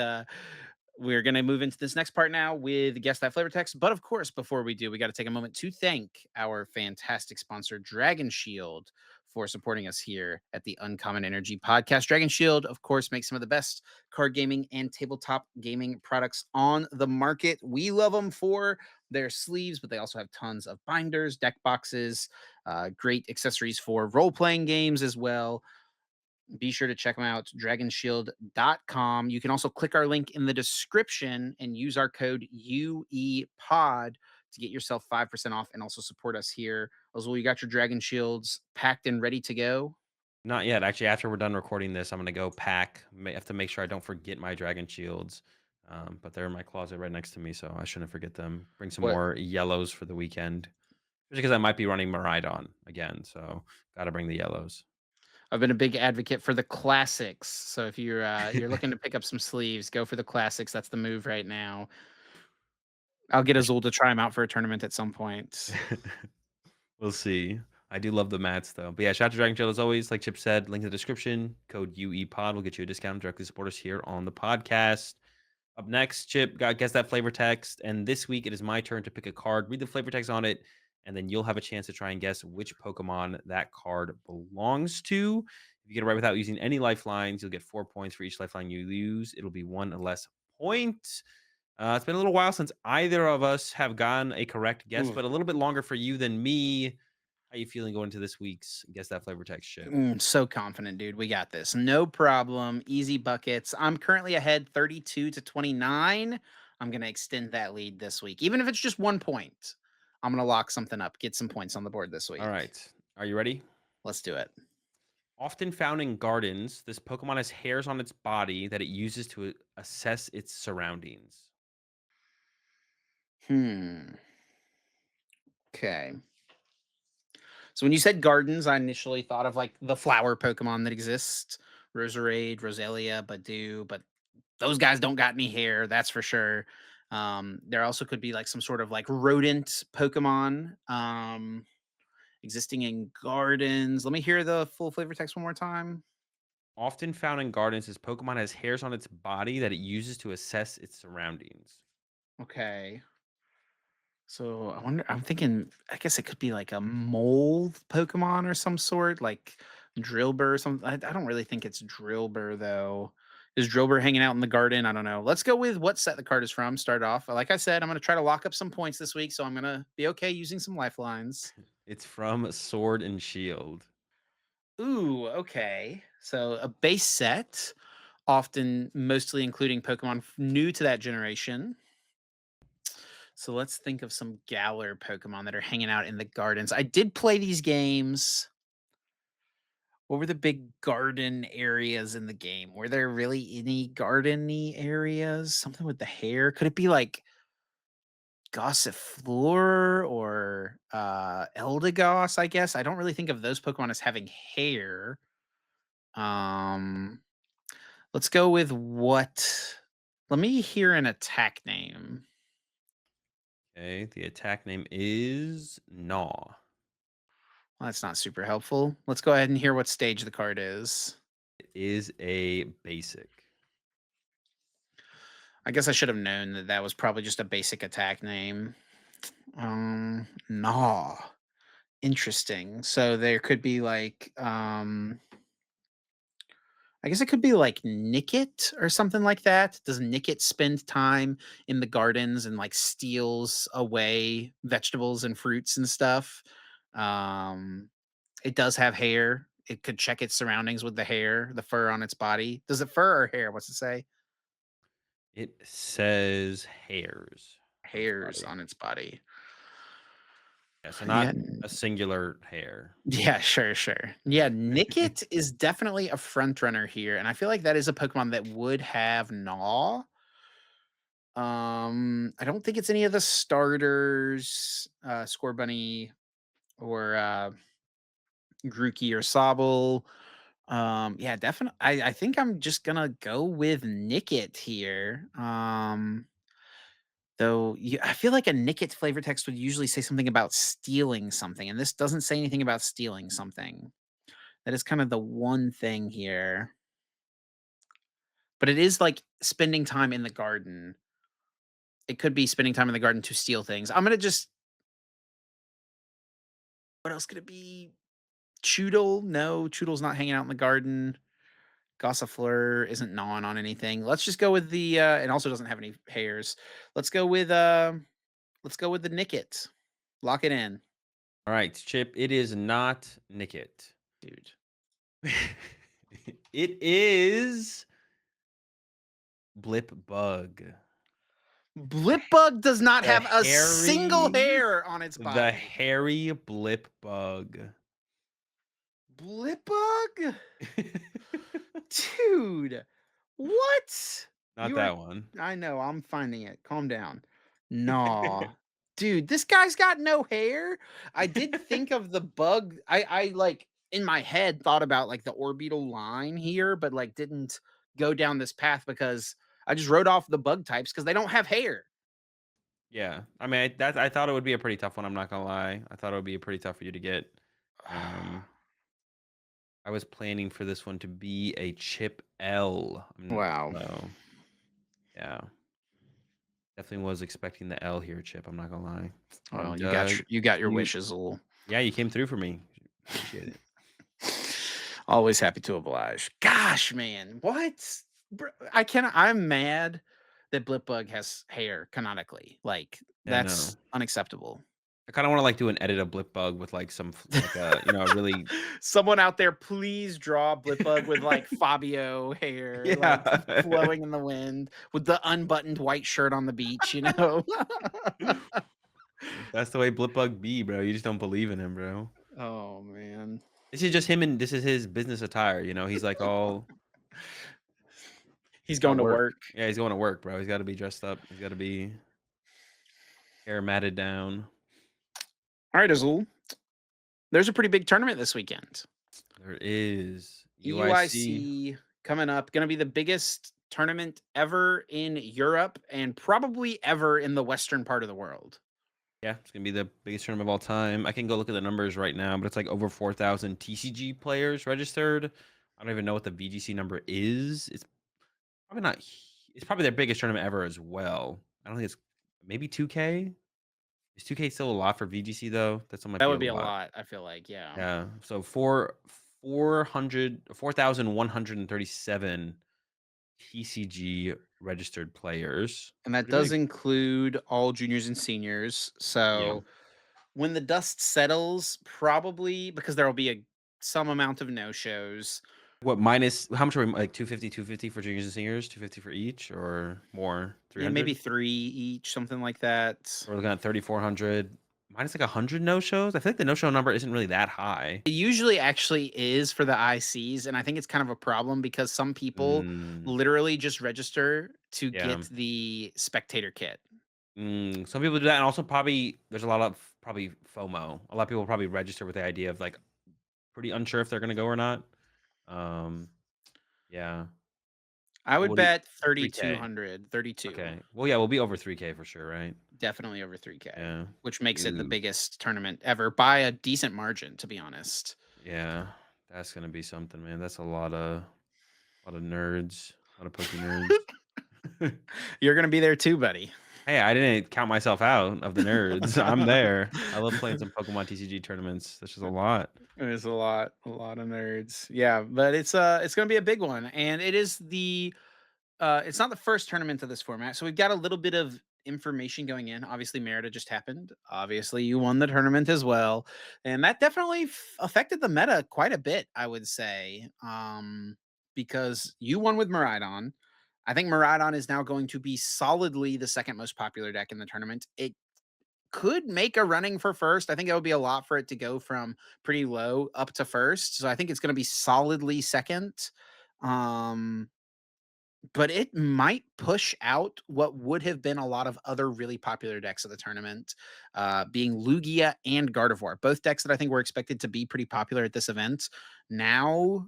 we're going to move into this next part now with Guess That Flavor Text. But of course, before we do, we got to take a moment to thank our fantastic sponsor, Dragon Shield, for supporting us here at the Uncommon Energy Podcast. Dragon Shield, of course, makes some of the best card gaming and tabletop gaming products on the market. We love them for their sleeves, but they also have tons of binders, deck boxes, great accessories for role playing games as well. Be sure to check them out, dragonshield.com. You can also click our link in the description and use our code UEPOD to get yourself 5% off and also support us here. Azul, you got your Dragon Shields packed and ready to go? Not yet. Actually, after we're done recording this, I'm gonna go pack. Have to make sure I don't forget my dragon shields. But they're in my closet right next to me, so I shouldn't forget them. Bring some What more yellows for the weekend, just because I might be running Maridon again. So gotta bring the yellows. I've been a big advocate for the classics. So if you're looking to pick up some sleeves, go for the classics. That's the move right now. I'll get I sh- Azul to try them out for a tournament at some point. we'll see. I do love the mats though. But yeah, shout out to Dragon Shield as always. Like Chip said, link in the description. Code UEPOD will get you a discount. Directly support us here on the podcast. Up next, Chip got guess that flavor text, and this week it is my turn to pick a card, read the flavor text on it, and then you'll have a chance to try and guess which Pokemon that card belongs to. If you get it right without using any lifelines, you'll get 4 points for each lifeline you use. It'll be one less point. It's been a little while since either of us have gotten a correct guess, Ooh. but a little bit longer for you than me. How you feeling going into this week's Guess That Flavor Text chip? So confident, dude. We got this. No problem. Easy buckets. I'm currently ahead 32 to 29. I'm going to extend that lead this week. Even if it's just 1 point, I'm going to lock something up, get some points on the board this All week. right. Are you ready? Let's do it. Often found in gardens, this Pokemon has hairs on its body that it uses to assess its surroundings. Hmm. Okay. So when you said gardens, I initially thought of like the flower Pokemon that exist, Roserade, Roselia, Badoo, but those guys don't got any hair, that's for sure. There also could be like some sort of like rodent Pokemon existing in gardens. Let me hear the full flavor text one more time. Often found in gardens, this Pokemon has hairs on its body that it uses to assess its surroundings. Okay. So I wonder, I'm thinking, I guess it could be like a mold Pokemon or some sort, like Drillbur or something. I don't really think it's Drillbur though. Is Drillbur hanging out in the garden? I don't know. Let's go with what set the card is from. Start off. Like I said, I'm going to try to lock up some points this week. So I'm going to be okay using some lifelines. It's from Sword and Shield. Ooh, okay. So a base set, often mostly including Pokemon new to that generation. So let's think of some Galar Pokemon that are hanging out in the gardens. I did play these games. What were the big garden areas in the game? Were there really any gardeny areas? Something with the hair? Could it be like Gossifleur or Eldegoss, I guess? I don't really think of those Pokemon as having hair. Um let's go with what, let me hear an attack name. Okay, the attack name is Gnaw. Well, that's not super helpful. Let's go ahead and hear what stage the card is. It is a basic. I guess I should have known that that was probably just a basic attack name. Nah. Interesting. So there could be like, I guess it could be like Nickit or something like that. Does Nickit spend time in the gardens and like steals away vegetables and fruits and stuff? Um, it does have hair. It could check its surroundings with the hair, the fur on its body. Does it fur or hair? What's it say? It says hairs on its Hairs body. on its body. Yeah, so Yeah. not a singular hair. Yeah, sure, sure. Yeah, Nickit is definitely a front runner here, and I feel like that is a Pokemon that would have Gnaw. I don't think it's any of the starters, Scorbunny or Grookey or Sobble. Yeah, definitely. I think I'm just gonna go with Nickit here. Though I feel like a Nickit flavor text would usually say something about stealing something, and this doesn't say anything about stealing something. That is kind of the one thing here. But it is like spending time in the garden. It could be spending time in the garden to steal things. I'm gonna just, what else could it be? Choodle? No, Choodle's not hanging out in the garden. Gossifleur isn't gnawing on anything. Let's just go with the it also doesn't have any hairs. Let's go with let's go with the Nickit. Lock it in, All right, Chip, it is not Nickit. dude. It is Blip Bug. Blipbug does not The have a single hairy hair on its the body. hairy Blip Bug. Blipbug? Dude, what? Not You are, that one. I know, I'm finding it. Calm down. Nah. Dude, this guy's got no hair. I did think of the bug. I like in my head thought about like the orbital line here, but like didn't go down this path because I just wrote off the bug types because they don't have hair. Yeah, I mean, I thought it would be a pretty tough one, I'm not gonna lie. I thought it would be pretty tough for you to get. Um, I was planning for this one to be a Chip L. Wow. So, yeah, definitely was expecting the L here, Chip, I'm not gonna lie. Well, But, you got your you wishes, Azul. yeah, you came through for me. Appreciate it. Always happy to oblige. Gosh, man, what? I cannot. I'm mad that Blipbug has hair canonically. Like, Yeah, I know. that's unacceptable. I kinda wanna, like, do an edit of Blipbug with, like, some f like, a, a really Someone out there, please draw Blipbug with, like, Fabio hair, like, Yeah. flowing in the wind, with the unbuttoned white shirt on the beach, you know? That's the way Blipbug be, bro. You just don't believe in him, bro. Oh, man. This is just him and this is his business attire, he's, like, all He's he's got going to work. work. Yeah, he's going to work, bro. He's gotta be dressed up. He's gotta be hair matted down. Alright, Azul. There's a pretty big tournament this weekend. There is EUIC. EUIC coming up, gonna be the biggest tournament ever in Europe and probably ever in the western part of the world. Yeah, it's gonna be the biggest tournament of all time. I can go look at the numbers right now, but it's like over 4,000 TCG players registered. I don't even know what the VGC number is. It's probably not. It's probably their biggest tournament ever as well. I don't think it's maybe 2K. Is 2K still a lot for VGC though? That still might That be would a be a lot. lot, I feel like, yeah. Yeah. So 4,137 TCG registered players. And that Pretty does big. include all juniors and seniors. Yeah. So when the dust settles, probably because there will be some amount of no-shows, What minus how much are we like 250 for juniors and seniors? 250 for each or more? yeah, maybe 300? 3 each, something like that. We're looking at 3,400 minus like 100 no-shows. I feel like the no-show number isn't really that high. It usually actually is for the ICs, and I think it's kind of a problem because some people Mm, literally just register to yeah. get the spectator kit. Some people do that, and also probably there's a lot of probably FOMO. A lot of people probably register with the idea of like pretty unsure if they're gonna go or not. Um, yeah. I But would what do you bet 3K. 3,200, 32. Okay. Well, yeah, we'll be over 3K for sure, right? Definitely over 3K, Yeah. which makes it the Ooh. biggest tournament ever by a decent margin, to be honest. Yeah. That's gonna be something, man. That's a lot of nerds, a lot of Poke nerds. You're gonna be there too, buddy. Hey, I didn't count myself out of the nerds. I'm there. I love playing some Pokemon TCG tournaments. That's just a lot. There's a lot of nerds. Yeah, but it's gonna be a big one, and it is it's not the first tournament of this format, so we've got a little bit of information going in. Obviously, Merida just happened. Obviously, you won the tournament as well, and that definitely affected the meta quite a bit, I would say, because you won with Miraidon. I think Miraidon is now going to be solidly the second most popular deck in the tournament. It could make a running for first. I think it would be a lot for it to go from pretty low up to first. So I think it's going to be solidly second. Um, but it might push out what would have been a lot of other really popular decks of the tournament, being Lugia and Gardevoir, both decks that I think were expected to be pretty popular at this event. Now,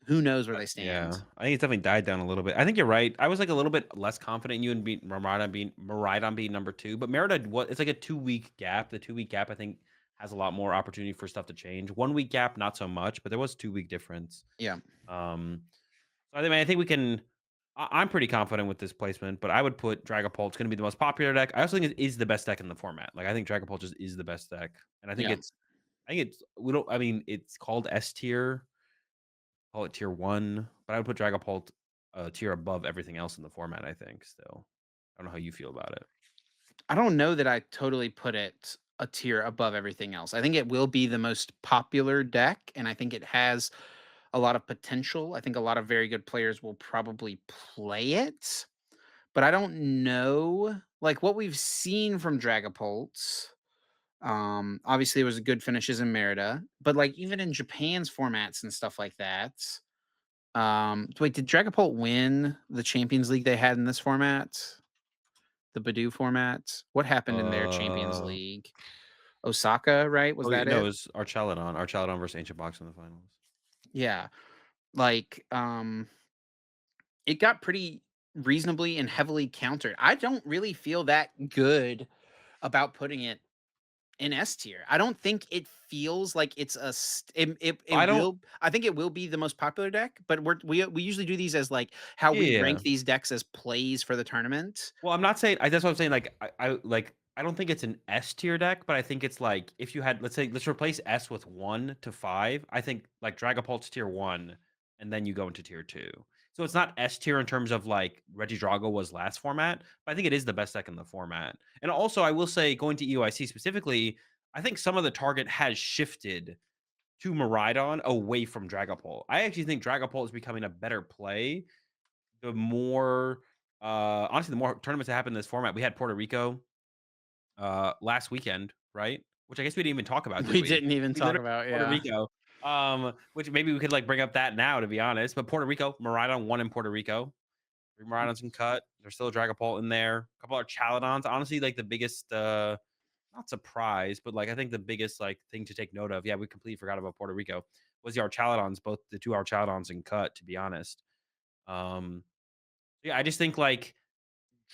who knows where they Yeah, stand? I think it's definitely died down a little bit. I think you're right. I was like a little bit less confident in you and being Miraidon being number two, but Merida, what it's like a 2 week gap. The 2 week gap, I think, has a lot more opportunity for stuff to change. 1 week gap, not so much, but there was 2 week difference. Yeah. Um, so I think we can. I'm pretty confident with this placement, but I would put Dragapult. It's going to be the most popular deck. I also think it is the best deck in the format. Like I think Dragapult just is the best deck, and I think Yeah. it's. I think it's. We don't. I mean, it's called S tier. Call it tier 1, but I would put Dragapult a tier above everything else in the format, I think, still. I don't know how you feel about it. I don't know that I totally put it a tier above everything else. I think it will be the most popular deck, and I think it has a lot of potential. I think a lot of very good players will probably play it, but I don't know. Like what we've seen from Dragapult, obviously it was good finishes in Merida, but like even in Japan's formats and stuff like that. Wait, did Dragapult win the Champions League they had in this format? The Badoo format? What happened in their Champions Uh, League? Osaka, right? Was oh, that no, it it? was Archaladon versus Ancient Box in the finals. Yeah. Like, it got pretty reasonably and heavily countered. I don't really feel that good about putting it in S tier. I don't think it feels like it's I it don't will I think it will be the most popular deck, but we usually do these as like how we Yeah. rank these decks as plays for the tournament. Well, I'm not saying that's what I'm saying, like, I don't think it's an S tier deck, but I think it's like, if you had let's replace S with 1 to 5, I think, like, Dragapult's tier 1, and then you go into tier 2. So it's not S tier in terms of like Reggie Drago was last format, but I think it is the best deck in the format. And also, I will say, going to EUIC specifically, I think some of the target has shifted to Miraidon away from Dragapult. I actually think Dragapult is becoming a better play the more honestly, the more tournaments that happen in this format. We had Puerto Rico last weekend, right? Which I guess we didn't even talk about, did We we? didn't even We talk literally about, Puerto yeah. Rico, which maybe we could like bring up that now to be honest. But Puerto Rico, Miraidon won in Puerto Rico. Three Miraidons can cut. There's still a Dragapult in there. A couple of Chaladons. Honestly, like the biggest not surprise, but like I think the biggest like thing to take note of. Yeah, we completely forgot about Puerto Rico. Was the Archaladons, both the two Archaladons in cut, to be honest. Um yeah, I just think like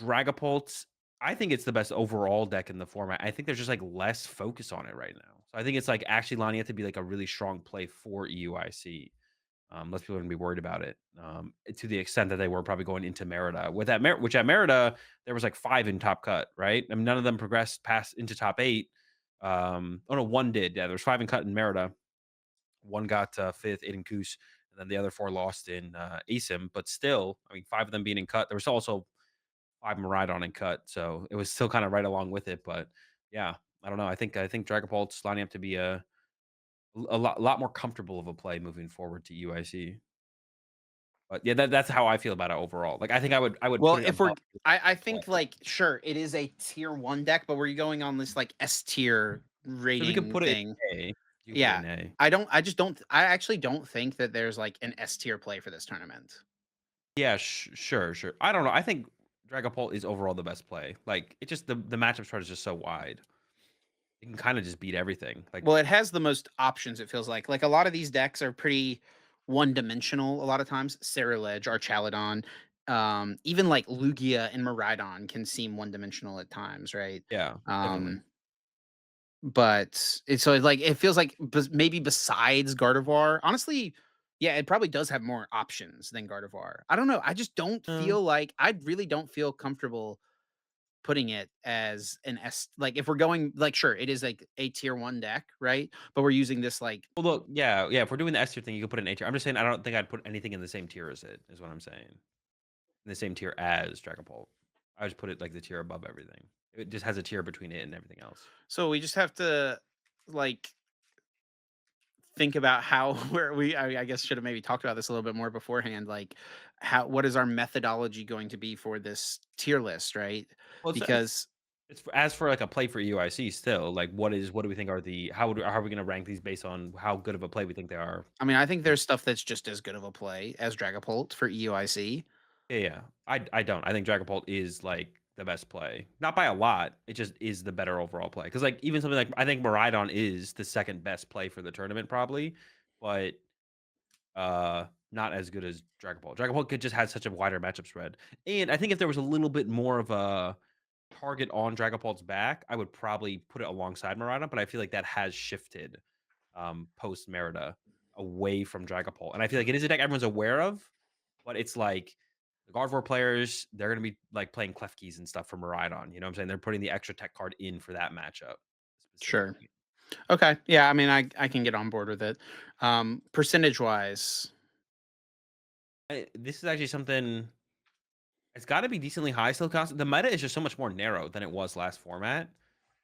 Dragapult, I think it's the best overall deck in the format. I think there's just like less focus on it right now. So I think it's like actually lining up to be like a really strong play for EUIC. Less people are gonna be worried about it. To the extent that they were probably going into Merida. With that which at Merida, there was like 5 in top cut, right? I mean, none of them progressed past into top 8. Oh no, one did. Yeah, there was 5 in cut in Merida. One got 5th, Aiden Koos, and then the other 4 lost in ASIM. But still, I mean, 5 of them being in cut. There was also 5 Miraidon and cut, so it was still kind of right along with it. But yeah, I don't know. I think Dragapult's lining up to be a lot more comfortable of a play moving forward to UIC. But yeah, that's how I feel about it overall. Like I think I would Well, put it if we're above I play. think, like, sure, it is a tier 1 deck, but we're going on this, like, S tier So we could rating put it thing. in A. You could put it Yeah. in A. I just don't I actually don't think that there's, like, an S tier play for this tournament. Yeah, sure, sure. I don't know. I think Dragapult is overall the best play. Like it just the matchup chart is just so wide. It can kind of just beat everything. Like Well, it has the most options, it feels like. Like, a lot of these decks are pretty one-dimensional a lot of times. Cerulege, Archaladon, even, like, Lugia and Miraidon can seem one-dimensional at times, right? yeah, definitely. Um, but it's so, like, it feels like maybe besides Gardevoir honestly, yeah, it probably does have more options than Gardevoir. I don't know, I just don't Uh, feel like I really don't feel comfortable putting it as an S like, if we're going like, sure, it is, like, a tier 1 deck, right? But we're using this, like well, look, yeah, yeah. If we're doing the S tier thing, you could put it in A tier. I'm just saying I don't think I'd put anything in the same tier as it. Is what I'm saying. In the same tier as Dragapult. I just put it like the tier above everything. It just has a tier between it and everything else. so we just have to, like, think about how where I guess should have maybe talked about this a little bit more beforehand, like, how what is our methodology going to be for this tier list, right? Well, Because as for like a play for UIC still, like what do we think are the how are we gonna rank these based on how good of a play we think they are? I mean, I think there's stuff that's just as good of a play as Dragapult for EUIC. Yeah, yeah. I don't. I think Dragapult is like the best play. Not by a lot. It just is the better overall play. Because like even something like I think Miraidon is the second best play for the tournament probably, but not as good as Dragapult. Dragapult could just have such a wider matchup spread. And I think if there was a little bit more of a target on Dragapult's back, I would probably put it alongside Miraidon, but I feel like that has shifted post Merida away from Dragapult. And I feel like it is a deck everyone's aware of, but it's like the Gardevoir players, they're gonna be like playing Klefkis and stuff for Miraidon. You know what I'm saying? They're putting the extra tech card in for that matchup Sure. specifically. Okay. Yeah, I mean, I can get on board with it. Percentage-wise, This is actually something it's got to be decently high still. The meta is just so much more narrow than it was last format.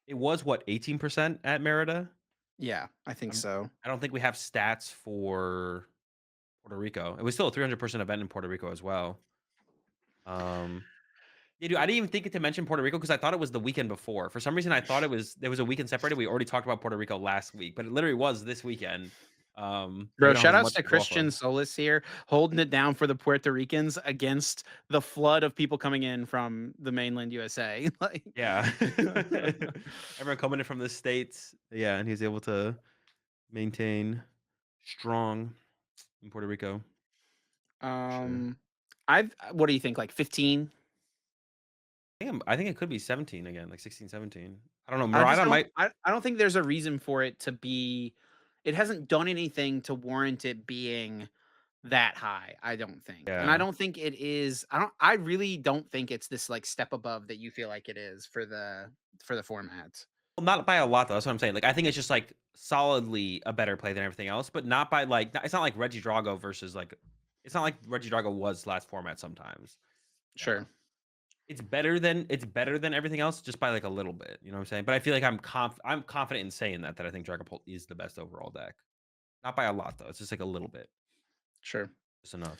It was what 18% at Merida. yeah, I think so. I don't think we have stats for Puerto Rico. It was still a 300% event in Puerto Rico as well. Um, yeah, dude, I didn't even think to mention Puerto Rico because I thought it was the weekend before. For some reason, I thought there was a weekend separated. We already talked about Puerto Rico last week, but it literally was this weekend. So we Bro, don't have shout as outs much to to go off Christian of. Solis here, holding it down for the Puerto Ricans against the flood of people coming in from the mainland USA. Like, Yeah, everyone coming in from the states. Yeah, and he's able to maintain strong in Puerto Rico for sure. um, what do you think? Like 15? I think it could be 17 again, like 16, 17. I don't know. I just Maridon might. I don't think there's a reason for it to be. It hasn't done anything to warrant it being that high, I don't think. And I Yeah. don't think it is I really don't think it's this, like, step above that you feel like it is for the format. Well, not by a lot though, that's what I'm saying. Like, I think it's just, like, solidly a better play than everything else, but not by, like it's not like Reggie Drago versus, like It's not like Regidrago was last format sometimes. Yeah. Sure, It's better than everything else just by, like, a little bit, you know what I'm saying? But I feel like I'm confident in saying that I think Dragapult is the best overall deck. Not by a lot, though, it's just, like, a little bit, sure. just enough.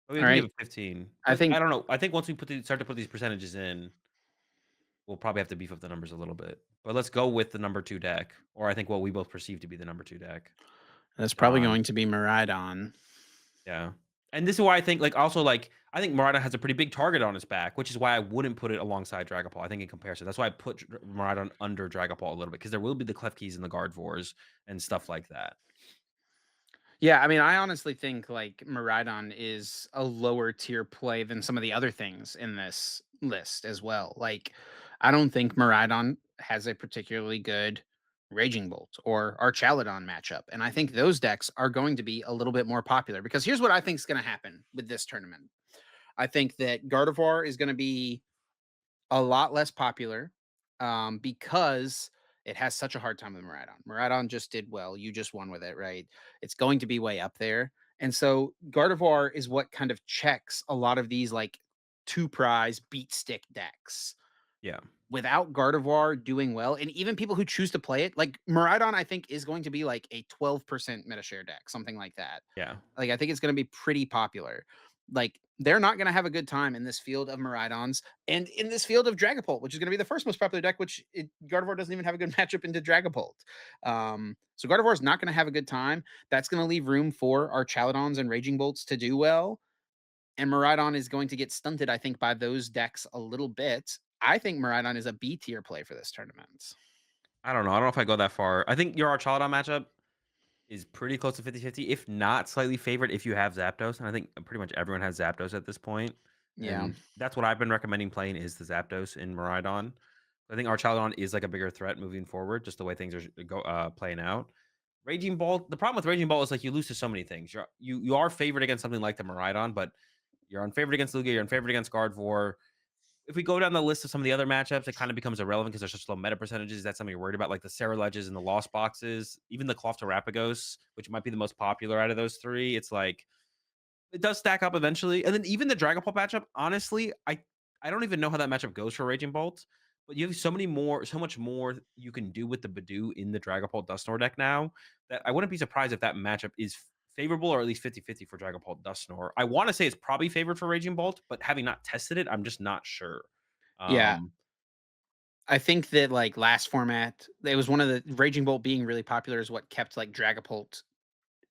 But we All can give right. it 15. I But I think don't know, I think once we start to put these percentages in, we'll probably have to beef up the numbers a little bit. But let's go with the number 2 deck, or I think what we both perceive to be the number 2 deck. that's probably Ron. going to be Miraidon. Yeah. And this is why I think, like, also, like, I think Murata has a pretty big target on his back, which is why I wouldn't put it alongside Dragapult. I think in comparison, that's why I put Murata under Dragapult a little bit because there will be the Klefkis and the Gardevoirs and stuff like that. Yeah, I mean, I honestly think like Miraidon is a lower tier play than some of the other things in this list as well. Like, I don't think Miraidon has a particularly good Raging Bolt or Archaludon matchup. And I think those decks are going to be a little bit more popular because here's what I think is going to happen with this tournament. I think that Gardevoir is going to be a lot less popular, because it has such a hard time with Miraidon. Miraidon just did well. You just won with it, right? It's going to be way up there. And so Gardevoir is what kind of checks a lot of these like two prize beat stick decks. Yeah. Without Gardevoir doing well, and even people who choose to play it, like Miraidon, I think is going to be like a 12% meta share deck, something like that. Yeah. Like, I think it's gonna be pretty popular. Like, they're not gonna have a good time in this field of Miraidons and in this field of Dragapult, which is gonna be the first most popular deck, which Gardevoir doesn't even have a good matchup into Dragapult. So Gardevoir is not gonna have a good time. That's gonna leave room for our Chaladons and Raging Bolts to do well. And Miraidon is going to get stunted, I think, by those decks a little bit. I think Miraidon is a B tier play for this tournament. I don't know. I don't know if I go that far. I think your Archaludon matchup is pretty close to 50-50, if not slightly favored if you have Zapdos. And I think pretty much everyone has Zapdos at this point. Yeah. And that's what I've been recommending playing is the Zapdos in Miraidon. I think Archaludon is like a bigger threat moving forward, just the way things are playing out. Raging Ball. The problem with Raging Ball is like you lose to so many things. You are favored against something like the Miraidon, but you're unfavored against Lugia. You're unfavored against Gardevoir. If we go down the list of some of the other matchups, it kind of becomes irrelevant because there's such low meta percentages. That's something you're worried about, like the Sarah Ledges and the Lost Boxes, even the Cloth Terapagos, which might be the most popular out of those three. It's like it does stack up eventually. And then even the Dragapult matchup, honestly, I don't even know how that matchup goes for Raging Bolt. But you have so much more you can do with the Badoo in the Dragapult Dusknoir deck now that I wouldn't be surprised if that matchup is favorable or at least 50-50 for Dragapult Dusknoir. I want to say it's probably favored for Raging Bolt, but having not tested it, I'm just not sure. Yeah. Um, I think that like last format, it was one of the Raging Bolt being really popular is what kept like Dragapult,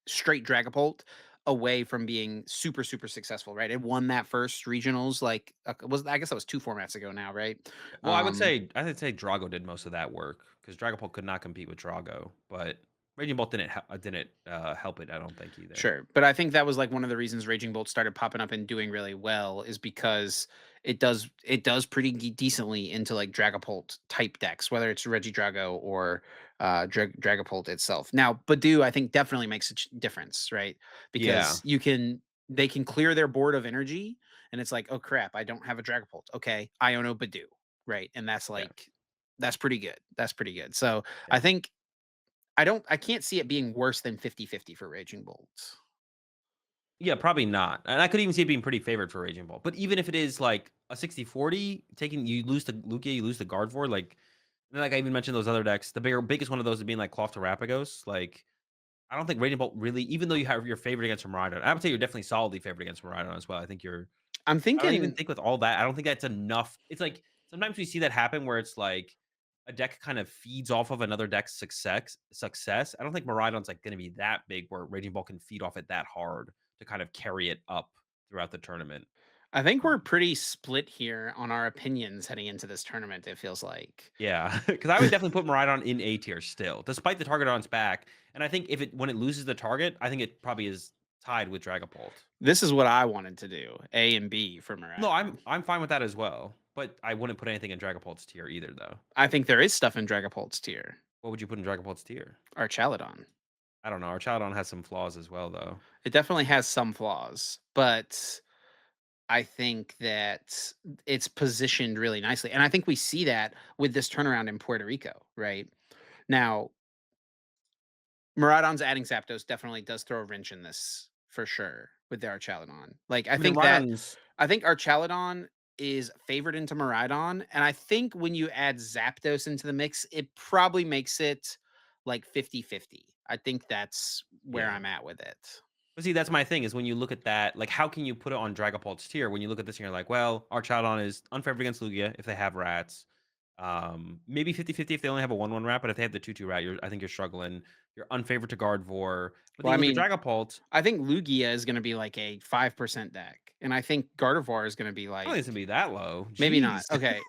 straight Dragapult, away from being super, super successful, right? It won that first regionals, like was I guess that was 2 formats ago now, right? well, Um, I would say Drago did most of that work because Dragapult could not compete with Drago, but Raging Bolt didn't help it. I don't think either. Sure, but I think that was like one of the reasons Raging Bolt started popping up and doing really well is because it does pretty decently into like Dragapult type decks, whether it's Regidrago or Dragapult itself. Now, Badoo I think definitely makes a difference, right? Yeah, Because they can clear their board of energy, and it's like, oh crap, I don't have a Dragapult. Okay, Iono Badoo, right? And that's yeah, like that's pretty good. That's pretty good. So yeah. I think I can't see it being worse than 50-50 for Raging Bolts. Yeah, probably not. And I could even see it being pretty favored for Raging Ball. But even if it is like a 60-40, taking you lose to Lugia, you lose to Gardevoir, like I even mentioned those other decks, biggest one of those would being like Cloth Terapagos. Like, I don't think Raging Bolt really, even though you have your favorite against Miraidon, I would say you're definitely solidly favored against Miraidon as well. I'm I don't even thinking think with all that, I don't think that's enough. It's like sometimes we see that happen where it's like a deck kind of feeds off of another deck's success. I don't think Miraidon's like going to be that big where Raging Ball can feed off it that hard to kind of carry it up throughout the tournament. I think we're Um, pretty split here on our opinions heading into this tournament, it feels like. yeah, because I would definitely put Miraidon in A tier still, despite the target on its back. And I think if it when it loses the target, I think it probably is tied with Dragapult. This is what I wanted to do, A and B for No, Miraidon. I'm fine with that as well, but I wouldn't put anything in Dragapult's tier either, though. I think there is stuff in Dragapult's tier. What would you put in Dragapult's tier? Archaludon. I don't know. Our Archaludon has some flaws as well, though. It definitely has some flaws, but I think that it's positioned really nicely. And I think we see that with this turnaround in Puerto Rico, right? Now, Miraidon's adding Zapdos definitely does throw a wrench in this for sure. with the Archaludon. Like, I mean, Rhydon's I think Archaludon is favored into Miraidon, and I think when you add Zapdos into the mix, it probably makes it, like, 50-50. I think that's where yeah. I'm at with it. But see, that's my thing is when you look at that, like, how can you put it on Dragapult's tier when you look at this and you're like, well, Archaudon is unfavored against Lugia if they have rats. Maybe 50-50 if they only have a 1-1 rat, but if they have the 2-2 rat, I think you're struggling. You're unfavored to Gardevoir. But then Well, you I look at mean, Dragapult, I think Lugia is gonna be, like, a 5% deck, and I think Gardevoir is gonna be, I don't think like, it's gonna be that low. maybe not. Jeez. Okay,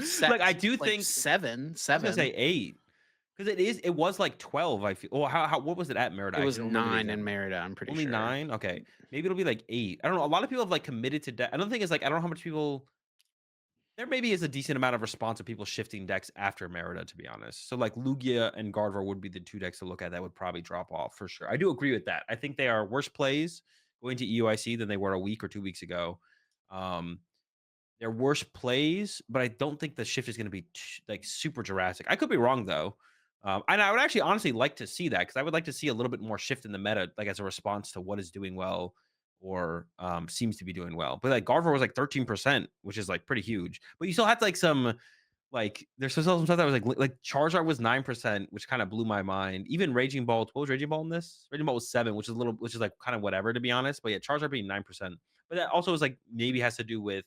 set Like, I do like, think 7, I was gonna say 7. 8 because it was like 12, I feel. Well, how what was it at Merida? It I was actually don't remember the 9 exact in Merida, I'm pretty only sure. 9? Okay. Maybe it'll be like 8. I don't know. A lot of people have, like, committed to deck. Another thing is, like, I don't know how much people there maybe is a decent amount of response of people shifting decks after Merida, to be honest. So, like, Lugia and Gardevoir would be the 2 decks to look at that would probably drop off for sure. I do agree with that. I think they are worse plays going to EUIC than they were a week or 2 weeks ago. Um, they're worse plays, but I don't think the shift is gonna be like, super drastic. I could be wrong, though. And I would actually honestly like to see that because I would like to see a little bit more shift in the meta, like, as a response to what is doing well or, seems to be doing well. But, like, Gardevoir was, like, 13%, which is, like, pretty huge. But you still had, like, some like, there's still some stuff that was, like, Charizard was 9%, which kinda blew my mind. Even Raging Ball what was Raging Ball in this? Raging Ball was 7, which is, like, kind of whatever, to be honest. But, yeah, Charizard being 9%. But that also is, like, maybe has to do with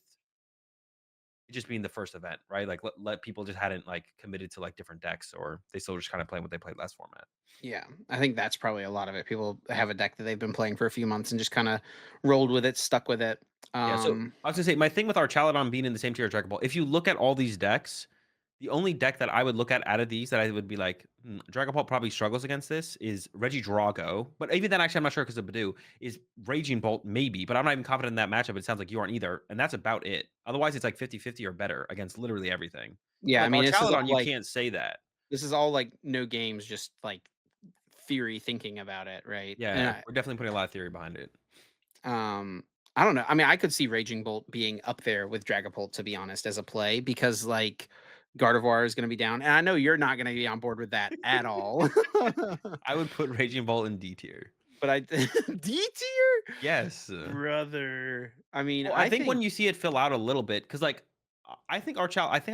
it just being the first event, right? Like let people just hadn't like committed to like different decks or they still just kind of playing what they played last format. Yeah, I think that's probably a lot of it. People have a deck that they've been playing for a few months and just kinda rolled with it, stuck with it. Yeah, so I was gonna say my thing with Archaladon being in the same tier as Dragon Ball, if you look at all these decks, the only deck that I would look at out of these that I would be like, Dragon Ball probably struggles against this is Regidrago. But even then, actually, I'm not sure because of Badoo. Is Raging Bolt maybe, but I'm not even confident in that matchup. It sounds like you aren't either. And that's about it. Otherwise, it's like 50-50 or better against literally everything. So Yeah, I like mean, Archaladon, you can't say that. this is all, like, no games, just, like, theory thinking about it, right? Yeah, we're definitely putting a lot of theory behind it. Um, I don't know. I mean, I could see Raging Bolt being up there with Dragapult, to be honest, as a play because, like, Gardevoir is gonna be down, and I know you're not gonna be on board with that at all. I would put Raging Bolt in D tier. But I D tier? Yes. Brother. I mean, Well, I I think when think you see it fill out a little bit, because like I think I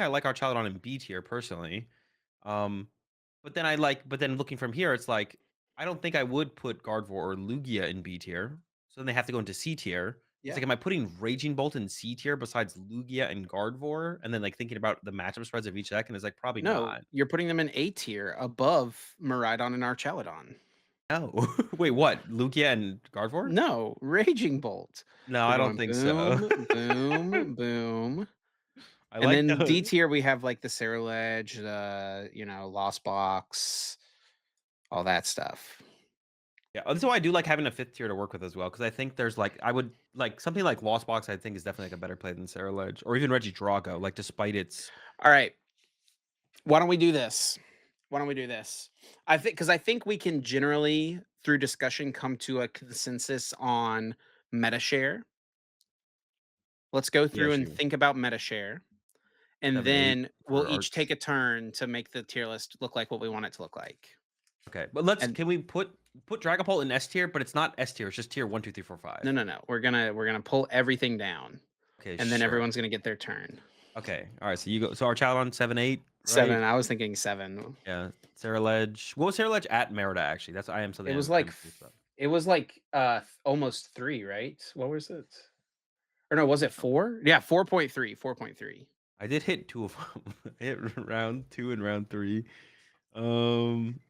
like Archaludon in B tier personally. Um, but then looking from here, it's like I don't think I would put Gardevoir or Lugia in B tier. So then they have to go into C tier. It's yeah. like, am I putting Raging Bolt in C tier besides Lugia and Gardevoir? And then like thinking about the matchup spreads of each deck, and it's like probably No, not. you're putting them in A tier above Miraidon and Archaludon. No. Wait, what? Lugia and Gardevoir? No, Raging Bolt. No, We're I don't going think so. boom, boom, boom. I And like then D those. tier, we have like the Cerulege, Lost Box, all that stuff. Yeah, that's why I do like having a 5th tier to work with as well, because I think there's, like I would like, something like Lost Box, I think is definitely, like, a better play than Ledge or even Regidrago, like, despite its All right. Why don't we do this? Why don't we do this? I think we can generally, through discussion, come to a consensus on meta share. Let's go yeah, through and shoot, think about meta share, and 7, 8 then we'll for each take Arch. a turn to make the tier list look like what we want it to look like. Okay, but And can we put Dragapult in S tier, but it's not S tier, it's just tier 1, 2, 3, 4, no, 5. no, no. We're gonna pull everything down, Okay, and then sure. everyone's gonna get their turn. Okay, alright, so you go so Archaludon 7, 8, right? 7. I was thinking 7. Yeah, Ledge. What was Ledge at Merida, actually? That's I am It something was I'm like curious about. almost 3, right? What was it? Or no, was it 4? Yeah, 4.3, 4.3. I did hit 2 of them. I hit round 2 and round 3. Um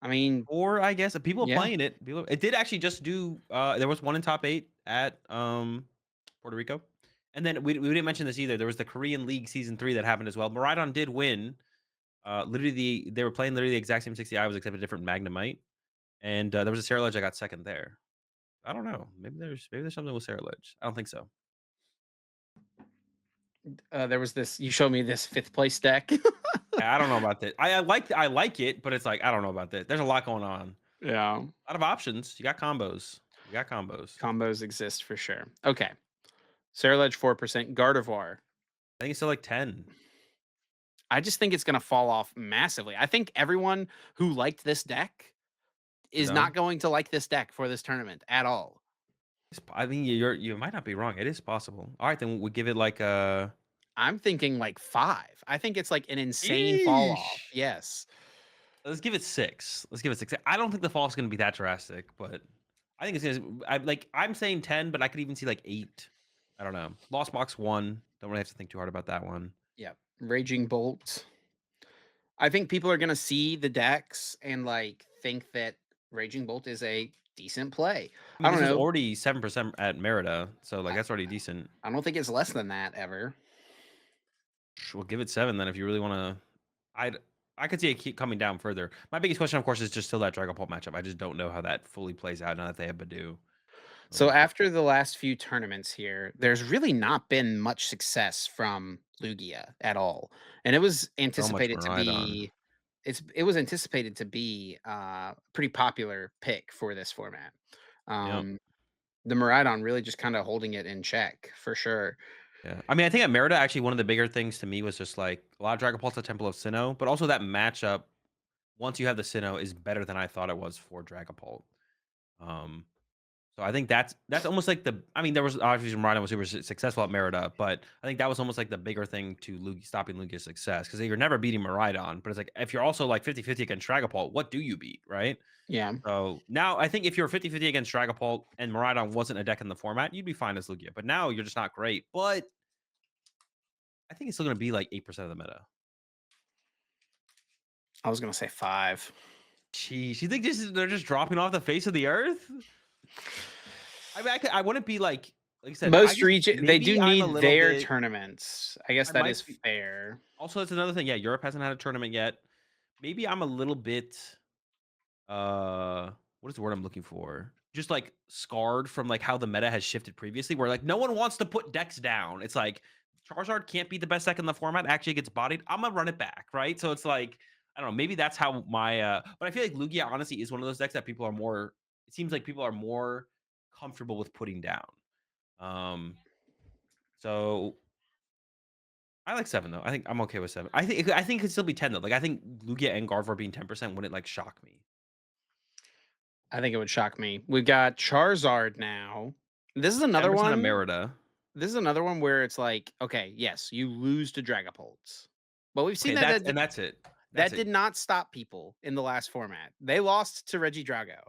I mean, Or I guess people are yeah. playing it. People it did actually just do there was one in top 8 at Puerto Rico. And then we didn't mention this either. There was the Korean League season 3 that happened as well. Maridon did win. Literally they were playing literally the exact same 60 was except a different Magnemite. And there was a Sarah Ledge I got second there. I don't know. Maybe there's something with Sarah Ledge. I don't think so. There was this you showed me this 5th place deck. I don't know about that. I like it, but it's like I don't know about that. There's a lot going on. Yeah. A lot of options. You got combos. You got combos. Combos exist for sure. Okay. Cerulege 4%, Gardevoir. I think it's still like 10. I just think it's gonna fall off massively. I think everyone who liked this deck is not going to like this deck for this tournament at all. I mean, you might not be wrong. It is possible. All right, then we'll give it like a. I'm thinking like 5. I think it's like an insane fall off. Eesh. Yes. Let's give it 6. Let's give it 6. I don't think the fall is going to be that drastic, but I think it's going to. I'm saying 10, but I could even see like 8. I don't know. Lost Box 1. Don't really have to think too hard about that one. Yeah. Raging Bolt. I think people are gonna see the decks and like think that Raging Bolt is a decent play. I I mean, don't this was know. already 7% at Merida, so like I, that's already decent. I don't think it's less than that ever. We'll give it 7 then if you really want to. I'd I could see it keep coming down further. My biggest question, of course, is just still that Dragapult matchup. I just don't know how that fully plays out now that they have Badu. So So after the last few tournaments here, there's really not been much success from Lugia at all. And it was so much anticipated to Miraidon. be it was anticipated to be a pretty popular pick for this format. Yep. Um the Miraidon really just kind of holding it in check for sure. Yeah. I mean, I think at Merida, actually, one of the bigger things to me was just like a lot of Dragapults at Temple of Sinnoh, but also that matchup, once you have the Sinnoh, is better than I thought it was for Dragapult. Um, so I think that's almost like the. I mean, there was obviously Miraidon was super successful at Merida, but I think that was almost like the bigger thing to stopping Lugia's success because you're never beating Miraidon. But it's like if you're also like 50-50 against Dragapult, what do you beat, right? Yeah. So now I think if you're 50-50 against Dragapult and Miraidon wasn't a deck in the format, you'd be fine as Lugia. But now you're just not great. But I think it's still going to be like 8% of the meta. I was gonna say 5. Jeez, you think they're just dropping off the face of the earth? I mean, I wouldn't be like I said, I Most guess region they do maybe I'm a need little their bit. tournaments. I guess I that might is be. fair. Also, that's another thing. Yeah, Europe hasn't had a tournament yet. Maybe I'm a little bit. What is the word I'm looking for? Just like scarred from like how the meta has shifted previously, where like no one wants to put decks down. It's like Charizard can't be the best deck in the format. Actually, gets bodied. I'm gonna run it back, right? So it's like I don't know. Maybe that's how my. But I feel like Lugia honestly is one of those decks that people are more. It seems like people are more comfortable with putting down. Um. So I like 7 though. I think I'm okay with 7. I think it could still be 10 though. Like I think Lugia and Gardevoir being 10% wouldn't like shock me. I think it would shock me. We've got Charizard now. This is another 10% of one. Merida. This is another one where it's like, okay, yes, you lose to Dragapults. But we've seen Okay, that that's it. That's that it. did not stop people in the last format. They lost to Reggie Drago.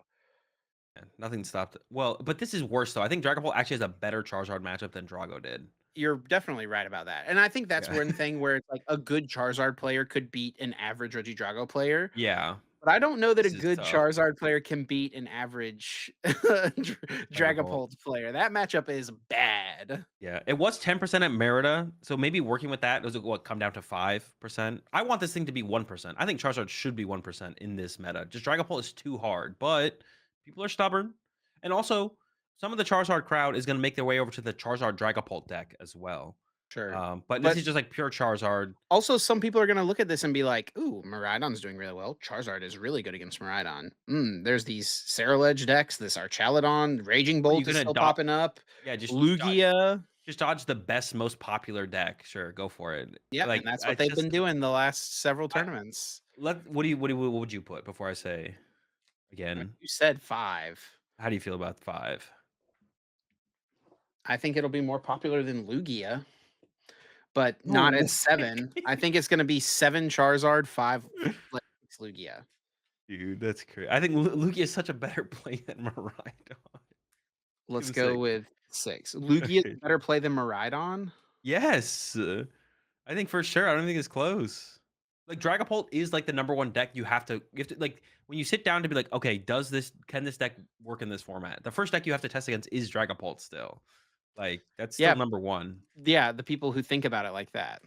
Yeah, nothing stopped it. Well, but this is worse though. I think Dragon Ball actually has a better Charizard matchup than Drago did. You're definitely right about that. And I think that's Yeah. one thing where it's like a good Charizard player could beat an average Reggie Drago player. Yeah. But I don't know that a This is good tough. Charizard player can beat an average Dragon Ball. Dragapult player. That matchup is bad. Yeah. It was 10% at Merida. So maybe working with that, does it what come down to 5%? I want this thing to be 1%. I think Charizard should be 1% in this meta. Just Dragon Ball is too hard, but people are stubborn. And also, some of the Charizard crowd is going to make their way over to the Charizard Dragapult deck as well. Sure. But this But is just like pure Charizard. also, some people are gonna look at this and be like, "Ooh, Miraidon's doing really well. Charizard is really good against Miraidon. There's these Ceruledge decks, this Archaludon, Raging Are you Bolt is gonna still dodge? popping up, Yeah, Lugia." just dodge the best, most popular deck. Sure, go for it. Yep, and Like that's what it's they've just been doing the last several I, tournaments. what would you put before I say again? You said 5. How do you feel about 5? I think it'll be more popular than Lugia, but not at Ooh. 7. I think it's gonna be 7 Charizard, 5 like, Lugia. Dude, that's crazy. I think Lugia is such a better play than Miraidon. Give Let's a go sec. with 6. Lugia is Okay. a better play than Miraidon? Yes. I think for sure. I don't think it's close. Like Dragapult is like the number one deck you have to like when you sit down to be like, okay, can this deck work in this format? The first deck you have to test against is Dragapult still. Like that's still Yeah, number one. yeah, the people who think about it like that.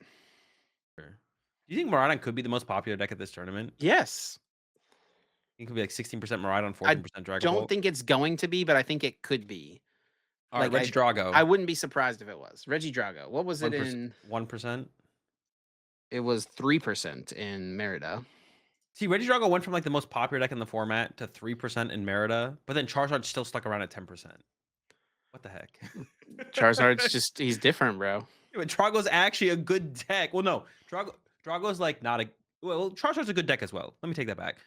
Sure. Do you think Miraidon could be the most popular deck at this tournament? Yes. It could be like 16% Miraidon, I 14% don't Dragapult. think it's going to be, but I think it could be. All right, Like, Reggie I Drago, wouldn't be surprised if it was. Reggie Drago, what was it 1%. in? 1%. It was 3% in Merida. See, Reggie Drago went from like the most popular deck in the format to 3% in Merida, but then Charizard still stuck around at 10%. What the heck? Charizard's just he's different, bro. Yeah, but Drago's actually a good deck. Well, no, Drago's like not a well. Charizard's a good deck as well. Let me take that back.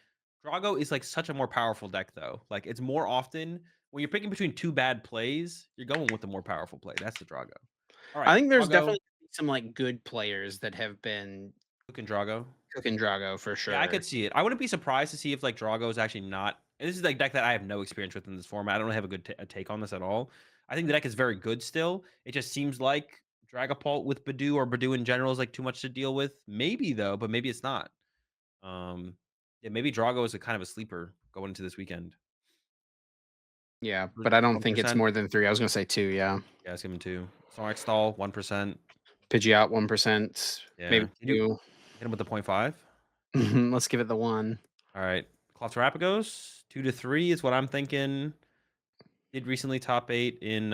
Drago is like such a more powerful deck though. Like it's more often when you're picking between two bad plays, you're going with the more powerful play. That's the Drago. All right, I think there's Drago, definitely some like good players that have been Luke and Drago. cooking Drago for Yeah, I sure. could see it. I wouldn't be surprised to see if like Drago is actually not. And this is like deck that I have no experience with in this format. I don't have a good a take on this at all. I think the deck is very good still. It just seems like Dragapult with Badoo or Badoo in general is like too much to deal with. Maybe though, but maybe it's not. Um, yeah, maybe Drago is a kind of a sleeper going into this weekend. Yeah, but I don't One think it's percent. more than 3. I was gonna say 2, yeah. Yeah, it's given two. Sonic Stall 1%. Pidgeot 1%, maybe Yeah, you do 2. hit him with the 0.5. Let's give it the 1. All right, Cloth 2 to 3 is what I'm thinking. Did recently top 8 in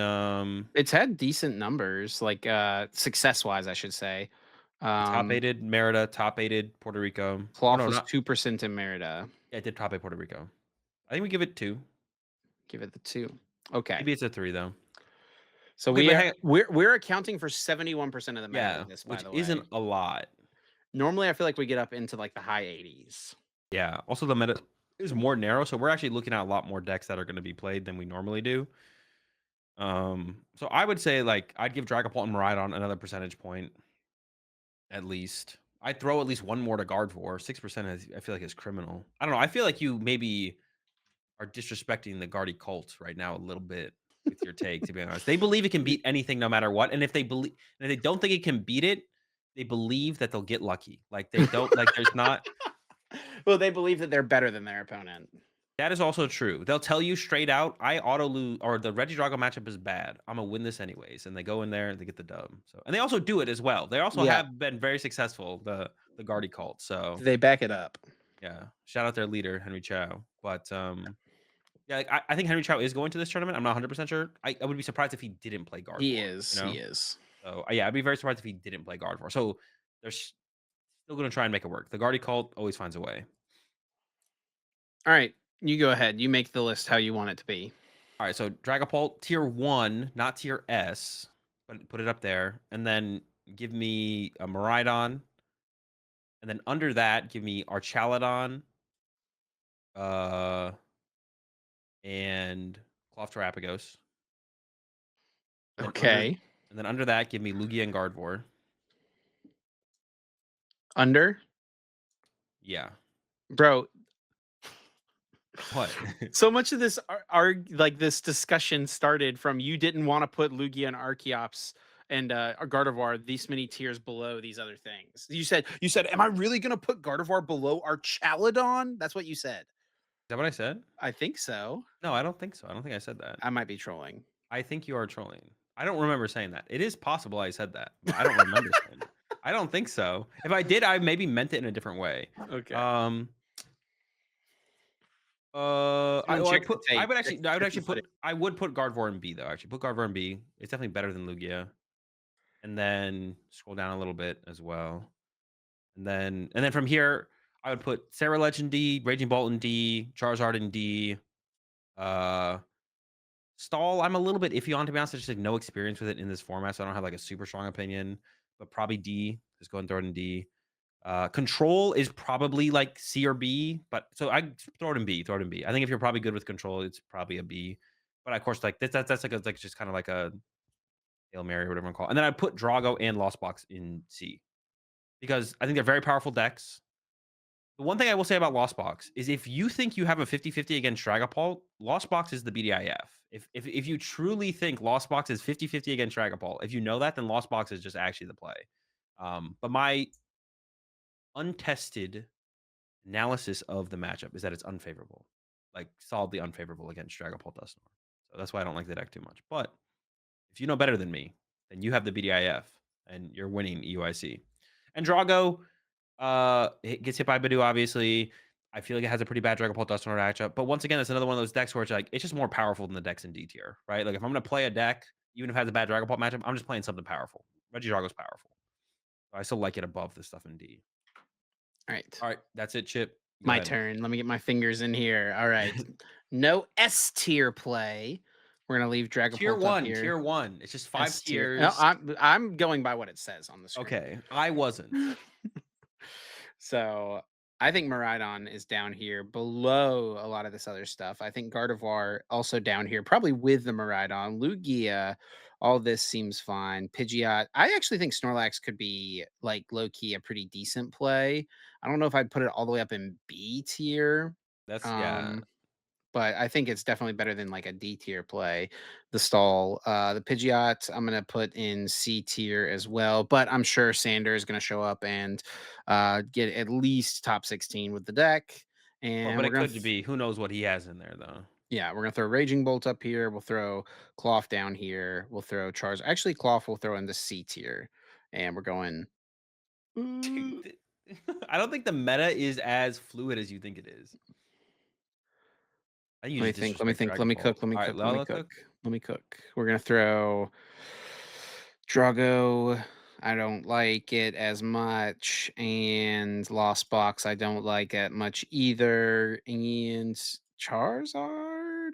It's had decent numbers, like, success-wise, I should say. top Um, 8ed Merida, top 8ed Puerto Rico. Oh Cloth no, was not 2% in Merida. yeah, it did top 8 Puerto Rico. I think we give it 2. Give it the 2. Okay. Maybe it's a 3 though. So Okay, but we're accounting for 71% of the meta yeah, in this, by which the isn't way. a lot. Normally, I feel like we get up into, like, the high 80s. Yeah. Also, the meta is more narrow, so we're actually looking at a lot more decks that are going to be played than we normally do. So I would say like I'd give Dragapult and Miraidon another percentage point at least. I'd throw at least one more to Gardevoir. 6% is I feel like is criminal. I don't know. I feel like you maybe are disrespecting the Guardy cult right now a little bit with your take, to be honest. They believe it can beat anything no matter what. And if they don't think it can beat it, they believe that they'll get lucky. Like they don't like there's not. Well, they believe that they're better than their opponent. That is also true. They'll tell you straight out, I auto lose or the Regidrago matchup is bad. I'm gonna win this anyways. And they go in there and they get the dub. So and they also do it as well. They also Yeah, have been very successful, the Guardy cult. So they back it up. yeah. Shout out their leader, Henry Chow. But yeah, like, I think Henry Chow is going to this tournament. I'm not 100% sure. I would be surprised if he didn't play He Gardevoir, you is, he know? is. So yeah, I'd be very surprised if he didn't play Gardevoir. So they're still gonna try and make it work. The Guardy cult always finds a way. Alright, you go ahead. You make the list how you want it to be. All right, so Dragapult tier 1, not tier S, but put it up there, and then give me a Miraidon, and then under that, give me Archaludon, uh, and Clofterapagos. And then Okay. under that, give me Lugia and Gardevoir. Under? Yeah. Bro, What? so much of this like, this discussion started from you didn't wanna put Lugia and Archeops and, Gardevoir these many tiers below these other things. You said, "Am I really gonna put Gardevoir below Archaludon?" That's what you said. Is that what I said? I think so. No, I don't think so. I don't think I said that. I might be trolling. I think you are trolling. I don't remember saying that. It is possible I said that, but I don't remember saying it. I don't think so. If I did, I maybe meant it in a different way. Okay. Um, Come on, check the I tape. would Check actually no, check the footage. I would put Gardevoir in B though, actually. Put Gardevoir in B. It's definitely better than Lugia. And then scroll down a little bit as well. And then from here, I would put Sarah Legend D, Raging Bolt in D, Charizard in D, uh Stall, I'm a little bit iffy on, to be honest. I just like no experience with it in this format, so I don't have like a super strong opinion. But probably D. Just go and throw it in D. Control is probably like C or B, but so I throw it in B. Throw it in B. I think if you're probably good with control, it's probably a B. But of course, like that's like just kind of like a Hail Mary or whatever you call it. And then I put Drago and Lost Box in C because I think they're very powerful decks. The one thing I will say about Lost Box is if you think you have a 50-50 against Dragapult, Lost Box is the BDIF. If you truly think Lost Box is 50-50 against Dragapult, if you know that, then Lost Box is just actually the play. But my untested analysis of the matchup is that it's unfavorable, like solidly unfavorable against Dragapult Dusknoir. So that's why I don't like the deck too much. But if you know better than me, then you have the BDIF and you're winning EUIC. And Drago, it gets hit by Badoo, obviously. I feel like it has a pretty bad Dragapult Dusknoir matchup. But once again, it's another one of those decks where it's like it's just more powerful than the decks in D tier, right? Like if I'm gonna play a deck, even if it has a bad Dragapult matchup, I'm just playing something powerful. Regidrago's powerful. I still like it above the stuff in D. Alright. All right, that's it, Chip. Go My ahead. turn. Let me get my fingers in here. Alright. No S tier play. We're gonna leave Tier Dragapult up one, here. tier one. It's just five S tier. No, tiers. I'm going by what it says on the screen. Okay, I wasn't. So I think Maridon is down here below a lot of this other stuff. I think Gardevoir also down here, probably with the Maridon. Lugia, all this seems fine. Pidgeot, I actually think Snorlax could be like low key a pretty decent play. I don't know if I'd put it all the way up in B tier. That's yeah. Um, but I think it's definitely better than like a D tier play. The stall, the Pidgeot, I'm gonna put in C tier as well. But I'm sure Sander is gonna show up and get at least top 16 with the deck. Well, And but we're it gonna, could be. Who knows what he has in there though? yeah, we're gonna throw Raging Bolt up here. We'll throw Cloth down here. We'll throw Charge. Actually, Cloth we'll throw in the C tier, and we're going. Dude, "Mm." I don't think the meta is as fluid as you think it is. I think you Let me just think. Let me disrespect think. Let Dragon me Ball. cook. Let me All right, cook. Let me Lala cook. Cook. Let me cook. We're gonna throw Drago, I don't like it as much, and Lost Box, I don't like it much either, and Charizard?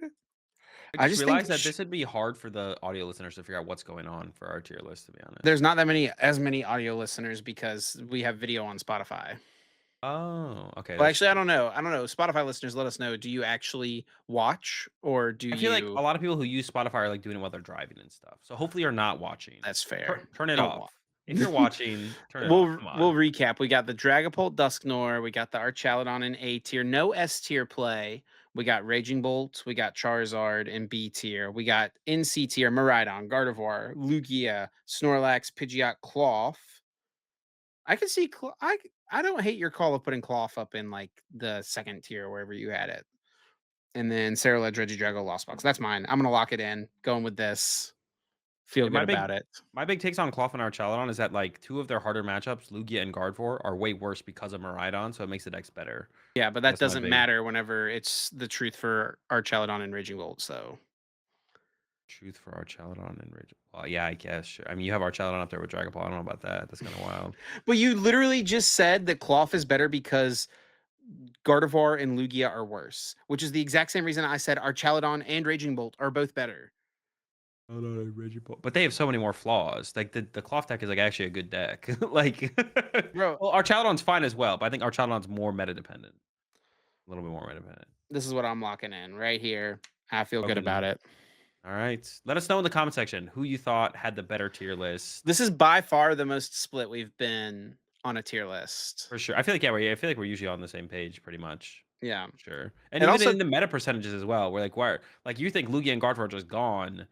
I I just just think realized that this would be hard for the audio listeners to figure out what's going on for our tier list, to be honest. there's not that many as many audio listeners because we have video on Spotify. Oh, okay, Well, that's actually, true. I don't know. Spotify listeners, let us know. Do you actually watch or do I feel like you? a lot of people who use Spotify are like doing it while they're driving and stuff. So hopefully you're not watching. That's fair. Turn it Don't watch. off. If you're watching, turn it off. Come We'll on. recap. We got the Dragapult Dusknoir, we got the Archaludon in A tier, no S tier play. We got Raging Bolt, we got Charizard in B tier. We got in C tier Miraidon, Gardevoir, Lugia, Snorlax, Pidgeot, Cloth. I can see I don't hate your call of putting Cloth up in like the second tier wherever you had it. And then Sarah Ledge, Regidrago, Lost Box. That's mine. I'm gonna lock it in. Going with this. Feel Yeah, good about it. my big takes on Cloth and Archaludon is that like two of their harder matchups, Lugia and Gardevoir, are way worse because of Miraidon, so it makes the decks better. Yeah, but that That's my doesn't big matter whenever it's the truth for Archaludon and Raging Bolt. So truth for Archaludon and Rage. Well, yeah, I guess. Sure. I mean, you have Archaludon up there with Dragapult. I don't know about that. That's kind of wild. but you literally just said that Cloth is better because Gardevoir and Lugia are worse, which is the exact same reason I said Archaludon and Raging Bolt are both better. Oh no, Regipult. But they have so many more flaws. Like the cloth deck is like actually a good deck. Like, Bro, well, Archaludon's fine as well, but I think Archaludon's more meta dependent. A little bit more meta dependent. this is what I'm locking in right here. I feel good Okay. about it. All right. Let us know in the comment section who you thought had the better tier list. This is by far the most split we've been on a tier list. For sure. I feel like yeah, I feel like we're usually on the same page pretty much. Yeah. Sure. And And even also, in the meta percentages as well, we're like, why like you think Lugia and Gardevoir are just gone.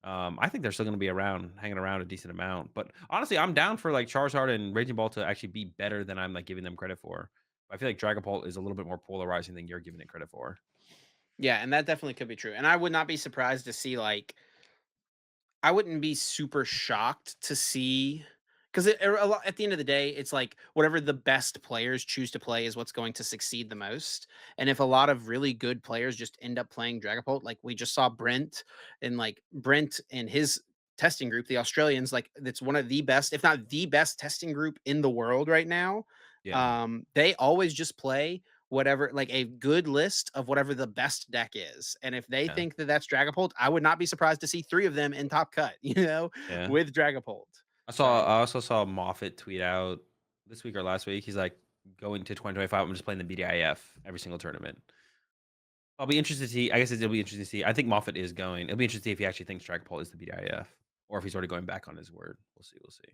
I think they're still gonna be around, hanging around a decent amount. But honestly, I'm down for like Charizard and Raging Ball to actually be better than I'm like giving them credit for. I feel like Dragapult is a little bit more polarizing than you're giving it credit for. yeah, and that definitely could be true. And I would not be surprised to see like I wouldn't be super shocked to see because at the end of the day, it's like whatever the best players choose to play is what's going to succeed the most. And if a lot of really good players just end up playing Dragapult, like we just saw Brent and his testing group, the Australians, like that's one of the best, if not the best testing group in the world right now. Yeah. They always just play whatever like a good list of whatever the best deck is. And if they Yeah. think that that's Dragapult, I would not be surprised to see three of them in top cut, Yeah. with Dragapult. I So also saw Moffat tweet out this week or last week. He's like, going to 2025, I'm just playing the BDIF every single tournament. I'll be interested to see. I guess it'll be interesting to see. I think Moffat is going. It'll be interesting to see if he actually thinks Dragapult is the BDIF or if he's already going back on his word. We'll see. We'll see.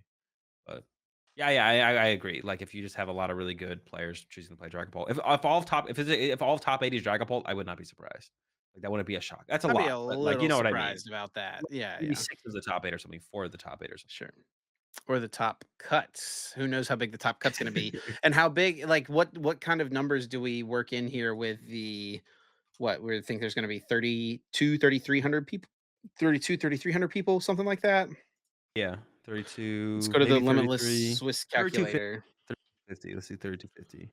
But yeah, yeah, I agree. Like if you just have a lot of really good players choosing to play Dragapult, if all of top 80 is Dragapult, I would not be surprised. Like that wouldn't be a shock. That's a I'd be lot, a but like you little know what I mean. surprised about that. Like, Yeah, maybe yeah, six of the top eight or something, four of the top eight or sure. Or the top cuts. Who knows how big the top cut's going to be, something. and how big? Like what kind of numbers do we work in here with the what we think there's going to be 32, 3,300 people, 32, 3,300 people, something like that. Yeah, Let's 32, go to the maybe limitless 33, Swiss 3250. calculator. 50. Let's see 3250.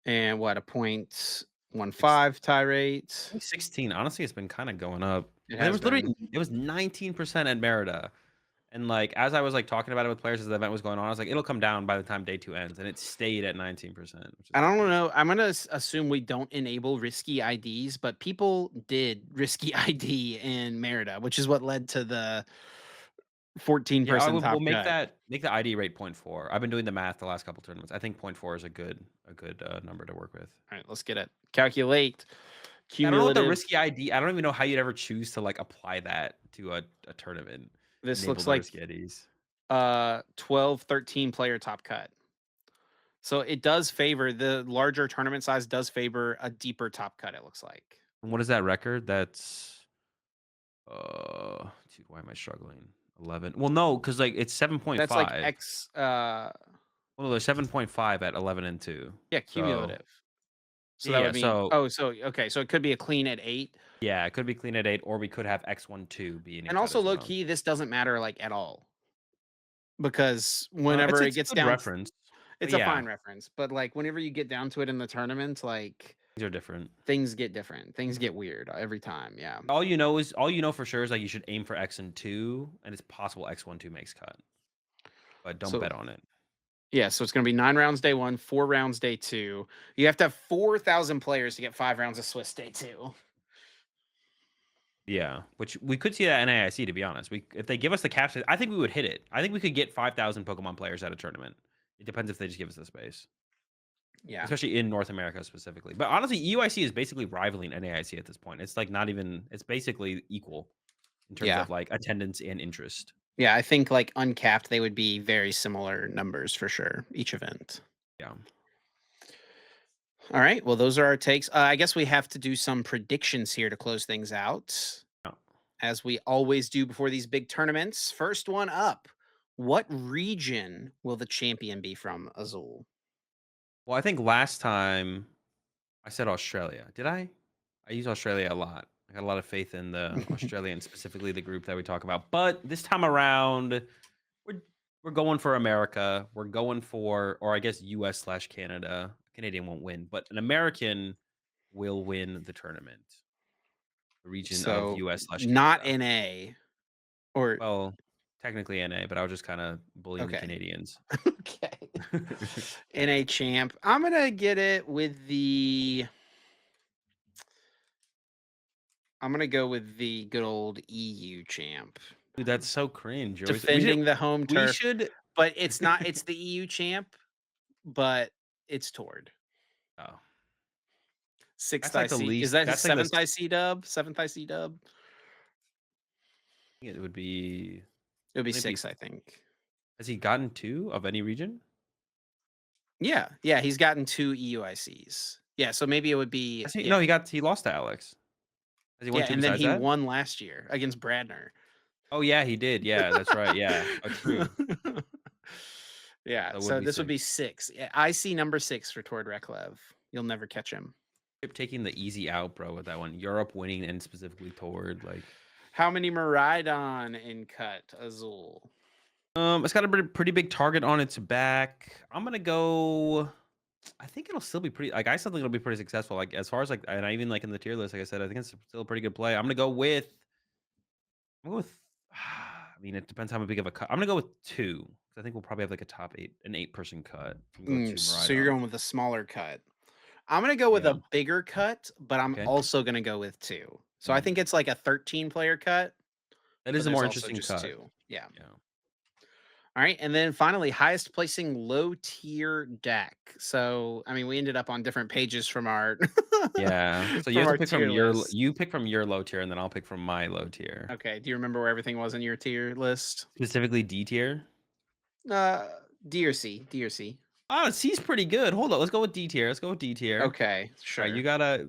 And what, a point one Six, five tie rate? 16. Honestly, it's been kind of going up. It But has been. it was 19% at Merida. And like as I was like talking about it with players as the event was going on, I was like, it'll come down by the time day two ends. And it stayed at 19%, which is I don't crazy. know. I'm gonna assume we don't enable risky IDs, but people did risky ID in Merida, which is what led to 14 Yeah, I person would we'll top cut. make the ID rate point 0.4. I've been doing the math the last couple tournaments. I think point 0.4 is a good number to work with. All right, let's get it. Calculate I don't know what the cumulative. risky ID. I don't even know how you'd ever choose to like apply that to a tournament. This Enable looks the like risky IDs. 12, 13 player top cut. So it does favor the larger tournament size does favor a deeper top cut, it looks like. And what is that record? That's dude, why am I struggling? 11. Well, no, because like it's That's like 7.5. X Well, there's 7.5 at 11 and 2. yeah, So cumulative. So yeah, that yeah. would mean So oh, so okay, so it could be a clean at 8. yeah, it could be clean at 8, or we could have X12 being in And cut also as low well. key, this doesn't matter like at all because whenever it It's a gets good down, reference. But it's a yeah, fine reference. But like whenever you get down to it in the tournament, like these are different. things get different. Things get weird every time. Yeah. All you know for sure is like you should aim for X and 2, and it's possible X12 makes cut, but don't So bet on it. yeah, so it's going to be 9 rounds day 1, 4 rounds day 2. You have to have 4,000 players to get 5 rounds of Swiss day 2. Yeah, which we could see that in AIC, to be honest. If they give us the caps, I think we would hit it. I think we could get 5,000 Pokemon players at a tournament. It depends if they just give us the space, Yeah. especially in North America specifically. But honestly, EUIC is basically rivaling NAIC at this point. It's like not even. It's basically equal in terms Yeah. of like attendance and interest. Yeah, I think like uncapped they would be very similar numbers for sure each event. Yeah. All right. Well, those are our takes. I guess we have to do some predictions here to close things out, Yeah. as we always do before these big tournaments. First one up. What region will the champion be from, Azul? Well, I think last time I said Australia. Did I? I use Australia a lot. I got a lot of faith in the Australian, specifically the group that we talk about. But this time around, we're we're going for America. We're going for, or I guess US slash Canada. Canadian won't win, but an American will win the tournament. The region of So US slash not Canada. NA or Well, technically NA, but I was just kind of bullying the okay. Canadians. Okay. NA champ. I'm gonna get it with the. I'm gonna go with the good old EU champ. Dude, that's so cringe. Defending the home We turf, should. but it's not. It's the EU champ, but it's Tord. Oh, Sixth that's like the IC. Is least. that his That's like seventh IC dub? Seventh IC dub? it would be. It would be Wouldn't it be? six, I think. Has he gotten 2 of any region? Yeah, yeah. He's gotten 2 EUICs. Yeah, so maybe it would be Has he? No, yeah, he lost to Alex. Has he won yeah. 2 And then besides he that? won last year against Bradner. Oh, yeah, he did. Yeah, that's right. Yeah. Oh, true. Yeah, That would so be this would be 6. 6. Yeah, IC number 6 for Tord Reklev. You'll never catch him. Keep taking the easy out, bro, with that one. Europe winning and specifically toward like How many Maridon in cut, Azul? it's got a pretty big target on its back. I'm gonna go. I think it'll still be pretty. Like I still think it'll be pretty successful. Like as far as like, and I even like in the tier list, like I said, I think it's still a pretty good play. I'm gonna go with. I'm gonna go with. I mean, it depends how big of a cut. I'm gonna go with 2. 'Cause I think we'll probably have like a top 8, an 8-person cut. I'm gonna go 2 So you're Maridon. going with a smaller cut. I'm gonna go with Yeah. a bigger cut, but I'm Okay. also gonna go with 2. So I Mm. think it's like a 13 player cut, That but is a there's more also interesting just cut. 2. Yeah. Yeah. All right, and then finally, highest placing low tier deck. So I mean, we ended up on different pages from our Yeah. So you from have to our pick from tier list. you pick from your low tier, and then I'll pick from my low tier. Okay, do you remember where everything was in your tier list? Specifically D tier. Uh, D or C, D or C. Oh, C's pretty good. Hold on, let's go with D tier. Let's go with D tier. Okay, All right, sure. you got your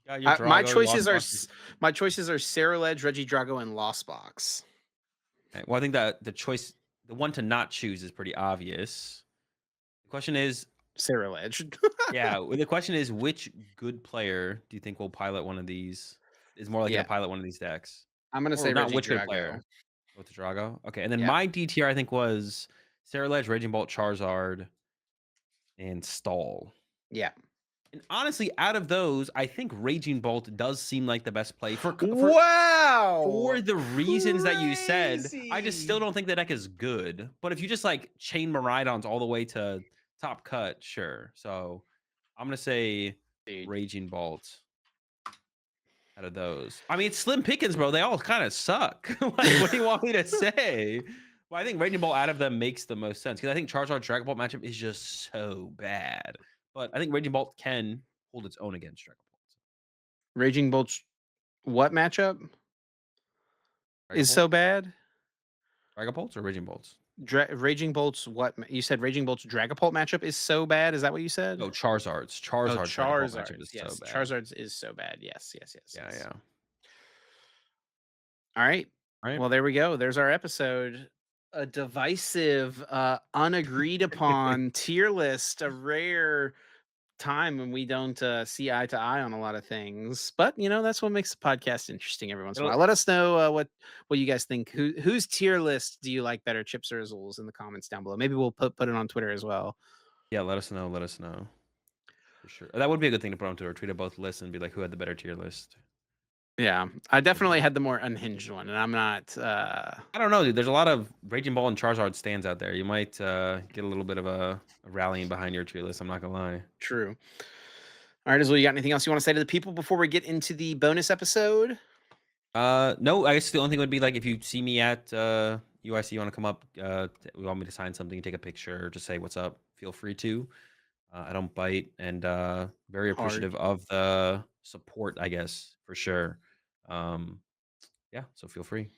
My Drago, your choices Lost are Boxes. my choices are Sarah Ledge, Reggie Drago, and Lost Box. Okay, well, I think that the one to not choose is pretty obvious. The question is, Sarah Ledge. yeah, well, the question is, which good player do you think will pilot one of these? Is more likely to Yeah, pilot one of these decks, I'm gonna or say not? Reggie Which good Drago. player? With the Drago. Okay, and then Yeah, my D tier I think was Sarah Ledge, Raging Bolt, Charizard, and Stall. yeah. And honestly, out of those, I think Raging Bolt does seem like the best play Wow! for the reasons that you said. I just still Crazy! don't think the deck is good. But if you just like chain Maridons all the way to top cut, sure. So I'm gonna say Dude, Raging Bolt out of those. I mean, it's slim pickings, bro. They all kind of suck. Like, what do you want me to say? Well, I think Raging Ball out of them makes the most sense because I think Charizard Dragon Ball matchup is just so bad. But I think Raging Ball can hold its own against Dragon Ball. Raging Bolt's what matchup Dragon is Ball? so bad? Dragon Bolts or Raging Bolts? Raging Bolt's what you said Raging Bolt's Dragapult matchup is so bad, is that what you said? No, Charizard's. Oh, Charizard's Dragon Ball matchup Charizard's, is so yes. bad. Charizard's is so bad. Yes, yes, yes, Yeah, yes. yeah. All right. All right. Well, there we go. There's our episode. A divisive, unagreed upon tier list, a rare time when we don't see eye to eye on a lot of things. But that's what makes the podcast interesting every once in a It'll while. Let us know what you guys think. Whose tier list do you like better, Chips or Azules, in the comments down below? Maybe we'll put it on Twitter as well. Yeah, let us know. Let us know for sure. That would be a good thing to put onto a tweet of both lists and be like, who had the better tier list? Yeah, I For sure. definitely had the more unhinged one, and I'm not I don't know, dude. There's a lot of Raging Ball and Charizard stands out there. You might get a little bit of a rallying behind your tier list. I'm not gonna lie. true. All right, Azul, you got anything else you want to say to the people before we get into the bonus episode? No, I guess the only thing would be like if you see me at UIC, you want to come up, you want me to sign something, take a picture, just say what's up. Feel free to. I don't bite, and very Hard. appreciative of the support. I guess for sure. Um, yeah, so feel free.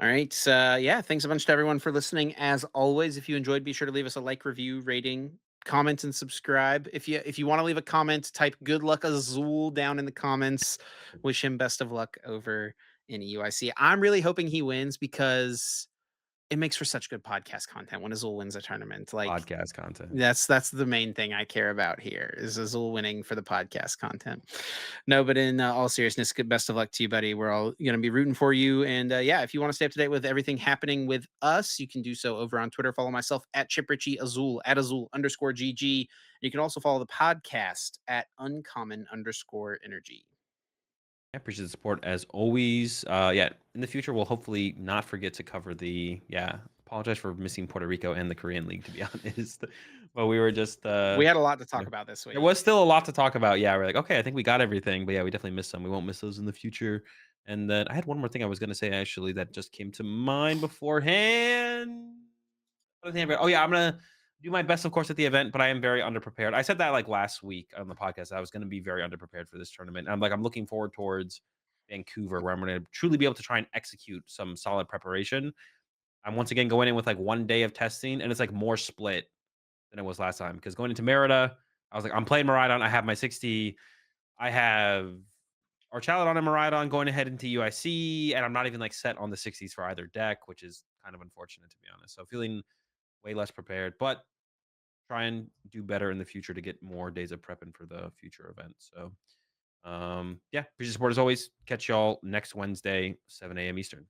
All right. Yeah, thanks a bunch to everyone for listening. As always, if you enjoyed, be sure to leave us a like, review, rating, comment, and subscribe. If you want to leave a comment, type "Good luck Azul" down in the comments. Wish him best of luck over in EUIC. I'm really hoping he wins because it makes for such good podcast content when Azul wins a tournament. Like Podcast content. that's the main thing I care about here is Azul winning for the podcast content. No, but in all seriousness, good best of luck to you, buddy. We're all going to be rooting for you. And yeah, if you want to stay up to date with everything happening with us, you can do so over on Twitter. Follow myself at Chip Ritchie Azul at Azul_GG. You can also follow the podcast at Uncommon_Energy. I appreciate the support as always. Yeah, in the future we'll hopefully not forget to cover the apologize for missing Puerto Rico and the Korean League to be honest. But we were just We had a lot to you talk know, about this there week. was still a lot to talk about. Yeah, we're like, okay, I think we got everything, but yeah, we definitely missed some. We won't miss those in the future. And then I had one more thing I was gonna say actually that just came to mind beforehand. Oh yeah, I'm gonna do my best, of course, at the event, but I am very underprepared. I said that like last week on the podcast. I was gonna be very underprepared for this tournament. I'm looking forward towards Vancouver, where I'm gonna truly be able to try and execute some solid preparation. I'm once again going in with like 1 day of testing, and it's like more split than it was last time. Because going into Merida, I was like, I'm playing Maridon. I have my 60. I have Archaladon and Maridon going ahead into UIC, and I'm not even like set on the 60s for either deck, which is kind of unfortunate to be honest. So feeling way less prepared, but try and do better in the future to get more days of prepping for the future events. So, yeah, appreciate the support as always. Catch y'all next Wednesday, 7 a.m. Eastern.